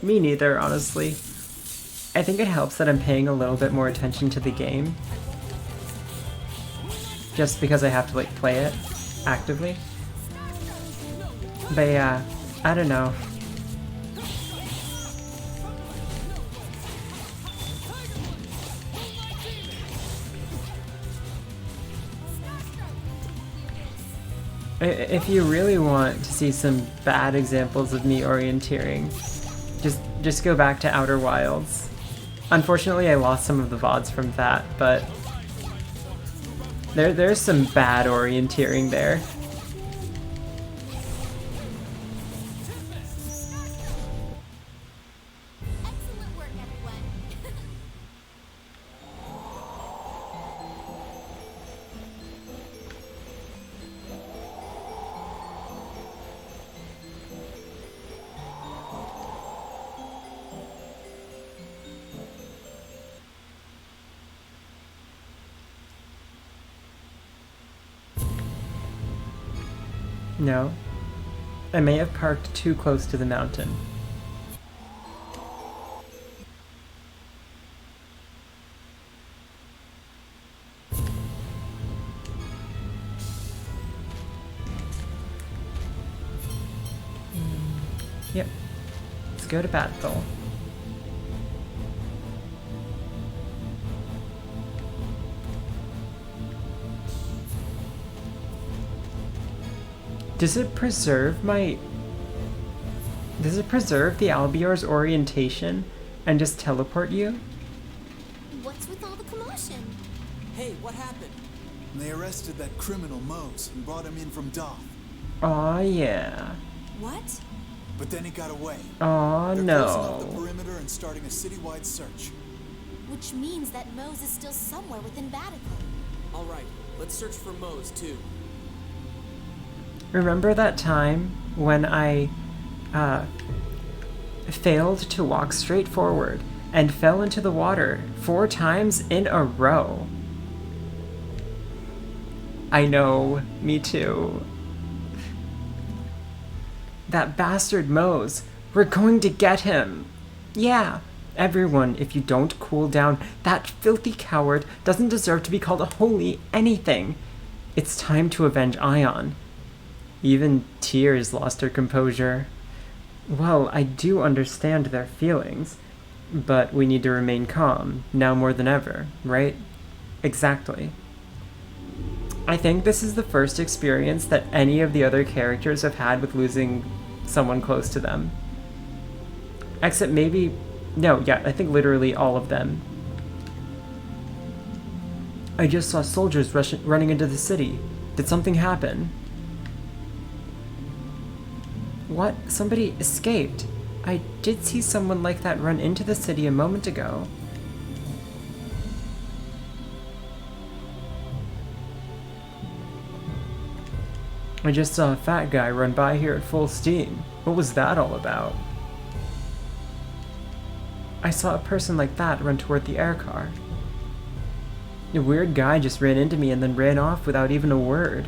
Me neither, honestly. I think it helps that I'm paying a little bit more attention to the game. Just because I have to, like, play it actively. But yeah, I don't know. If you really want to see some bad examples of me orienteering, just go back to Outer Wilds. Unfortunately, I lost some of the VODs from that, but there's some bad orienteering there. Excellent work, everyone. No. I may have parked too close to the mountain. Yep. Let's go to Batical. Does it preserve the Albior's orientation and just teleport you? What's with all the commotion? Hey, what happened? They arrested that criminal Mose and brought him in from Doth. Aw, yeah. What? But then he got away. Aw, They're no. closing up the perimeter and starting a citywide search. Which means that Mose is still somewhere within Batical. All right, let's search for Mose too. Remember that time when I failed to walk straight forward and fell into the water 4 times in a row. I know, me too. That bastard Mose. We're going to get him. Yeah, everyone, if you don't cool down, that filthy coward doesn't deserve to be called a holy anything. It's time to avenge Ion. Even Tears lost her composure. Well, I do understand their feelings, but we need to remain calm, now more than ever, right? Exactly. I think this is the first experience that any of the other characters have had with losing someone close to them. Except maybe... No, yeah, I think literally all of them. I just saw soldiers running into the city. Did something happen? What? Somebody escaped. I did see someone like that run into the city a moment ago. I just saw a fat guy run by here at full steam. What was that all about? I saw a person like that run toward the air car. A weird guy just ran into me and then ran off without even a word.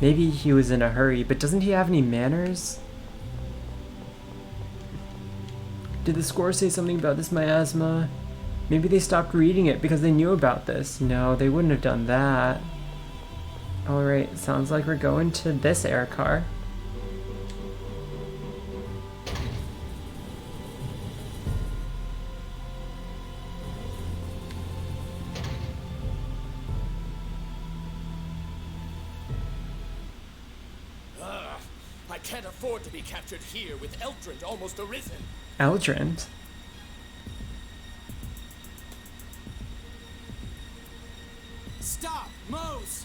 Maybe he was in a hurry, but doesn't he have any manners? Did the score say something about this miasma? Maybe they stopped reading it because they knew about this. No, they wouldn't have done that. Alright, sounds like we're going to this air car. I can't afford to be captured here with Eldrand almost arisen. Eldrand? Stop, Mose!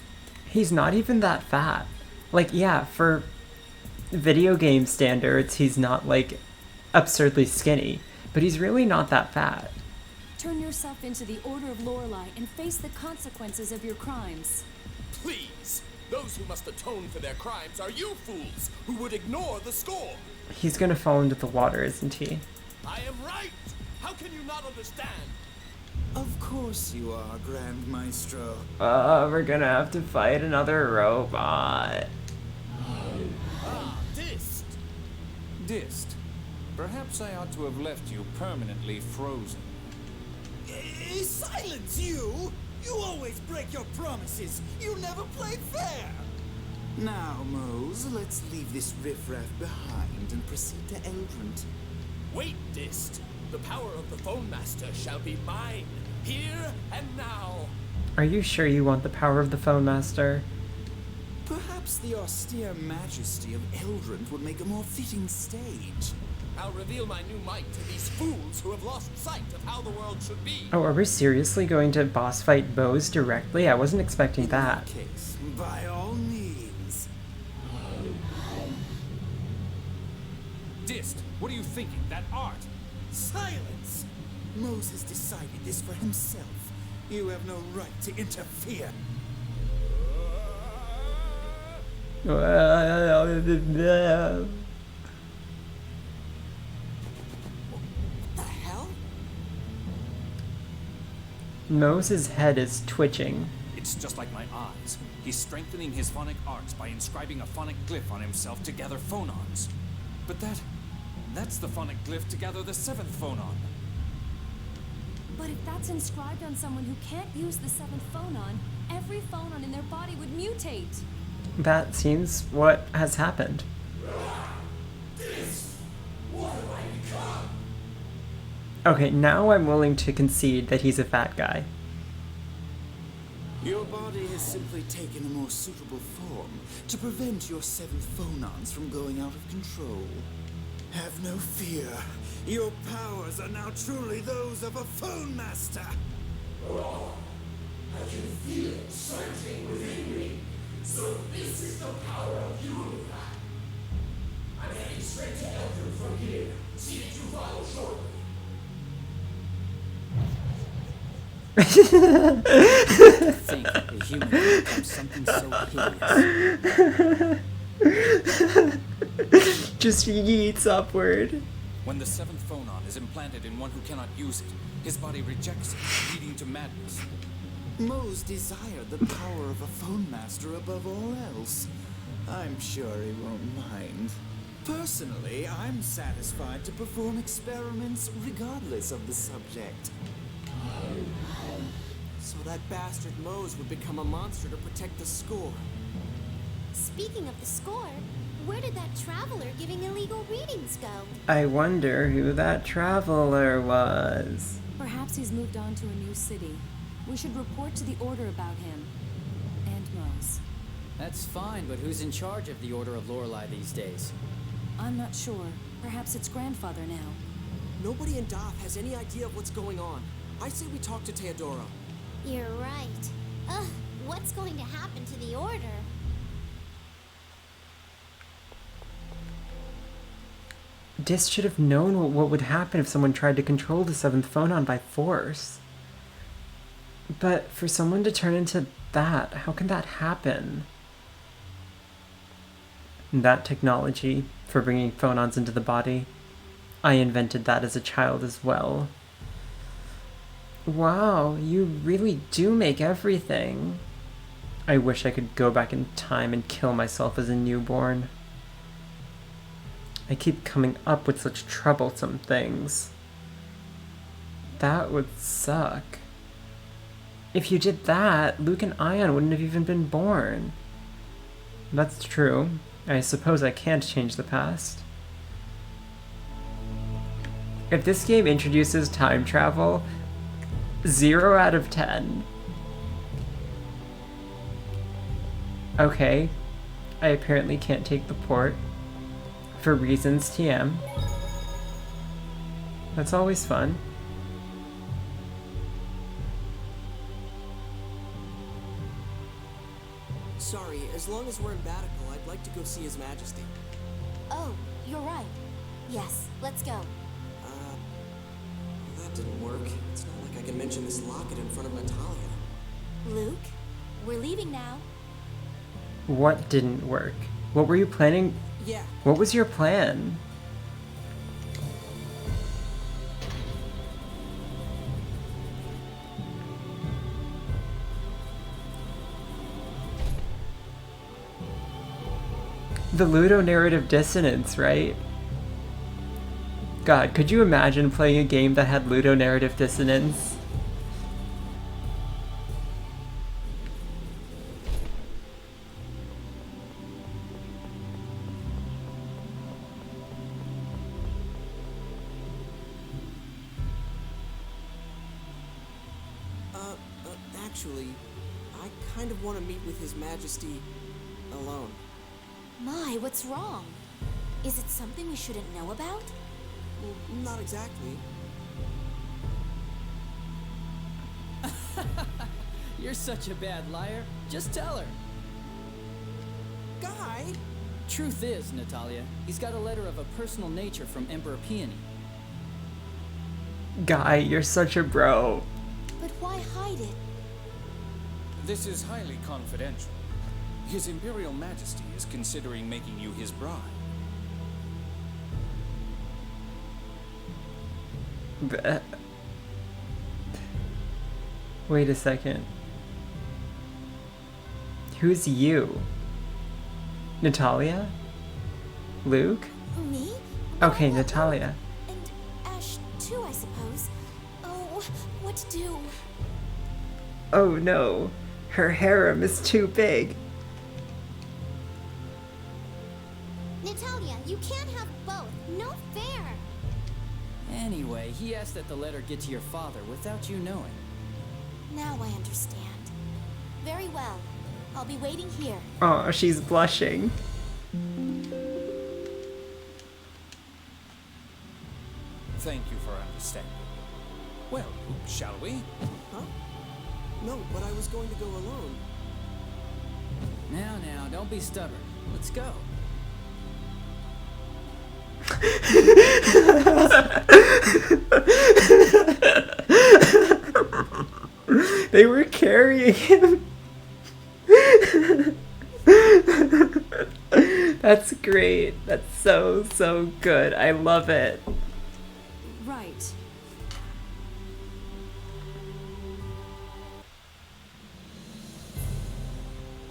He's not even that fat. Like, yeah, for video game standards, he's not, like, absurdly skinny. But he's really not that fat. Turn yourself into the Order of Lorelei and face the consequences of your crimes. Please! Those who must atone for their crimes are you fools who would ignore the score! He's gonna fall into the water, isn't he? I am right! How can you not understand? Of course you are, Grand Maestro. We're gonna have to fight another robot. Dist! Dist, perhaps I ought to have left you permanently frozen. Silence, you! You always break your promises. You never play fair. Now, Mose, let's leave this riffraff behind and proceed to Eldrand. Wait, Dist! The power of the Phone Master shall be mine, here and now! Are you sure you want the power of the Phone Master? Perhaps the austere majesty of Eldrand would make a more fitting stage. I'll reveal my new might to these fools who have lost sight of how the world should be. Oh, are we seriously going to boss fight Bose directly? I wasn't expecting that. In that case, by all means. Dist, what are you thinking? That art? Silence! Mose has decided this for himself. You have no right to interfere. Mose's head is twitching. It's just like my eyes. He's strengthening his phonic arts by inscribing a phonic glyph on himself to gather phonons. But that's the phonic glyph to gather the 7th phonon. But if that's inscribed on someone who can't use the 7th phonon, every phonon in their body would mutate. That seems what has happened. Okay, now I'm willing to concede that he's a fat guy. Your body has simply taken a more suitable form to prevent your 7th phonons from going out of control. Have no fear. Your powers are now truly those of a Phone Master. I can feel it surging within me. So this is the power of Unify. I'm heading straight to Eldrand from here. See that you follow shortly. Think a human becomes something so hideous. just yeets upward. When the seventh phonon is implanted in one who cannot use it, his body rejects it, leading to madness. Moe's desired the power of a phone master above all else. I'm sure he won't mind. Personally, I'm satisfied to perform experiments regardless of the subject. So that bastard Mose would become a monster to protect the score. Speaking of the score, where did that traveler giving illegal readings go? I wonder who that traveler was. Perhaps he's moved on to a new city. We should report to the Order about him. And Mose. That's fine, but who's in charge of the Order of Lorelei these days? I'm not sure. Perhaps it's grandfather now. Nobody in Doth has any idea of what's going on. I say we talk to Teodoro. You're right. Ugh, what's going to happen to the Order? Dis should have known what would happen if someone tried to control the seventh phonon by force. But for someone to turn into that, how can that happen? That technology for bringing phonons into the body, I invented that as a child as well. Wow, you really do make everything. I wish I could go back in time and kill myself as a newborn. I keep coming up with such troublesome things. That would suck. If you did that, Luke and Ion wouldn't have even been born. That's true. I suppose I can't change the past. If this game introduces time travel, 0 out of 10. Okay, I apparently can't take the port. For reasons TM. That's always fun. Sorry, as long as we're in Batical, I'd like to go see His Majesty. Oh, you're right. Yes, let's go. That didn't work. It's not like I can mention this locket in front of Natalia. Luke, we're leaving now. What didn't work? What were you planning? Yeah. What was your plan? The ludonarrative dissonance, right? God, could you imagine playing a game that had ludonarrative dissonance? Actually, I kind of want to meet with His Majesty alone. My, what's wrong? Is it something we shouldn't know about? Well, not exactly. You're such a bad liar. Just tell her. Guy! Truth is, Natalia, he's got a letter of a personal nature from Emperor Peony. Guy, you're such a bro. But why hide it? This is highly confidential. His Imperial Majesty is considering making you his bride. Wait a second. Who's you? Natalia? Luke? Me? Okay, Natalia. And Ash, too, I suppose. Oh, what to do? Oh no, her harem is too big. Natalia, you can't have both. No fair. Anyway, he asked that the letter get to your father without you knowing. Now I understand. Very well. I'll be waiting here. Oh, she's blushing. Thank you for understanding. Well, shall we? Huh? No, but I was going to go alone. Now, don't be stubborn. Let's go. They were carrying him. That's great. That's so, so good. I love it. Right.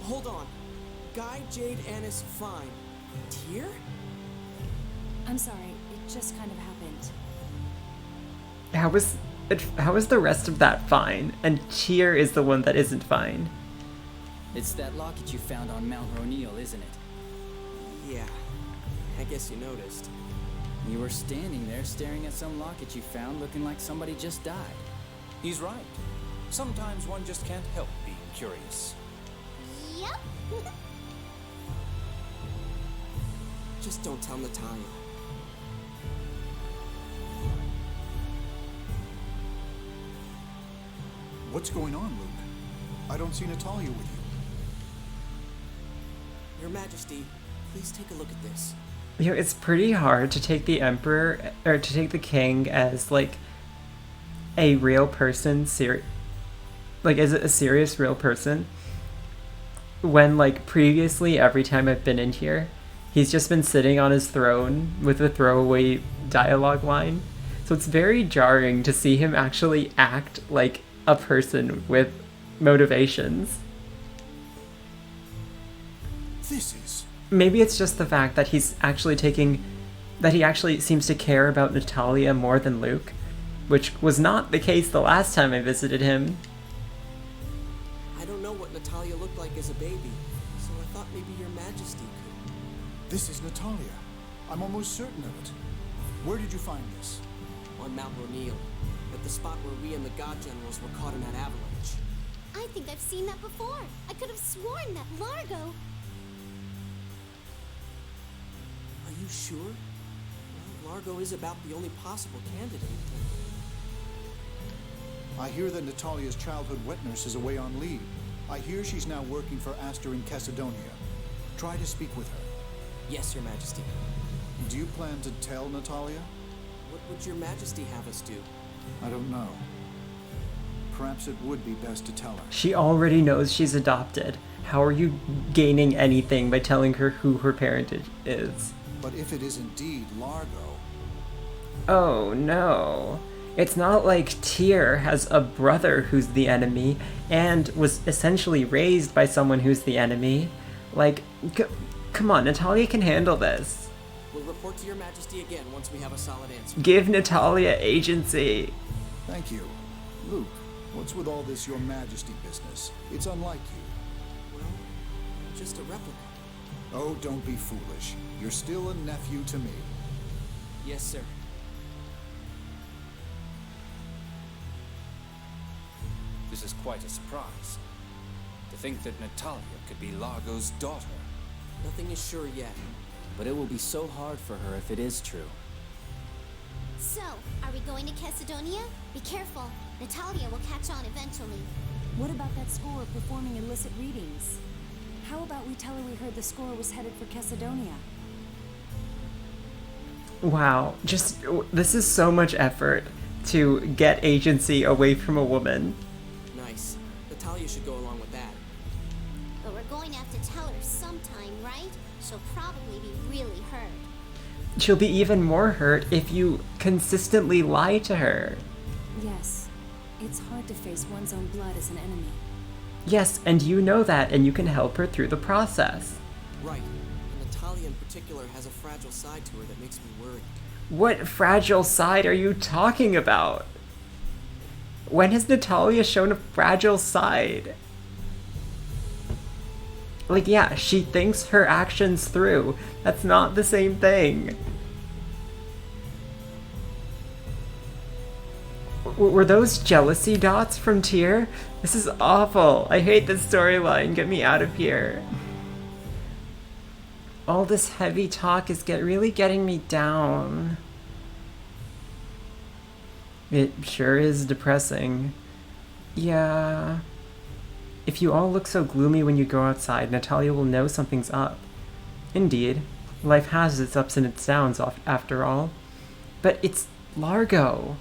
Hold on. Guy, Jade, Annis, fine. Tyr? I'm sorry, it just kind of happened. How is the rest of that fine? And Tyr is the one that isn't fine. It's that locket you found on Mount Ronil, isn't it? Yeah. I guess you noticed. You were standing there staring at some locket you found looking like somebody just died. He's right. Sometimes one just can't help being curious. Yep. Just don't tell Natalia. What's going on, Luke? I don't see Natalia with you. Your Majesty, please take a look at this. You know, it's pretty hard to take the Emperor, or to take the King as, like, a real person, like, as a serious real person, when, like, previously, every time I've been in here, he's just been sitting on his throne with a throwaway dialogue line. So it's very jarring to see him actually act like a person with motivations. This is... Maybe it's just the fact that he actually seems to care about Natalia more than Luke, which was not the case the last time I visited him. I don't know what Natalia looked like as a baby, so I thought maybe Your Majesty could. This is Natalia. I'm almost certain of it. Where did you find this? On Mount Ronil, at the spot where we and the God Generals were caught in that avalanche. I think I've seen that before. I could have sworn that Largo... Are you sure? Well, Largo is about the only possible candidate. I hear that Natalia's childhood wet nurse is away on leave. I hear she's now working for Aster in Cassidonia. Try to speak with her. Yes, Your Majesty. Do you plan to tell Natalia? What would Your Majesty have us do? I don't know. Perhaps it would be best to tell her. She already knows she's adopted. How are you gaining anything by telling her who her parentage is? But if it is indeed Largo... Oh no. It's not like Tyr has a brother who's the enemy and was essentially raised by someone who's the enemy. Like, come on, Natalia can handle this. We'll report to Your Majesty again once we have a solid answer. Give Natalia agency. Thank you. Luke, what's with all this Your Majesty business? It's unlike you. Well, just a replica. Oh, don't be foolish. You're still a nephew to me. Yes, sir. This is quite a surprise. To think that Natalia could be Largo's daughter. Nothing is sure yet. But it will be so hard for her if it is true. So, are we going to Cassidonia? Be careful. Natalia will catch on eventually. What about that score performing illicit readings? How about we tell her we heard the score was headed for Cassidonia? Wow, this is so much effort to get agency away from a woman. Nice. Natalia should go along with that. But we're going to have to tell her sometime, right? She'll probably be really hurt. She'll be even more hurt if you consistently lie to her. Yes. It's hard to face one's own blood as an enemy. Yes, and you know that, and you can help her through the process. Right. And Natalia in particular has a fragile side to her that makes me worried. What fragile side are you talking about? When has Natalia shown a fragile side? Like, yeah, she thinks her actions through. That's not the same thing. Were those jealousy dots from Tyr? This is awful. I hate this storyline. Get me out of here. All this heavy talk is really getting me down. It sure is depressing. Yeah. If you all look so gloomy when you go outside, Natalia will know something's up. Indeed. Life has its ups and its downs after all. But it's Largo.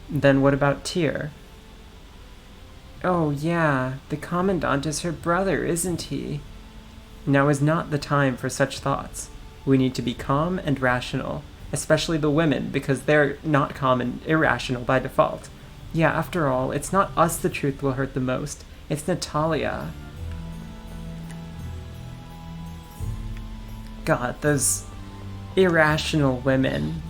Then what about Tyr? Oh yeah, the Commandant is her brother, isn't he? Now is not the time for such thoughts. We need to be calm and rational, especially the women, because they're not calm and irrational by default. Yeah, after all, it's not us the truth will hurt the most. It's Natalia. God, those irrational women.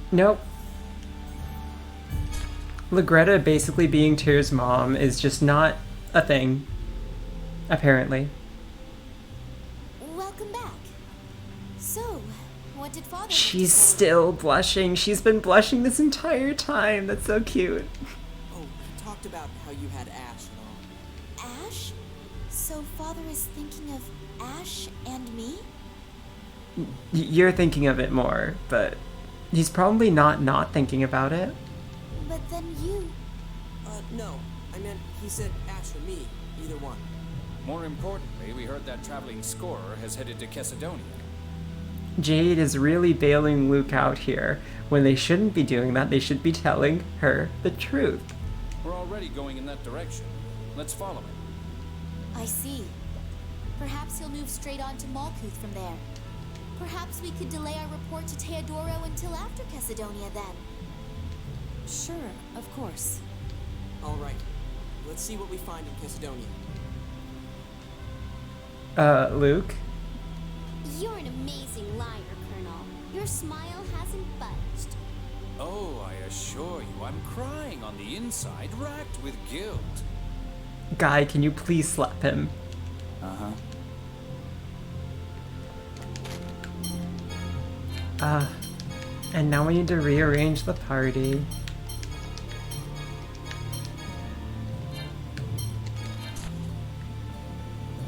Nope. Legretta basically being Tyr's mom is just not a thing. Apparently. Welcome back. So, what did Father... She's still blushing. She's been blushing this entire time. That's so cute. Oh, we talked about how you had Ash and all. Ash? So Father is thinking of Ash and me? You're thinking of it more, but he's probably not thinking about it. But then you... No. I meant he said Ash or me. Either one. More importantly, we heard that traveling scorer has headed to Kesidonia. Jade is really bailing Luke out here. When they shouldn't be doing that, they should be telling her the truth. We're already going in that direction. Let's follow him. I see. Perhaps he'll move straight on to Malkuth from there. Perhaps we could delay our report to Teodoro until after Kesidonia then. Sure, of course. Alright. Let's see what we find in Kesidonia. Luke? You're an amazing liar, Colonel. Your smile hasn't budged. Oh, I assure you, I'm crying on the inside, racked with guilt. Guy, can you please slap him? Uh-huh. And now we need to rearrange the party.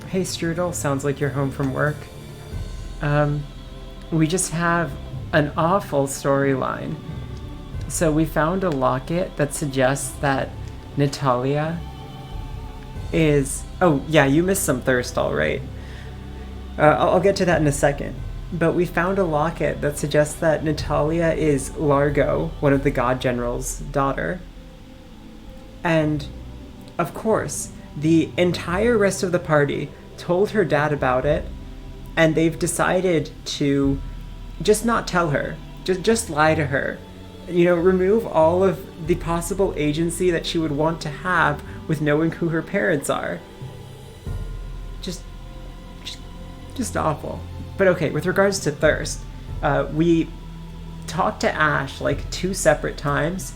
Hey Strudel, sounds like you're home from work. We just have an awful storyline. So we found a locket that suggests that Natalia is... Oh, yeah, you missed some Thurstall, right? I'll get to that in a second. But we found a locket that suggests that Natalia is Largo, one of the God General's daughter. And, of course, the entire rest of the party told her dad about it, and they've decided to just not tell her. Just lie to her. You know, remove all of the possible agency that she would want to have with knowing who her parents are. Just awful. But okay, with regards to thirst, we talked to Ash like 2 separate times.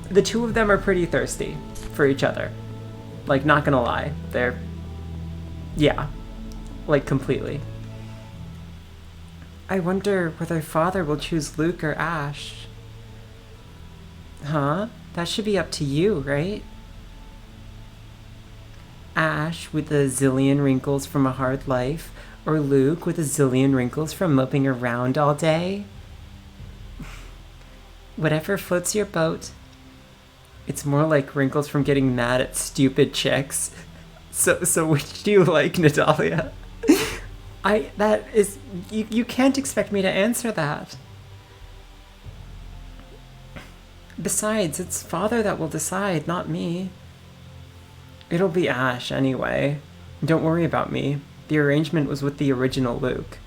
The 2 of them are pretty thirsty for each other. Like, not gonna lie. They're... yeah. Like, completely. I wonder whether Father will choose Luke or Ash. Huh? That should be up to you, right? Ash with a zillion wrinkles from a hard life, or Luke with a zillion wrinkles from moping around all day? Whatever floats your boat. It's more like wrinkles from getting mad at stupid chicks. So which do you like, Natalia? You can't expect me to answer that. Besides, it's Father that will decide, not me. It'll be Ash, anyway. Don't worry about me. The arrangement was with the original Luke.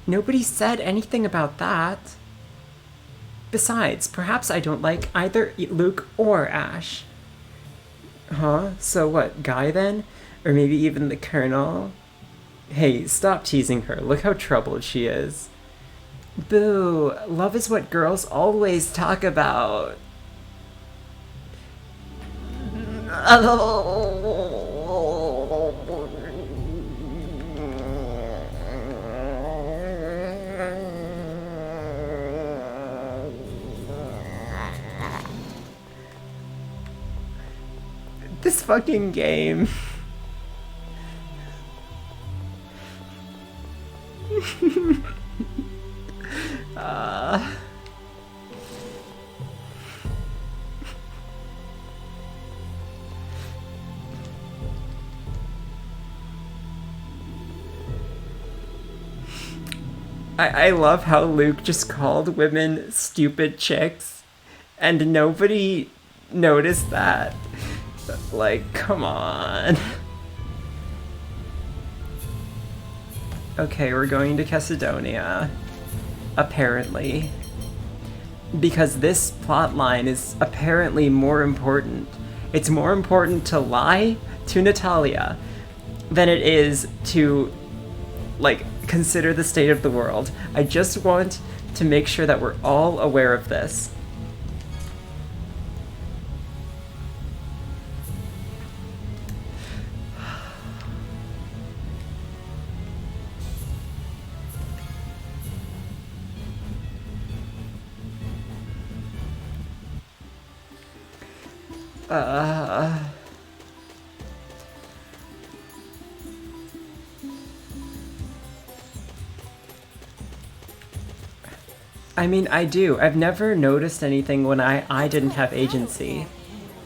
Nobody said anything about that. Besides, perhaps I don't like either Luke or Ash. Huh? So what, Guy then? Or maybe even the Colonel? Hey, stop teasing her. Look how troubled she is. Boo! Love is what girls always talk about. This fucking game. I love how Luke just called women stupid chicks. And nobody noticed that. Like, come on. Okay, we're going to Caledonia. Apparently. Because this plot line is apparently more important. It's more important to lie to Natalia than it is to, like, consider the state of the world. I just want to make sure that we're all aware of this. I mean, I do. I've never noticed anything when I didn't have agency.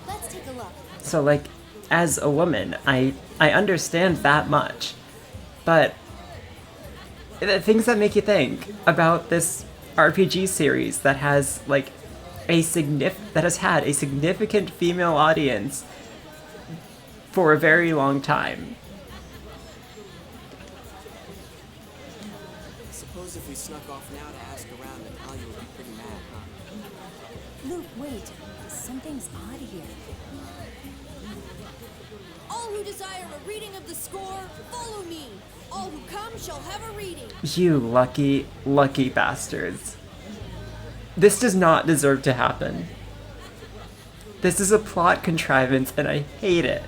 Let's take a look. So, like, as a woman, I understand that much. But the things that make you think about this RPG series that has, like, that has had a significant female audience for a very long time. I suppose if we snuck off now to ask around, Natalia would be pretty mad, huh? Luke, wait. Something's odd here. All who desire a reading of the score, follow me. All who come shall have a reading. You lucky, lucky bastards. This does not deserve to happen. This is a plot contrivance and I hate it.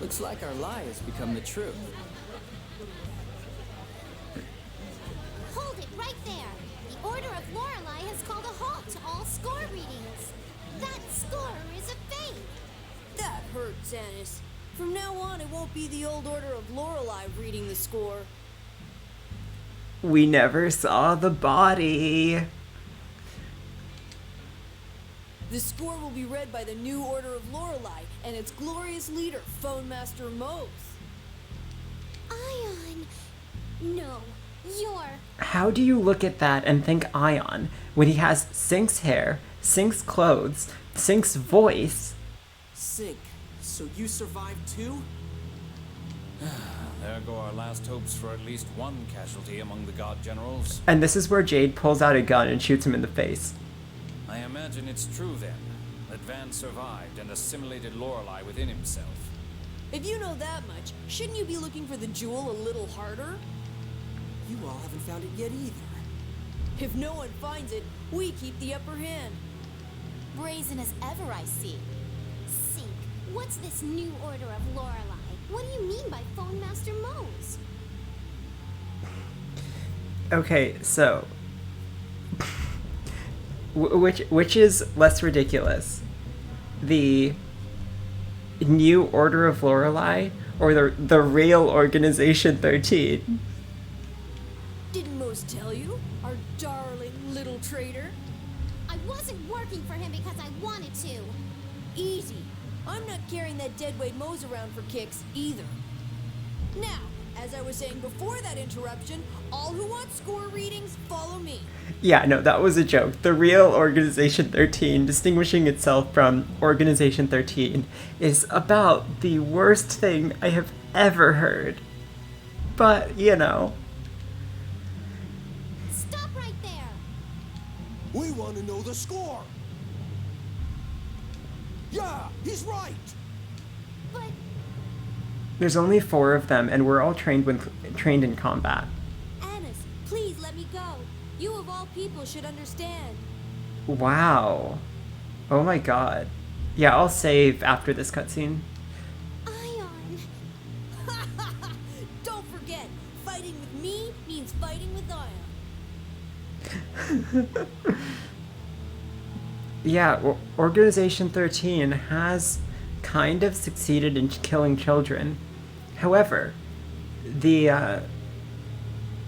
Looks like our lie has become the truth. Hold it right there. The Order of Lorelei has called a halt to all score readings. That score is a fake. That hurts, Annis. From now on, it won't be the old Order of Lorelei reading the score. We never saw the body. The score will be read by the new Order of Lorelei and its glorious leader, Phone Master Mose. Ion. No, you're... How do you look at that and think Ion when he has Sync's hair, Sync's clothes, Sync's voice? Sync, so you survived too? There go our last hopes for at least one casualty among the god generals. And this is where Jade pulls out a gun and shoots him in the face. I imagine it's true then, that Van survived and assimilated Lorelei within himself. If you know that much, shouldn't you be looking for the jewel a little harder? You all haven't found it yet either. If no one finds it, we keep the upper hand. Brazen as ever, I see. Sync, what's this new Order of Lorelei? What do you mean by Phone Master Mose? Okay, so... Which is less ridiculous? The new Order of Lorelei or the real Organization 13? Didn't Mose tell you? Our darling little traitor? I wasn't working for him because I wanted to. Easy. I'm not carrying that deadweight Mose around for kicks either. Now, as I was saying before that interruption, all who want score readings, follow me. Yeah, no, that was a joke. The real Organization 13, distinguishing itself from Organization 13, is about the worst thing I have ever heard. But, you know. Stop right there! We want to know the score! Yeah, he's right! But... There's only 4 of them, and we're all trained in combat. Annis, please let me go. You of all people should understand. Wow. Oh my god. Yeah, I'll save after this cutscene. Ion. Don't forget, fighting with me means fighting with Ion. Yeah, Organization 13 has kind of succeeded in killing children. However, the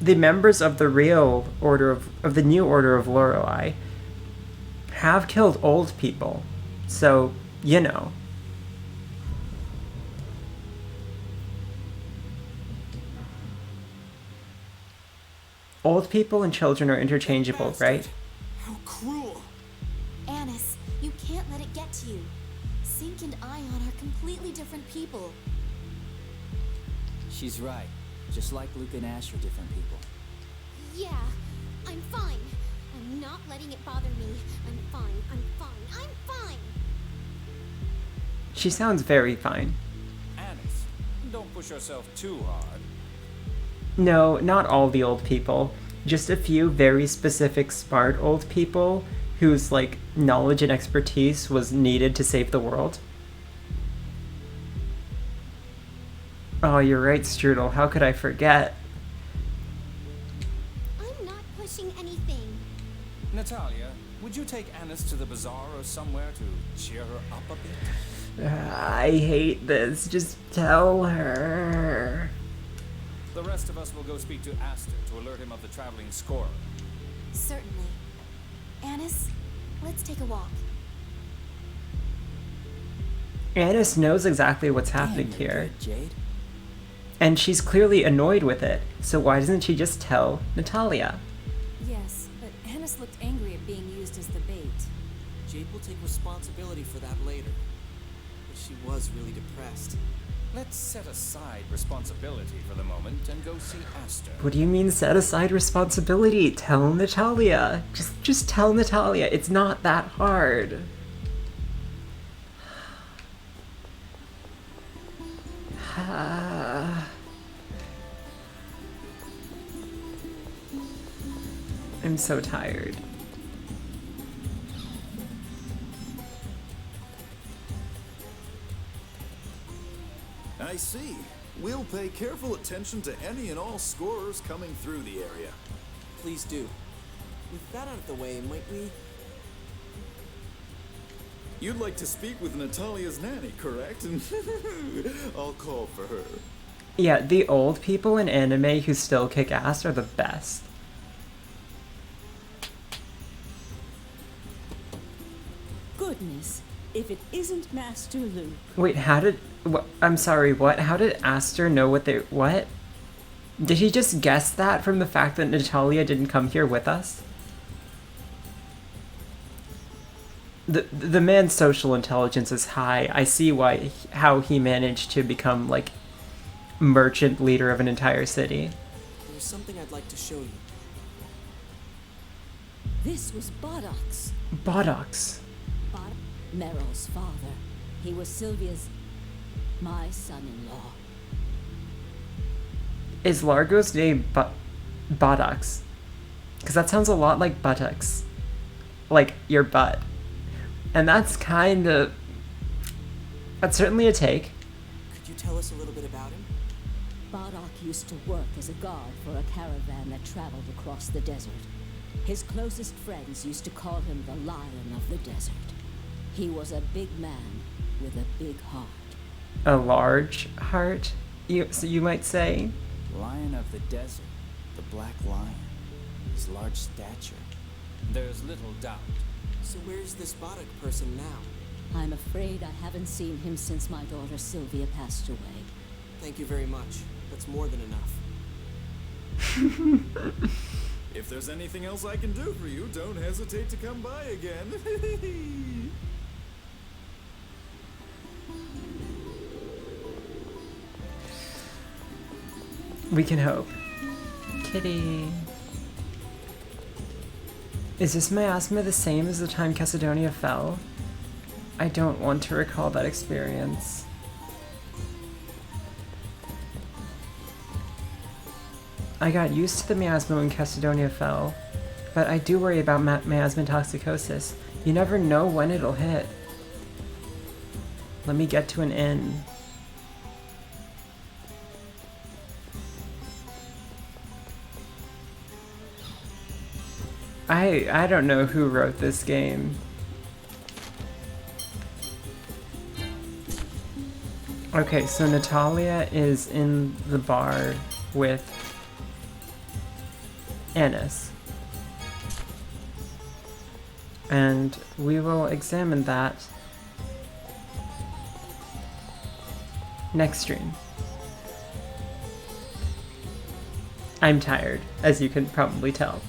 members of the real Order of the new Order of Lorelei have killed old people. So, you know. Old people and children are interchangeable, right? How cruel. Annis, You can't let it get to you. Sync and Ion are completely different people. She's right. Just like Luke and Ash are different people. Yeah, I'm fine. I'm not letting it bother me. I'm fine, I'm fine, I'm fine! She sounds very fine. Anis, don't push yourself too hard. No, not all the old people. Just a few very specific smart old people whose, like, knowledge and expertise was needed to save the world. Oh, you're right, Strudel. How could I forget? I'm not pushing anything. Natalia, would you take Anis to the bazaar or somewhere to cheer her up a bit? I hate this. Just tell her. The rest of us will go speak to Aster to alert him of the traveling scorer. Certainly. Anis, let's take a walk. Anis knows exactly what's happening here. Good, Jade. And she's clearly annoyed with it, so why doesn't she just tell Natalia? Yes, but Anis looked angry at being used as the bait. Jade will take responsibility for that later. But she was really depressed. Let's set aside responsibility for the moment and go see Aster. What do you mean set aside responsibility? Tell Natalia. Just tell Natalia. It's not that hard. I'm so tired. I see. We'll pay careful attention to any and all scorers coming through the area. Please do. With that out of the way, might we... You'd like to speak with Natalia's nanny, correct? I'll call for her. Yeah, the old people in anime who still kick ass are the best. Goodness, if it isn't Master Luke. Wait, how did... I'm sorry, what? How did Aster know what they... What? Did he just guess that from the fact that Natalia didn't come here with us? The man's social intelligence is high. I see how he managed to become, like, merchant leader of an entire city. There's something I'd like to show you. This was Bodox. Bodox. Meryl's father. He was Sylvia's... my son-in-law. Is Largo's name Bodox? Because that sounds a lot like buttocks. Like, your butt. And that's kind of... That's certainly a take. Could you tell us a little bit about him? Bodok used to work as a guard for a caravan that traveled across the desert. His closest friends used to call him the Lion of the Desert. He was a big man with a big heart. A large heart, so you might say? Lion of the desert, the Black Lion. His large stature. There's little doubt. So where's this Bodok person now? I'm afraid I haven't seen him since my daughter Sylvia passed away. Thank you very much. That's more than enough. If there's anything else I can do for you, don't hesitate to come by again. We can hope. Kitty. Is this miasma the same as the time Cassidonia fell? I don't want to recall that experience. I got used to the miasma when Cassidonia fell, but I do worry about miasma toxicosis. You never know when it'll hit. Let me get to an inn. I don't know who wrote this game. Okay, so Natalia is in the bar with Anis. And we will examine that next stream. I'm tired, as you can probably tell.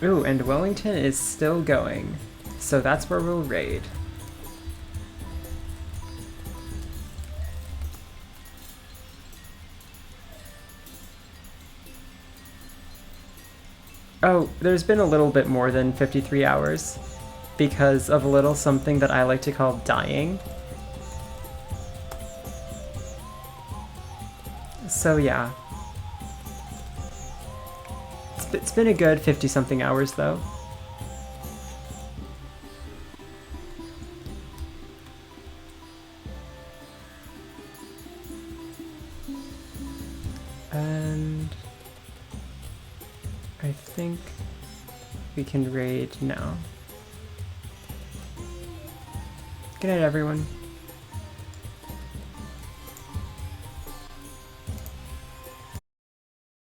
Ooh, and Wellington is still going. So that's where we'll raid. Oh, there's been a little bit more than 53 hours because of a little something that I like to call dying. So yeah. It's been a good 50-something hours though. And I think we can raid now. Good night, everyone.